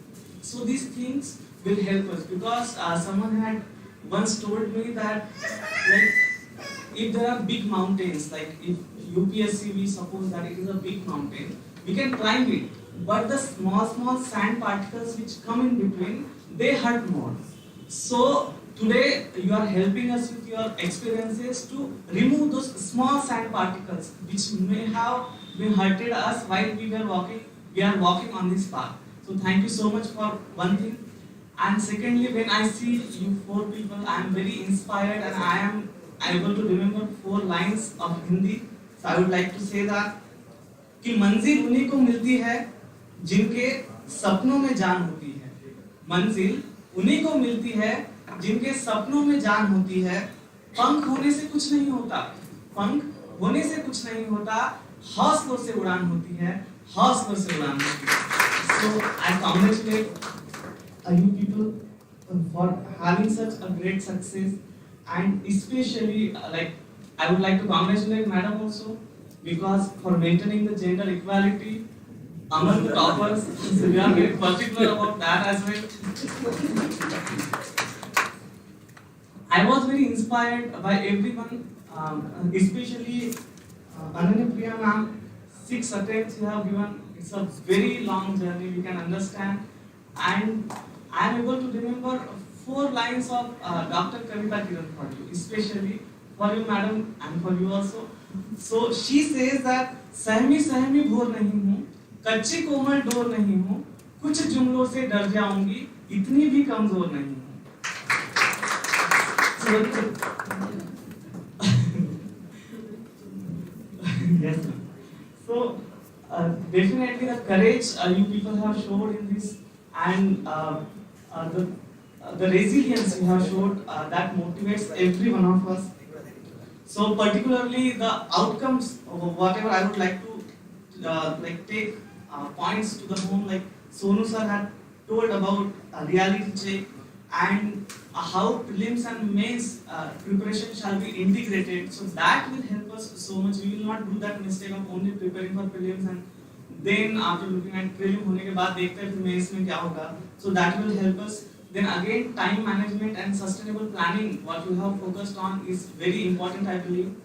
So these things will help us, because someone had once told me that, like, if there are big mountains, like if UPSC, we suppose that it is a big mountain, we can climb it, but the small sand particles which come in between, they hurt more. So today you are helping us with your experiences to remove those small sand particles which may have been hurted us while we are walking on this path. So thank you so much for one thing. And secondly, when I see you four people, I am very inspired, and I am able to remember 4 lines of Hindi. So I would like to say that कि मंजिल उन्हीं को मिलती है जिनके सपनों में जान होती है। मंजिल उन्हीं को मिलती है जिनके सपनों में जान होती है। पंख होने से कुछ नहीं होता, पंख होने से कुछ नहीं होता, हौसलों से उड़ान होती है, हौसलों से उड़ान होती है। So I congratulate you people for having such a great success, and especially like I would like to congratulate madam also, because for maintaining the gender equality among the toppers. So we are very particular about that as well. I was very inspired by everyone, especially Ananya Priya ma'am. 6 attempts you have given. It's a very long journey, we can understand, and I am able to remember 4 lines of Dr. Kavita Kiran for you, especially for you madam and for you also. So she says that सहमी सहमी भोर नहीं हूँ, कच्ची कोमल door नहीं हूँ, कुछ जुमलों से डर जाऊंगी, इतनी भी कमजोर नहीं हूँ. Yes, sir. So definitely the courage you people have showed in this, and the resilience you have showed, that motivates every one of us. So particularly the outcomes, whatever I would like to like take points to the home, like Sonu sir had told about reality check and how prelims and mains preparation shall be integrated. So that will help us so much. We will not do that mistake of only preparing for prelims and then after looking at prelim होने के बाद देखते हैं फिर mains में क्या होगा. So that will help us. Then again, time management and sustainable planning, what you have focused on, is very important, I believe.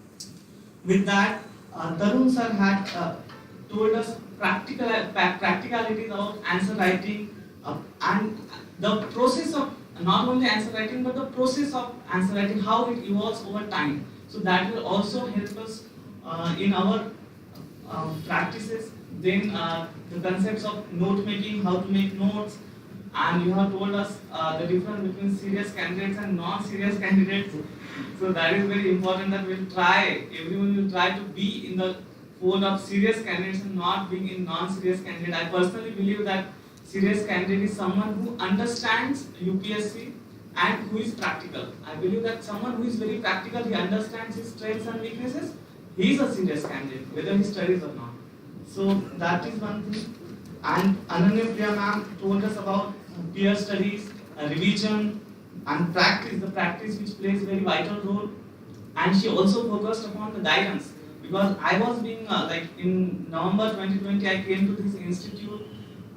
With that, Tarun sir had told us practicalities of answer writing, and the process of not only answer writing but the process of answer writing, how it evolves over time. So that will also help us in our practices. Then the concepts of note making, how to make notes. And you have told us the difference between serious candidates and non-serious candidates. So that is very important, that we'll try, everyone will try to be in the fold of serious candidates and not being in non-serious candidate. I personally believe that serious candidate is someone who understands UPSC and who is practical. I believe that someone who is very practical, he understands his strengths and weaknesses, he is a serious candidate, whether he studies or not. So that is one thing. And Ananya Priya ma'am told us about peer studies, revision, and practice, the practice which plays a very vital role. And she also focused upon the guidance, because I was being like in November 2020 I came to this institute,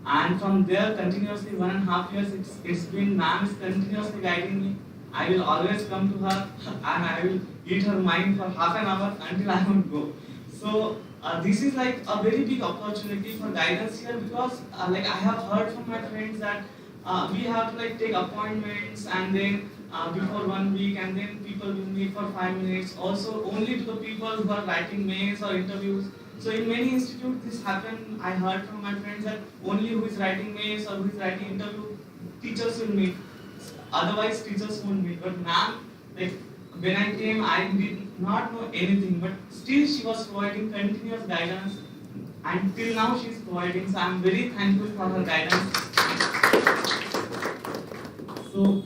and from there continuously 1.5 years it's been ma'am is continuously guiding me. I will always come to her and I will eat her mind for half an hour until I would go. So this is like a very big opportunity for guidance here, because like I have heard from my friends that we have to like take appointments and then before 1 week, and then people will meet for 5 minutes. Also only to the people who are writing mails or interviews. So in many institutes this happen. I heard from my friends that only who is writing mails or who is writing interview, teachers will meet. Otherwise teachers won't meet. But ma'am, like when I came, I did not know anything, but still she was providing continuous guidance, and till now she is providing. So I am very thankful for her guidance. So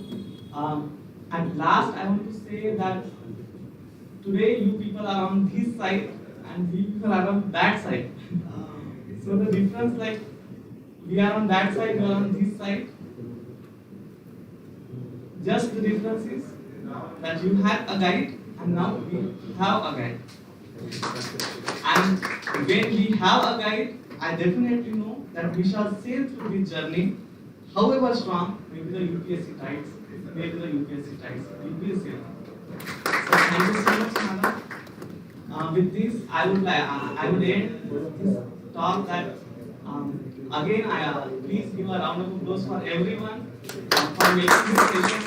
at last I want to say that today you people are on this side and we people are on that side. So the difference, like, we are on that side, we are on this side. Just the difference is that you had a guide and now we have a guide. And when we have a guide, I definitely know that we shall sail through this journey, however strong, maybe the UPSC tides, we will sail. So thank you so much, madam. With this, I would end this talk that again, please give a round of applause for everyone for making this session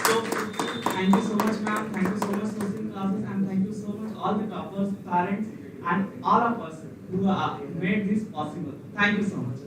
so fruitful. Thank you so much, ma'am. Thank you so much, hosting classes, and thank you so much all the toppers, parents, and all of us who made this possible. Thank you so much.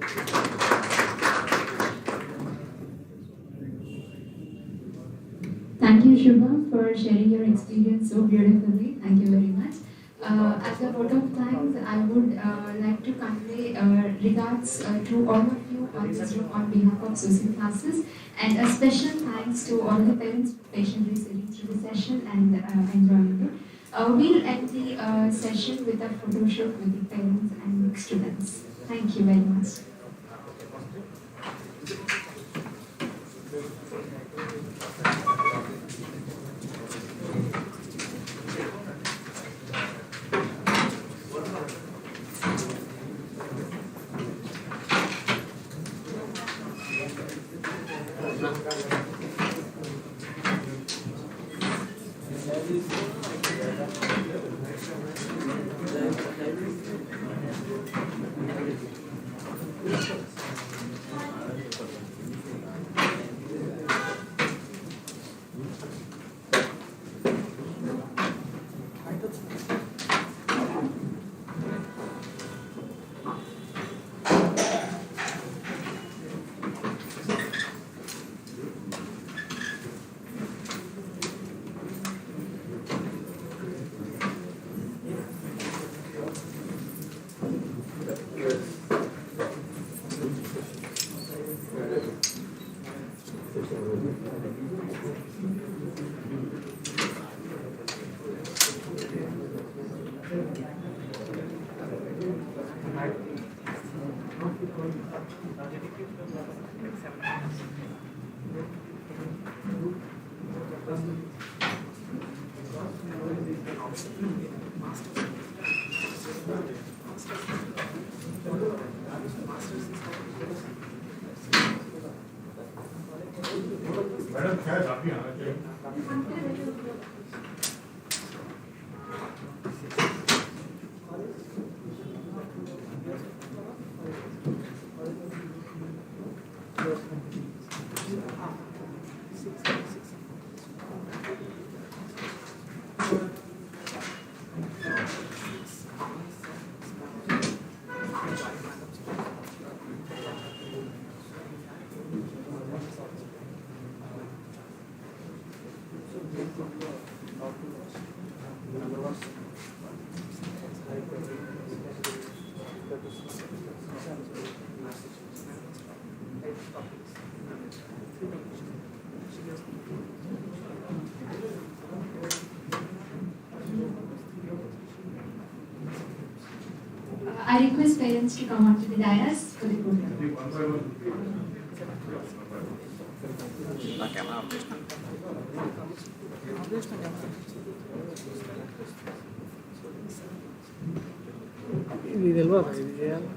Thank you, Shubham, for sharing your experience so beautifully. Thank you very much. As a vote of thanks, I would like to convey regards to all of you on this room on behalf of social classes, and a special thanks to all the parents for patiently sitting through the session and enjoying it. We'll end the session with a photo shoot with the parents and students. Thank you very much. Madam शायद आप ही आना चाहिए I request parents to come onto the dais for the program. ఇది తెలియదా ఇది చేయాలి